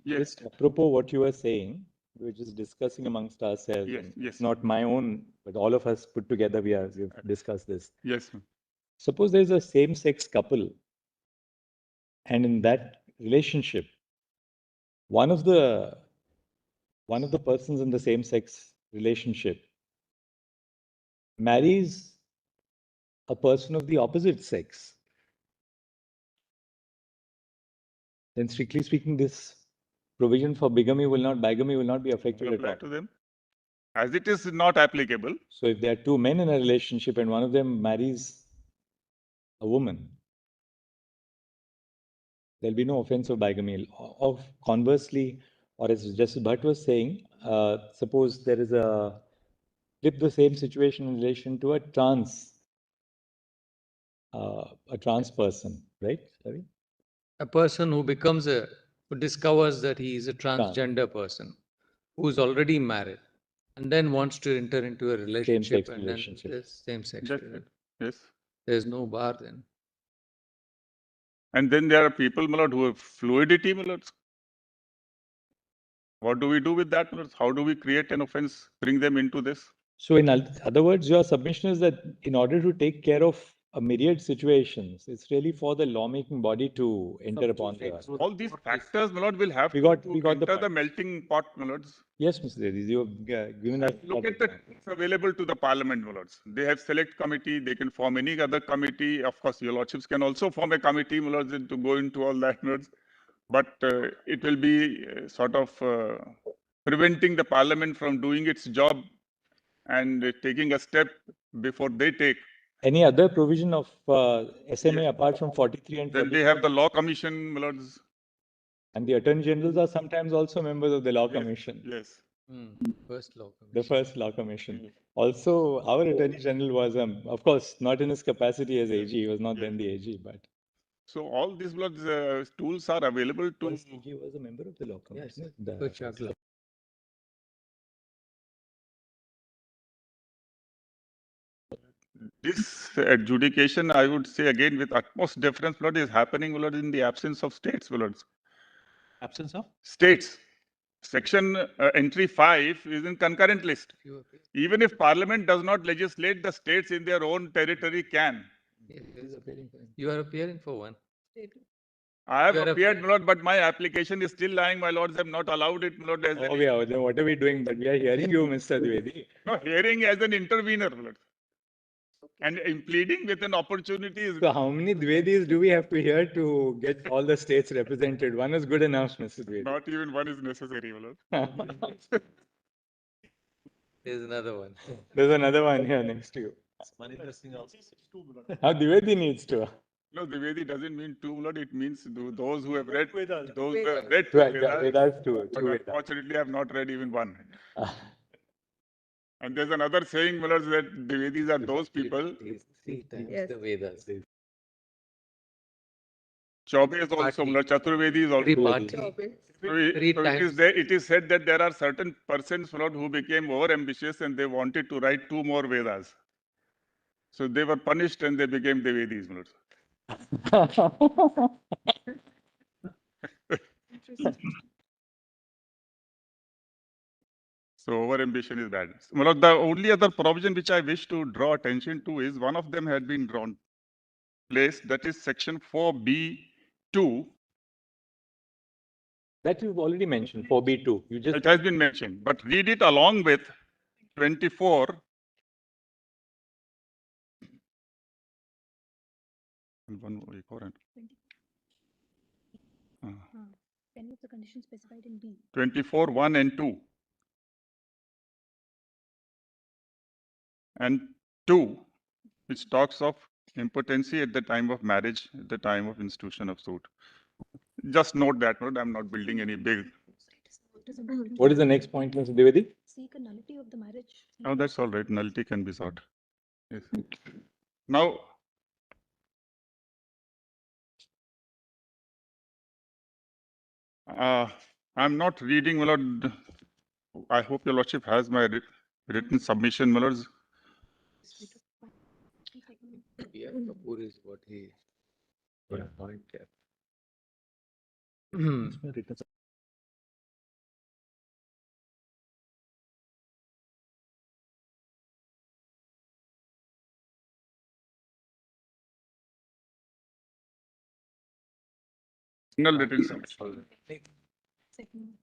Yes. Just apropos what you were saying, we were just discussing amongst ourselves. Yes, and yes. It's not my own, but all of us put together, we've discussed this. Yes. Suppose there's a same-sex couple, and in that relationship, one of the persons in the same-sex relationship marries a person of the opposite sex. Then strictly speaking, this provision for bigamy will not be affected at Apply all. to them. As it is not applicable. So if there are two men in a relationship and one of them marries a woman, there'll be no offense of bigamy. Of conversely, or as Justice Bhatt was saying, suppose there is flip the same situation in relation to a trans person, right? Sorry? A person who who discovers that he is a transgender person, who's already married, and then wants to enter into a relationship, Same-sex and relationship. then same-sex Yes. relationship. Yes. There's no bar then. And then there are people, my lord, who have fluidity, my lords. What do we do with that, my lords? How do we create an offense, bring them into this? So in other words, your submission is that in order to take care of a myriad situations, it's really for the lawmaking body to enter upon the... All these factors, my lord, will have We got enter the the melting pot, my lords. Yes, Mr. Reddy, you have given us... Look at the tools available to the parliament, my lords. They have select committee, they can form any other committee. Of course, your lordships can also form a committee, my lords, to go into all that, my lords. But it will be preventing the parliament from doing its job and taking a step before they take. Any other provision of SMA apart from 43 and 44? Then they have the law commission, my lords. And the attorney generals are sometimes also members of the law commission. Yes. First law commission. The first law commission. Also, our attorney general was, of course, not in his capacity as AG. He was not then the AG, but... So all these tools are available to... AG was a member of the law commission. Yes. This adjudication, I would say again, with utmost deference, Lord, is happening, Lord, in the absence of states, Lord. Absence of? States. Section entry 5 is in concurrent list. Even if Parliament does not legislate, the states in their own territory can. You are appearing for one. I have appeared, my lord, but my application is still lying. My lords have not allowed it, my lord. As then what are we doing? But we are hearing you, Mr. Dwivedi. No, hearing as an intervener, my lord. And pleading with an opportunity is... So how many Dwivedis do we have to hear to get all the states represented? One is good enough, Mr. Dwivedi. Not even one is necessary, my lord. There's another one. There's another one here next to you. How Dwivedi needs to. No, Dwivedi doesn't mean two, Lord. It means those who have read, those who have Vedas. read Vedas too. but unfortunately, I have not read even one. And there's another saying, my lords, that Dwivedis are those people. Yes. The Vedas. Chaube is also, my lord. Chaturvedi is also. It is said that there are certain persons, my lord, who became over-ambitious and they wanted to write 2 more Vedas. So they were punished and they became Dwivedis, my lord. So over-ambition is bad. Well, the only other provision which I wish to draw attention to is one of them had been drawn place, that is section 4B2. That you've already mentioned, 4B2. It has been mentioned, but read it along with 24. Any of the conditions specified in B. 24, 1 and 2. And 2, which talks of impotency at the time of marriage, at the time of institution of suit. Just note that, I'm not building any big. What is the next point, Mr. Dwivedi? Seek a nullity of the marriage. Oh, that's all right. Nullity can be sought. Yes. Now, I'm not reading, my lord. I hope your lordship has my written submission, my lords. Yeah, Kapoor is what he put a point here. Final written submission.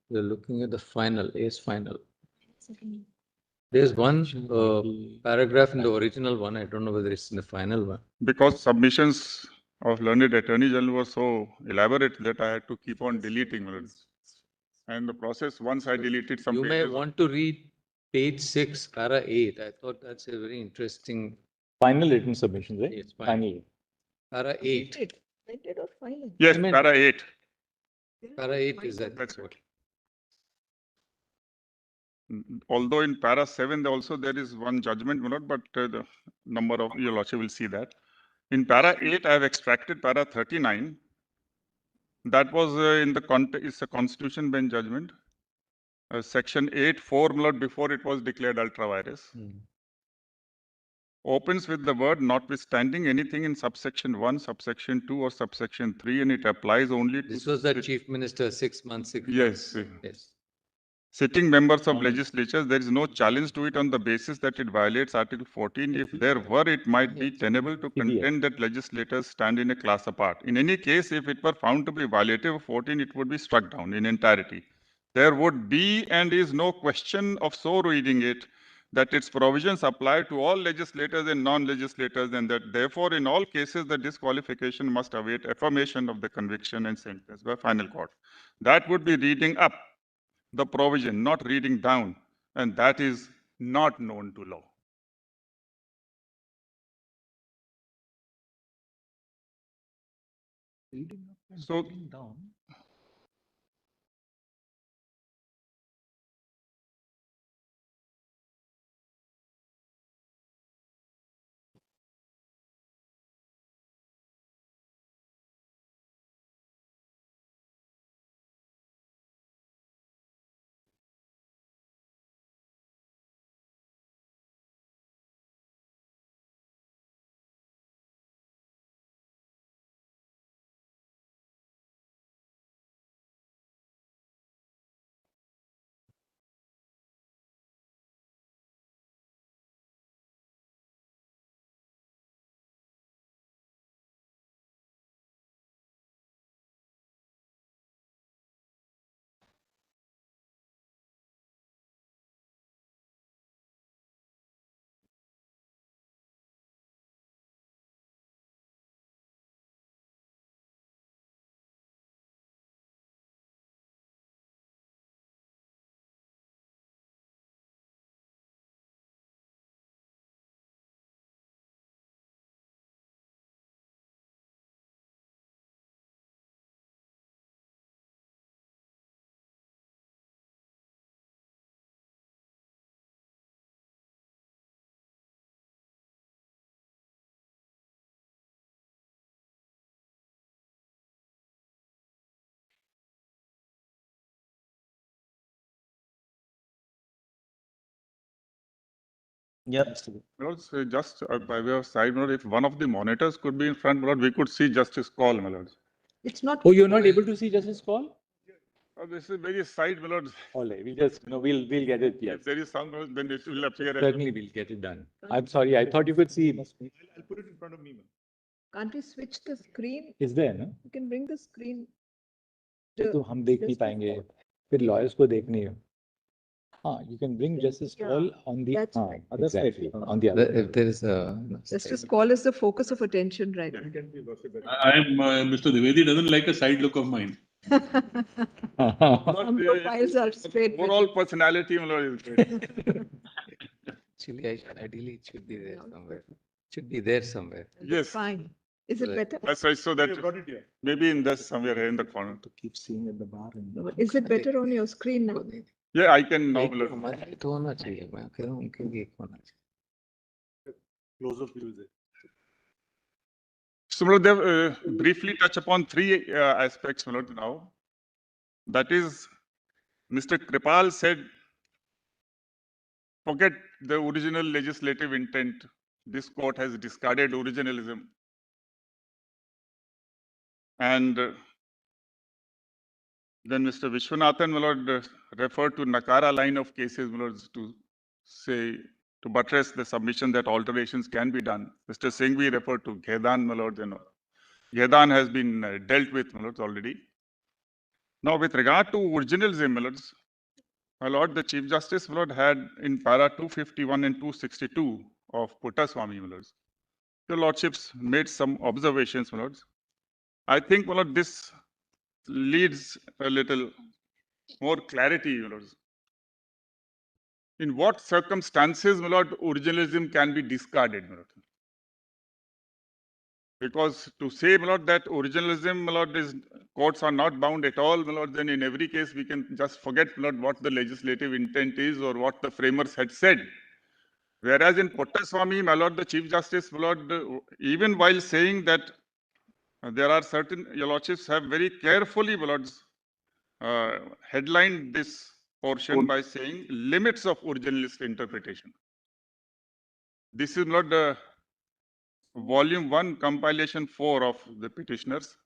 We're looking at the final, A's final. There's one paragraph in the original one. I don't know whether it's in the final one. Because submissions of learned Attorney General were so elaborate that I had to keep on deleting. And the process, once I deleted some You may pages, want to read page 6, para 8. I thought that's a very interesting. Final written submissions, right? Yes, Finally. Para 8. Printed or final? yes, I mean- para 8. Para 8 is that. That's it. Although in para 7 also there is one judgment, my lord, but the number of your lordship will see that. In para 8, I have extracted para 39. That was in the context, it's a constitution bench judgment. Section 8(4), my lord, before it was declared ultra virus. Opens with the word notwithstanding anything in subsection 1, subsection 2, or subsection 3, and it applies only to. This was the Chief Minister 6 months ago. Yes. Yes. Sitting members of legislatures, there is no challenge to it on the basis that it violates Article 14. If there were, it might be tenable to contend that legislators stand in a class apart. In any case, if it were found to be violative of 14, it would be struck down in entirety. There would be and is no question of so reading it that its provisions apply to all legislators and non-legislators, and that therefore in all cases the disqualification must await affirmation of the conviction and sentence by final court. That would be reading up the provision, not reading down, and that is not known to law. So, down. Yeah. so just by way of side note, if one of the monitors could be in front, my lord, we could see Justice Call, my lord. It's not. Oh, you're not able to see Justice Call? Oh, this is very side, my lord. All right, we just, we'll get it, yes. If there is some, then it will appear. Certainly we'll get it done. I'm sorry, I thought you could see. I'll put it in front of me, ma'am. Can't we switch the screen? Is there, no? You can bring the screen. तो हम देख नहीं पाएंगे फिर lawyers को देखनी है हाँ you can bring Justice Call on the other side on the other If there is a. Justice Call is the focus of attention right now. Mr. Dwivedi doesn't like a side look of mine. Some profiles are straight. Overall personality, my lord, is great. Actually, ideally it should be there somewhere. Should be there somewhere. Yes. Fine. Is it better? That's right. So that You brought it here. maybe in this somewhere here in the corner. to keep seeing at the bar and Is it better on your screen now? Yeah, I can now. एक हमारे लिए तो होना चाहिए मैं कह रहा हूँ उनके लिए एक होना चाहिए. Close up view is there. So, my lord, they briefly touch upon three aspects, my lord, now. That is, Mr. Kripal said, forget the original legislative intent. This court has discarded originalism. And then Mr. Vishwanathan, my lord, referred to Nakara line of cases, my lord, to say, to buttress the submission that alterations can be done. Mr. Singhvi referred to Ghedan, my lord, Ghedan has been dealt with, my lords, already. Now, with regard to originalism, my lord, the Chief Justice, my lord, had in para 251 and 262 of Puttaswamy, my lords, your lordships made some observations, my lords. I think, my lord, this leads a little more clarity, my lords. In what circumstances, my lord, originalism can be discarded, my lord? Because to say, my lord, that originalism, my lord, is courts are not bound at all, my lord, then in every case we can just forget, my lord, what the legislative intent is or what the framers had said. Whereas in Puttaswamy, my lord, the Chief Justice, my lord, even while saying that there are certain, your lordships have very carefully, my lords, headlined this portion by saying limits of originalist interpretation. This is not the volume 1, compilation 4 of the petitioners,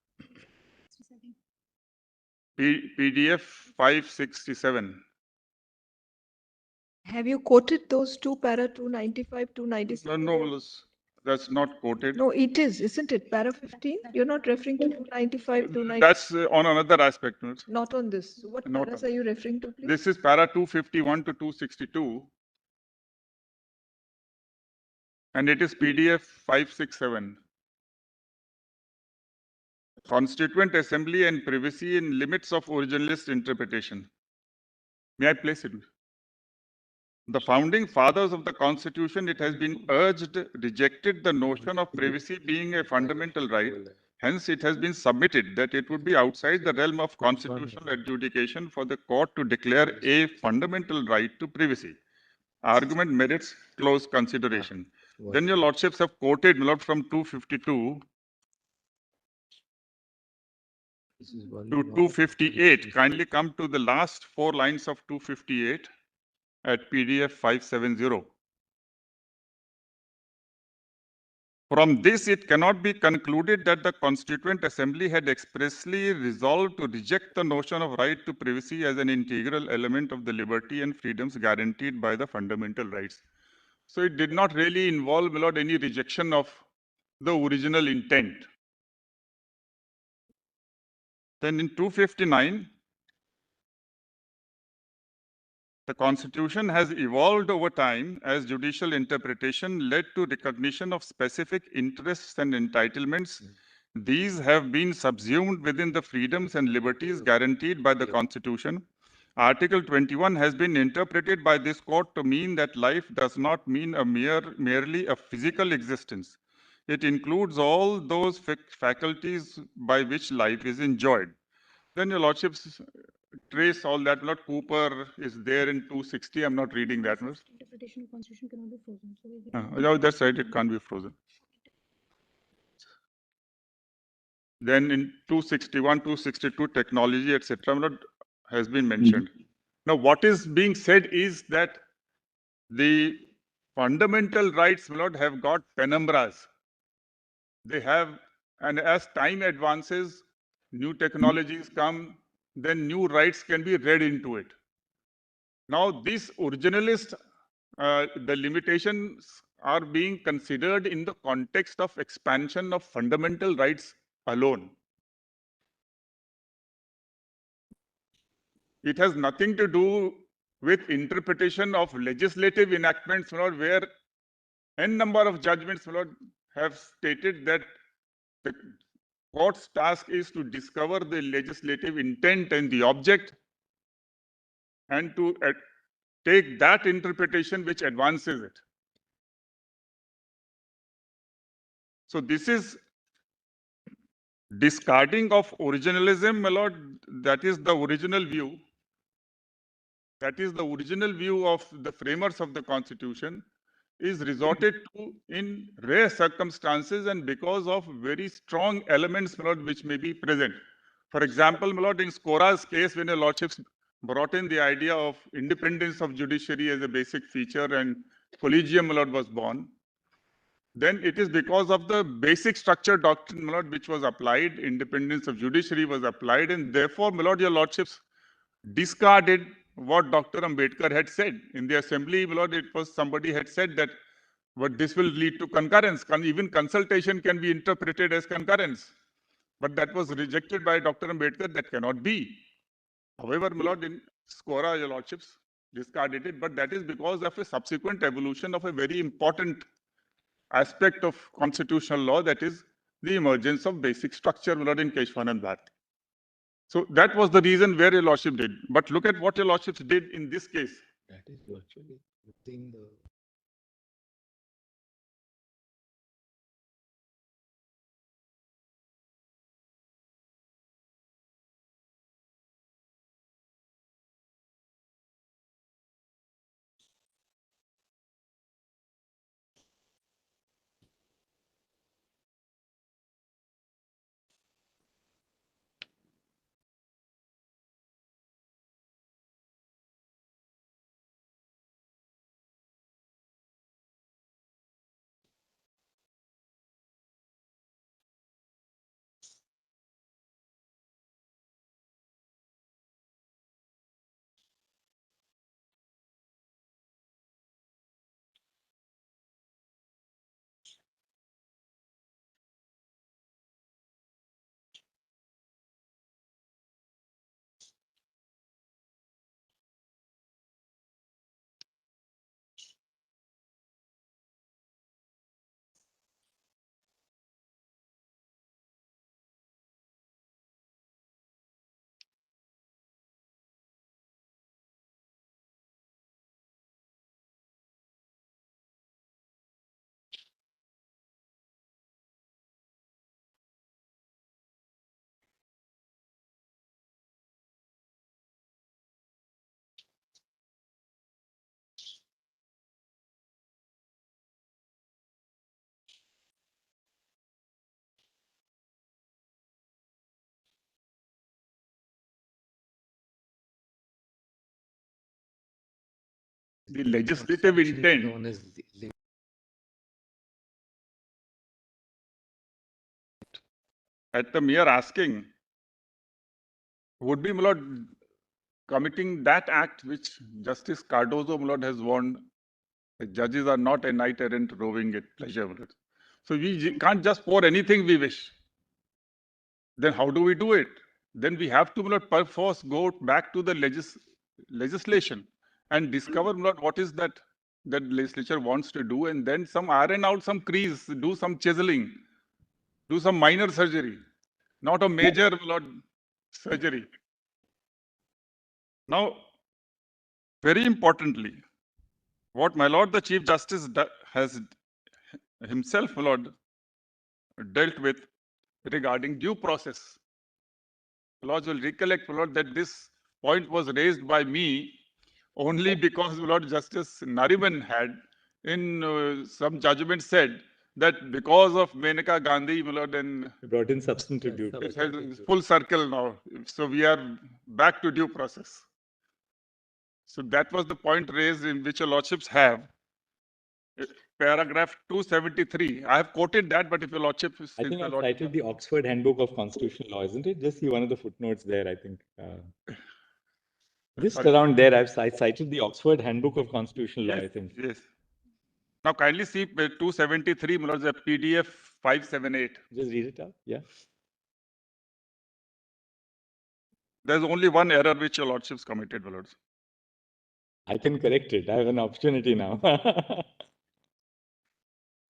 PDF 567. Have you quoted those two para 295, 296? No, that's not quoted. No, it is, isn't it? Para 15? You're not referring to 295, 296? That's on another aspect. Not on this. So what Not paras on- are you referring to, please? This is para 251 to 262. And it is PDF 567. Constituent Assembly and Privacy in Limits of Originalist Interpretation. May I place it? The founding fathers of the Constitution, it has been urged, rejected the notion of privacy being a fundamental right. Hence, it has been submitted that it would be outside the realm of constitutional adjudication for the court to declare a fundamental right to privacy. Argument merits close consideration. Then your lordships have quoted, my lord, from 252 to 258. Kindly come to the last 4 lines of 258 at PDF 570. From this, it cannot be concluded that the Constituent Assembly had expressly resolved to reject the notion of right to privacy as an integral element of the liberty and freedoms guaranteed by the fundamental rights. So it did not really involve, my lord, any rejection of the original intent. Then in 259, the Constitution has evolved over time as judicial interpretation led to recognition of specific interests and entitlements. These have been subsumed within the freedoms and liberties guaranteed by the Constitution. Article 21 has been interpreted by this court to mean that life does not mean merely a physical existence. It includes all those faculties by which life is enjoyed. Then your lordships trace all that. Lord Cooper is there in 260. I'm not reading that much. Interpretation of constitution cannot be frozen. So No, that's right. It can't be frozen. Then in 261, 262, technology, etc., has been mentioned. Now, what is being said is that the fundamental rights, my lord, have got penumbras. They have, and as time advances, new technologies come, then new rights can be read into it. Now, this originalist, the limitations are being considered in the context of expansion of fundamental rights alone. It has nothing to do with interpretation of legislative enactments, where n number of judgments, have stated that the court's task is to discover the legislative intent and the object and to take that interpretation which advances it. So this is discarding of originalism, my lord. That is the original view. That is the original view of the framers of the Constitution, is resorted to in rare circumstances and because of very strong elements, my lord, which may be present. For example, my lord, in Skora's case, when your lordships brought in the idea of independence of judiciary as a basic feature and collegium, my lord, was born, then it is because of the basic structure doctrine, my lord, which was applied, independence of judiciary was applied, and therefore, my lord, your lordships discarded what Dr. Ambedkar had said. In the assembly, my lord, it was somebody had said that but this will lead to concurrence. Even consultation can be interpreted as concurrence. But that was rejected by Dr. Ambedkar. That cannot be. However, my lord, in Scora, your lordships discarded it, but that is because of a subsequent evolution of a very important aspect of constitutional law, that is the emergence of basic structure, my lord, in Keshwanand Bharati. So that was the reason where your lordship did. But look at what your lordships did in this case. That is virtually within the. The legislative intent Known as at the mere asking would be, my lord, committing that act which Justice Cardozo, my lord, has warned the judges are not a knight errant roving at pleasure, my lord. So we can't just pour anything we wish. Then how do we do it? Then we have to, my lord, perforce go back to the legislation and discover, my lord, what is that legislature wants to do, and then some iron out some crease, do some chiseling, do some minor surgery, not a major, my lord, surgery. Now, very importantly, what my lord the Chief Justice has himself, my lord, dealt with regarding due process. My lords will recollect, my lord, that this point was raised by me only because, my lord, Justice Nariman had in some judgment said that because of Menaka Gandhi, my lord, and You brought in substantive due it process. has full circle now. So we are back to due process. So that was the point raised in which your lordships have. Paragraph 273. I have quoted that, but if your lordship... I think I cited the Oxford Handbook of Constitutional Law, isn't it? Just see one of the footnotes there, I think. Just Sorry. around there, I cited the Oxford Handbook of Constitutional Law, Yes, I think. yes. Now kindly see 273, my lords, the PDF 578. Just read it out, yeah. There's only one error which your lordships committed, my lords. I can correct it. I have an opportunity now.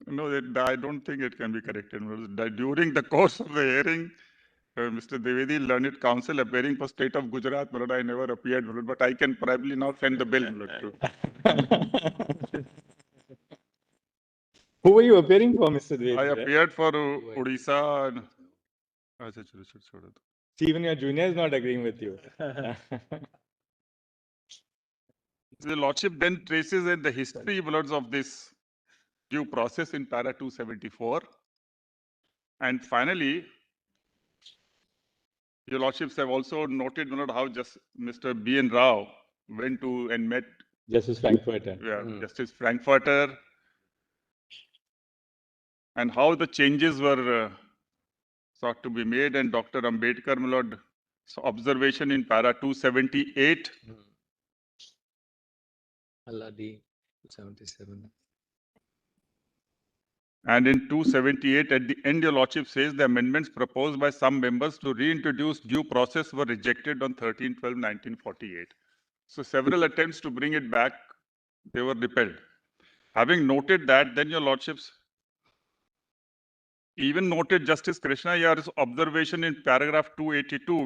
No, I don't think it can be corrected. During the course of the hearing, Mr. Devedi, learned counsel appearing for state of Gujarat, my lord, I never appeared, my lord, but I can probably now send the bill, my lord, too. Who were you appearing for, Mr. Devedi? I appeared for Odisha and... See, even your junior is not agreeing with you. The lordship then traces in the history, my lords, of this due process in para 274. And finally, your lordships have also noted, my lord, how just Mr. B.N. Rao went to and met Justice Frankfurter. Justice Frankfurter, and how the changes were sought to be made, and Dr. Ambedkar, my lord, observation in para 278. Aladi 277. And in 278, at the end, your lordship says the amendments proposed by some members to reintroduce due process were rejected on 13/12/1948. So several attempts to bring it back, they were repelled. Having noted that, then your lordships even noted Justice Krishna Iyer's observation in paragraph 282,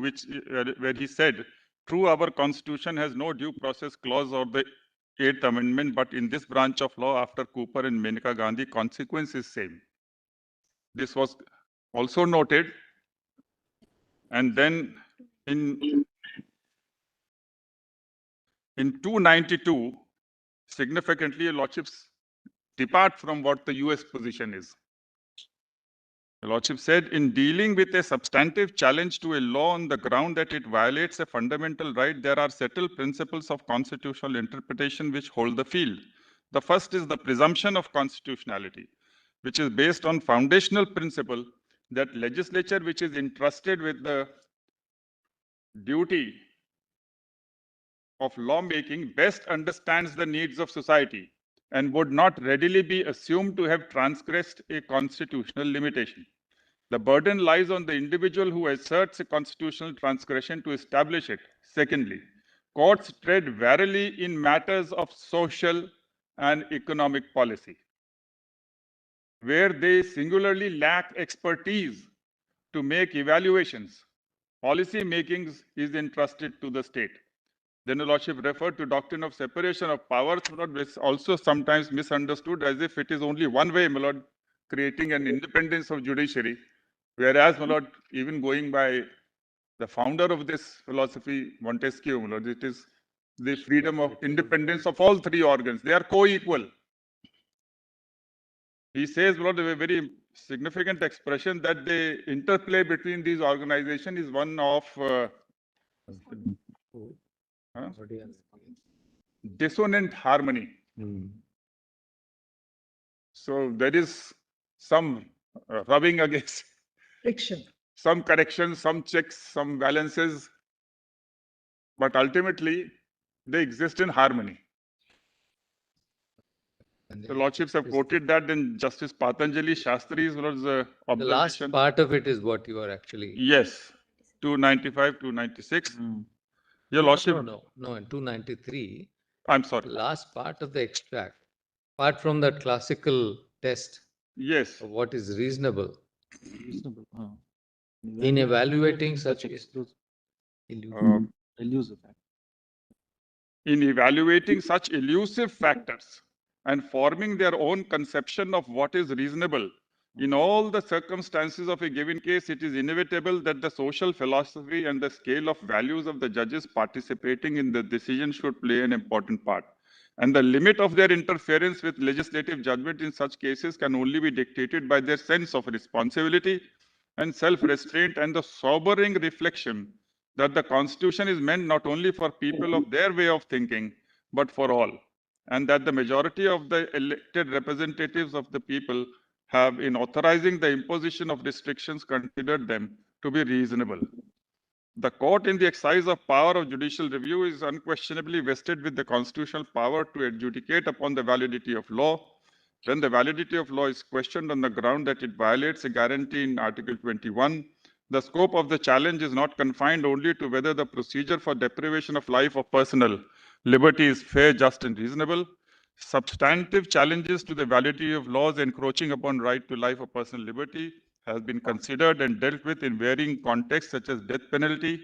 where he said, "True, our constitution has no due process clause or the 8th Amendment, but in this branch of law, after Cooper and Menaka Gandhi, consequence is same." This was also noted. And then in 292, significantly, your lordships depart from what the US position is. The lordship said, in dealing with a substantive challenge to a law on the ground that it violates a fundamental right, there are settled principles of constitutional interpretation which hold the field. The first is the presumption of constitutionality, which is based on foundational principle that legislature which is entrusted with the duty of lawmaking best understands the needs of society and would not readily be assumed to have transgressed a constitutional limitation. The burden lies on the individual who asserts a constitutional transgression to establish it. Secondly, courts tread warily in matters of social and economic policy, where they singularly lack expertise to make evaluations. Policy making is entrusted to the state. Then the lordship referred to doctrine of separation of powers, which is also sometimes misunderstood as if it is only one way, my lord, creating an independence of judiciary. Whereas, my lord, even going by the founder of this philosophy, Montesquieu, my lord, it is the freedom of independence of all three organs. They are co-equal. He says, my lord, a very significant expression that the interplay between these organizations is one of dissonant harmony. So there is some rubbing against Friction. some corrections, some checks, some balances, but ultimately they exist in harmony. The lordships have quoted that in Justice Patanjali Shastri's was The last observation. part of it is what you are actually. Yes, 295, 296. Your lordship. No, in 293. I'm sorry. The last part of the extract, apart from that classical test Yes. of what is reasonable, Reasonable. in evaluating such Elusive. In evaluating such elusive factors and forming their own conception of what is reasonable, in all the circumstances of a given case, it is inevitable that the social philosophy and the scale of values of the judges participating in the decision should play an important part. And the limit of their interference with legislative judgment in such cases can only be dictated by their sense of responsibility and self-restraint and the sobering reflection that the Constitution is meant not only for people of their way of thinking, but for all, and that the majority of the elected representatives of the people have, in authorizing the imposition of restrictions, considered them to be reasonable. The court, in the exercise of power of judicial review, is unquestionably vested with the constitutional power to adjudicate upon the validity of law. When the validity of law is questioned on the ground that it violates a guarantee in Article 21, the scope of the challenge is not confined only to whether the procedure for deprivation of life or personal liberty is fair, just, and reasonable. Substantive challenges to the validity of laws encroaching upon right to life or personal liberty has been considered and dealt with in varying contexts such as death penalty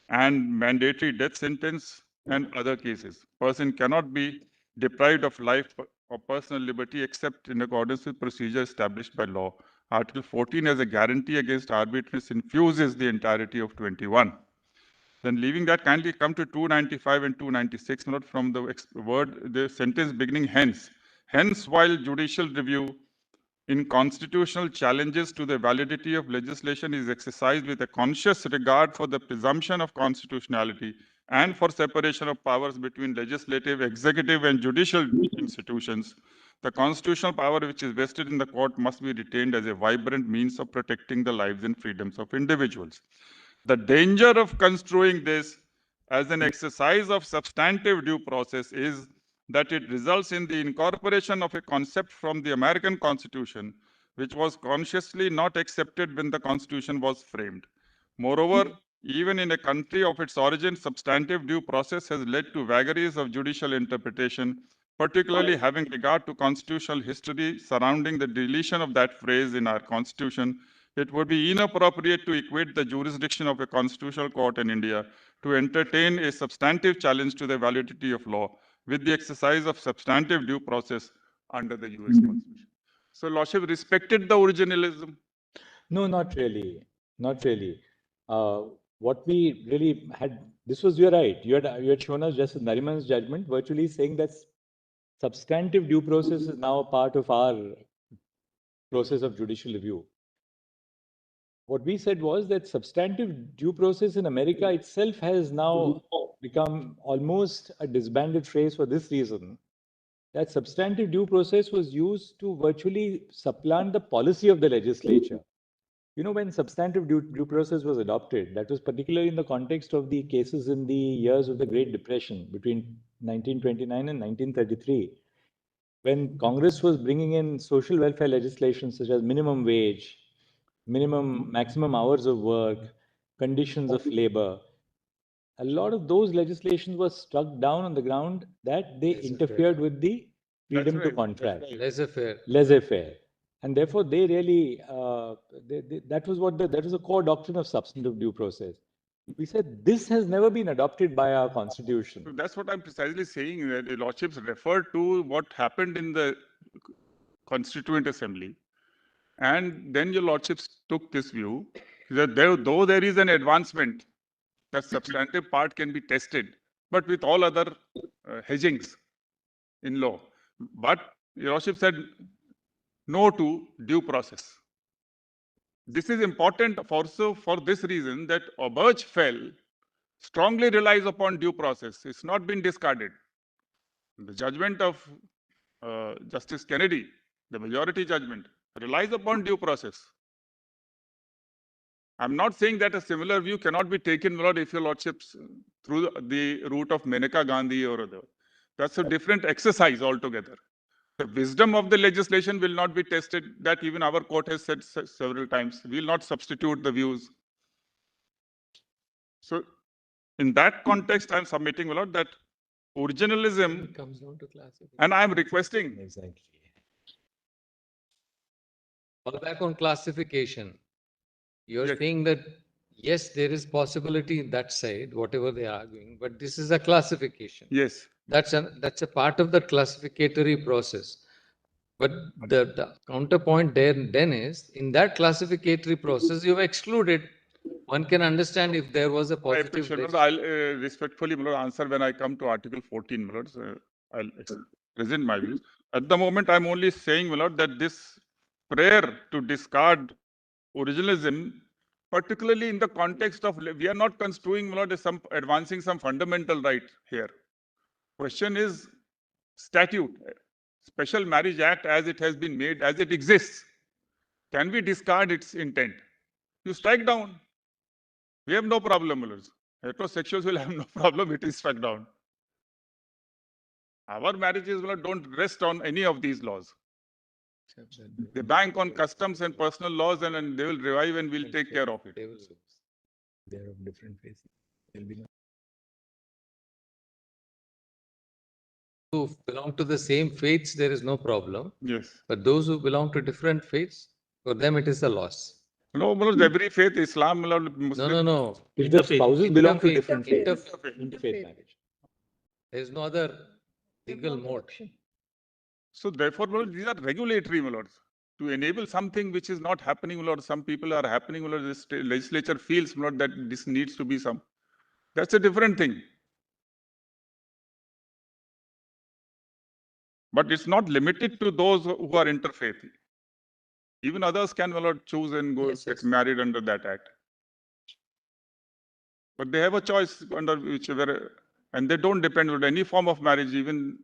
and mandatory death sentence and other cases. Person cannot be deprived of life or personal liberty except in accordance with procedure established by law. Article 14 as a guarantee against arbitrariness infuses the entirety of 21. Then leaving that, kindly come to 295 and 296, not from the sentence beginning hence. Hence, while judicial review in constitutional challenges to the validity of legislation is exercised with a conscious regard for the presumption of constitutionality and for separation of powers between legislative, executive, and judicial institutions, the constitutional power which is vested in the court must be retained as a vibrant means of protecting the lives and freedoms of individuals. The danger of construing this as an exercise of substantive due process is that it results in the incorporation of a concept from the American Constitution, which was consciously not accepted when the Constitution was framed. Moreover, even in a country of its origin, substantive due process has led to vagaries of judicial interpretation, particularly having regard to constitutional history surrounding the deletion of that phrase in our Constitution. It would be inappropriate to equate the jurisdiction of a constitutional court in India to entertain a substantive challenge to the validity of law with the exercise of substantive due process under the US Constitution. So, Lordship respected the originalism. No, not really. Not really. What we really had, this was, you're right. You had shown us Justice Nariman's judgment, virtually saying that substantive due process is now a part of our process of judicial review. What we said was that substantive due process in America itself has now become almost a disbanded phrase for this reason, that substantive due process was used to virtually supplant the policy of the legislature. You know, when substantive due process was adopted, that was particularly in the context of the cases in the years of the Great Depression between 1929 and 1933, when Congress was bringing in social welfare legislation such as minimum wage, maximum hours of work, conditions of labor. A lot of those legislations were struck down on the ground that they interfered with the freedom to contract. Laissez-faire. And therefore, they really, that was the core doctrine of substantive due process. We said this has never been adopted by our constitution. So that's what I'm precisely saying, that the lordships refer to what happened in the Constituent Assembly. And then your lordships took this view that though there is an advancement, the substantive part can be tested, but with all other hedgings in law. But your lordship said no to due process. This is important also for this reason, that Obergefell strongly relies upon due process. It's not been discarded. The judgment of Justice Kennedy, the majority judgment, relies upon due process. I'm not saying that a similar view cannot be taken, Lord, if your lordships through the route of Maneka Gandhi or other. That's a different exercise altogether. The wisdom of the legislation will not be tested. That even our court has said several times. We will not substitute the views. So, in that context, I'm submitting, my lord, that originalism comes down to classification. And I'm requesting. Exactly. Fall back on classification. You're Yes. saying that, yes, there is possibility in that side, whatever they are arguing, but this is a classification. Yes. That's a part of the classificatory process. But the counterpoint there then is, in that classificatory process, you've excluded. One can understand if there was a I positive. appreciate, my lord. I'll respectfully, my lord, answer when I come to Article 14, my lord. I'll present my views. At the moment, I'm only saying, my lord, that this prayer to discard originalism, particularly in the context of, we are not construing, my lord, as some advancing some fundamental right here. Question is statute, Special Marriage Act as it has been made, as it exists. Can we discard its intent? You strike down. We have no problem, my lords. Heterosexuals will have no problem, it is struck down. Our marriages, my lord, don't rest on any of these laws. They bank on customs and personal laws, and they will revive and we'll take care of it. They're of different faiths. Who belong to the same faiths, there is no problem. Yes. But those who belong to different faiths, for them it is a loss. No, my lord, every faith, Islam, my lord, Muslim. No. If the spouses belong to Interfaith. different faiths, Interfaith. interfaith marriage. There is no other legal mode. So therefore, my lord, these are regulatory, my lords. To enable something which is not happening, my lord, some people are happening, my lord, this legislature feels, my lord, that this needs to be some. That's a different thing. But it's not limited to those who are interfaith. Even others can, my lord, choose and go get married under that act. But they have a choice under whichever, and they don't depend on any form of marriage. Even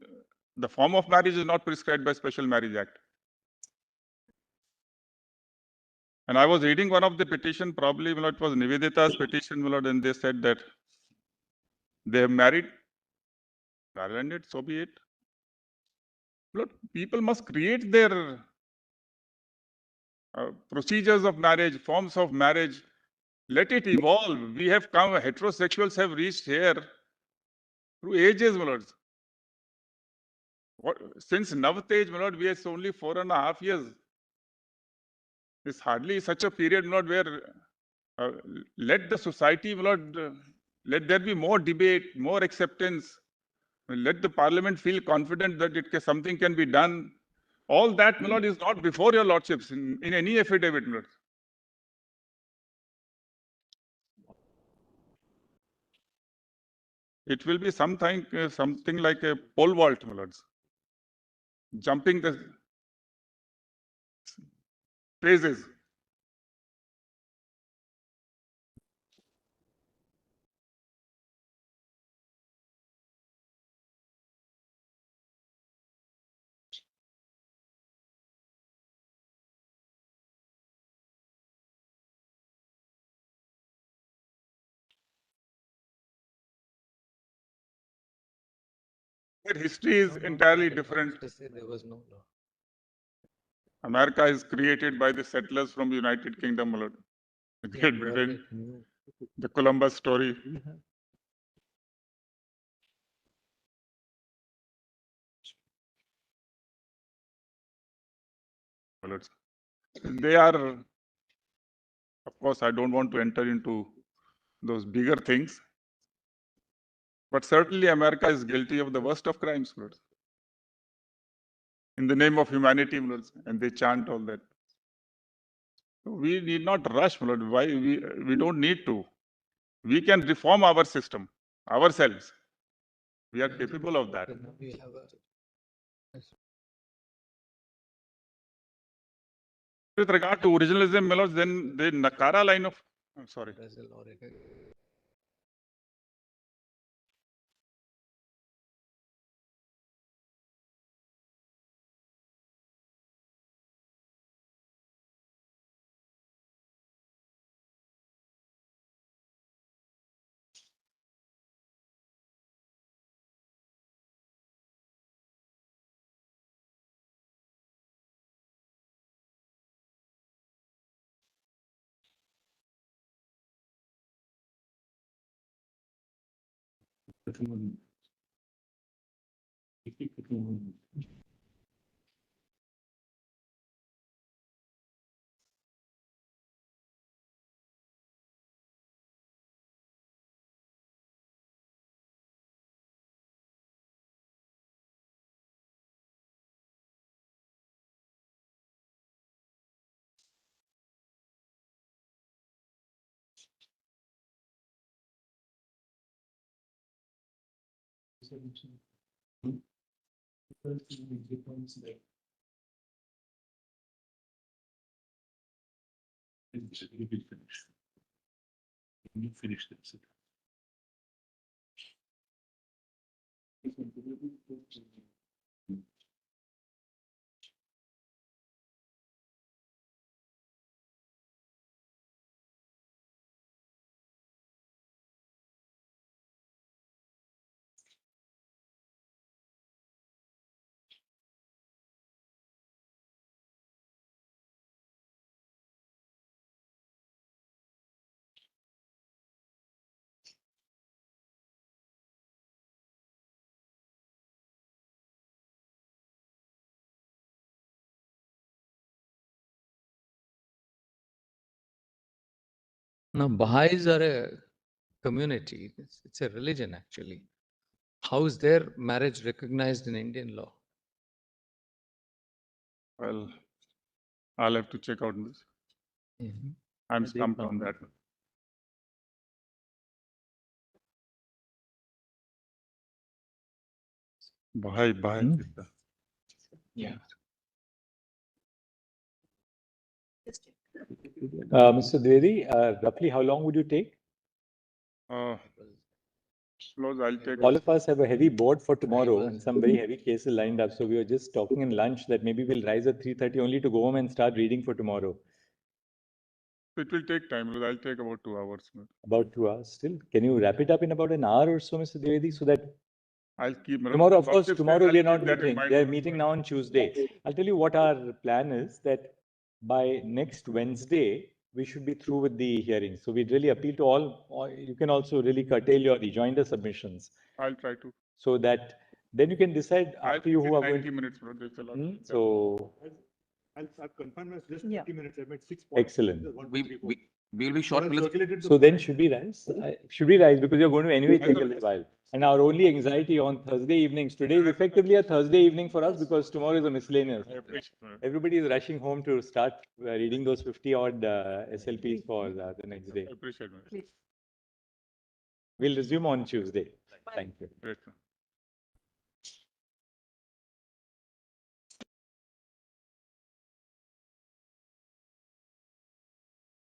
the form of marriage is not prescribed by Special Marriage Act. And I was reading one of the petition, probably, my lord, it was Nivedita's petition, my lord, and they said that they have married, so be it. Lord, people must create their procedures of marriage, forms of marriage. Let it evolve. We have come, heterosexuals have reached here through ages, my lords. Since Navtej, my lord, we are only 4.5 years. It's hardly such a period, my lord, where let the society, my lord, let there be more debate, more acceptance. Let the parliament feel confident that something can be done. All that, my lord, is not before your lordships in any affidavit, my lord. It will be something like a pole vault, my lords. Jumping the phases. Their history is entirely different. To say there was no law. America is created by the settlers from the United Kingdom, my lord. The Great Britain, the Columbus story. My lords. They are, of course, I don't want to enter into those bigger things, but certainly America is guilty of the worst of crimes, my lords. In the name of humanity, my lords, and they chant all that. We need not rush, my lord. Why? We don't need to. We can reform our system ourselves. We are capable of that. We have a With regard to originalism, my lords, then the Nakara line of, I'm sorry. Brazil or Finish this. Now, Baha'is are a community. It's a religion, actually. How is their marriage recognized in Indian law? Well, I'll have to check out this. I'm stumped on that. Bye. Yeah. Mr. Dwivedi, roughly how long would you take? Close, I'll take. All of us have a heavy board for tomorrow and some very heavy cases lined up. So we were just talking in lunch that maybe we'll rise at 3:30 only to go home and start reading for tomorrow. It will take time. I'll take about 2 hours. About 2 hours still. Can you wrap it up in about an hour or so, Mr. Dwivedi, so that I'll keep. Tomorrow, of course, Lordship said tomorrow I'll we are keep not that in meeting. mind. They are meeting now on Tuesday. I'll tell you what our plan is, that by next Wednesday, we should be through with the hearings. So we really appeal to all, you can also really curtail your rejoinder submissions, I'll try to. so that then you can decide I'll after you keep who it are going 90 to. minutes, bro. There's a lot. So, I've confirmed as just Yeah. 30 minutes. I made 6 points. excellent. Just one, two, three, four. We'll be short. I've We'll- circulated the So then should we rise? Should we rise? Because you're going to anyway take a little while. And our only anxiety on Thursday evenings, today is effectively a Thursday evening for us because tomorrow is a miscellaneous. I appreciate it. Everybody is rushing home to start reading those 50 odd SLPs for the next day. I appreciate it. We'll resume on Tuesday. Thank you. Great.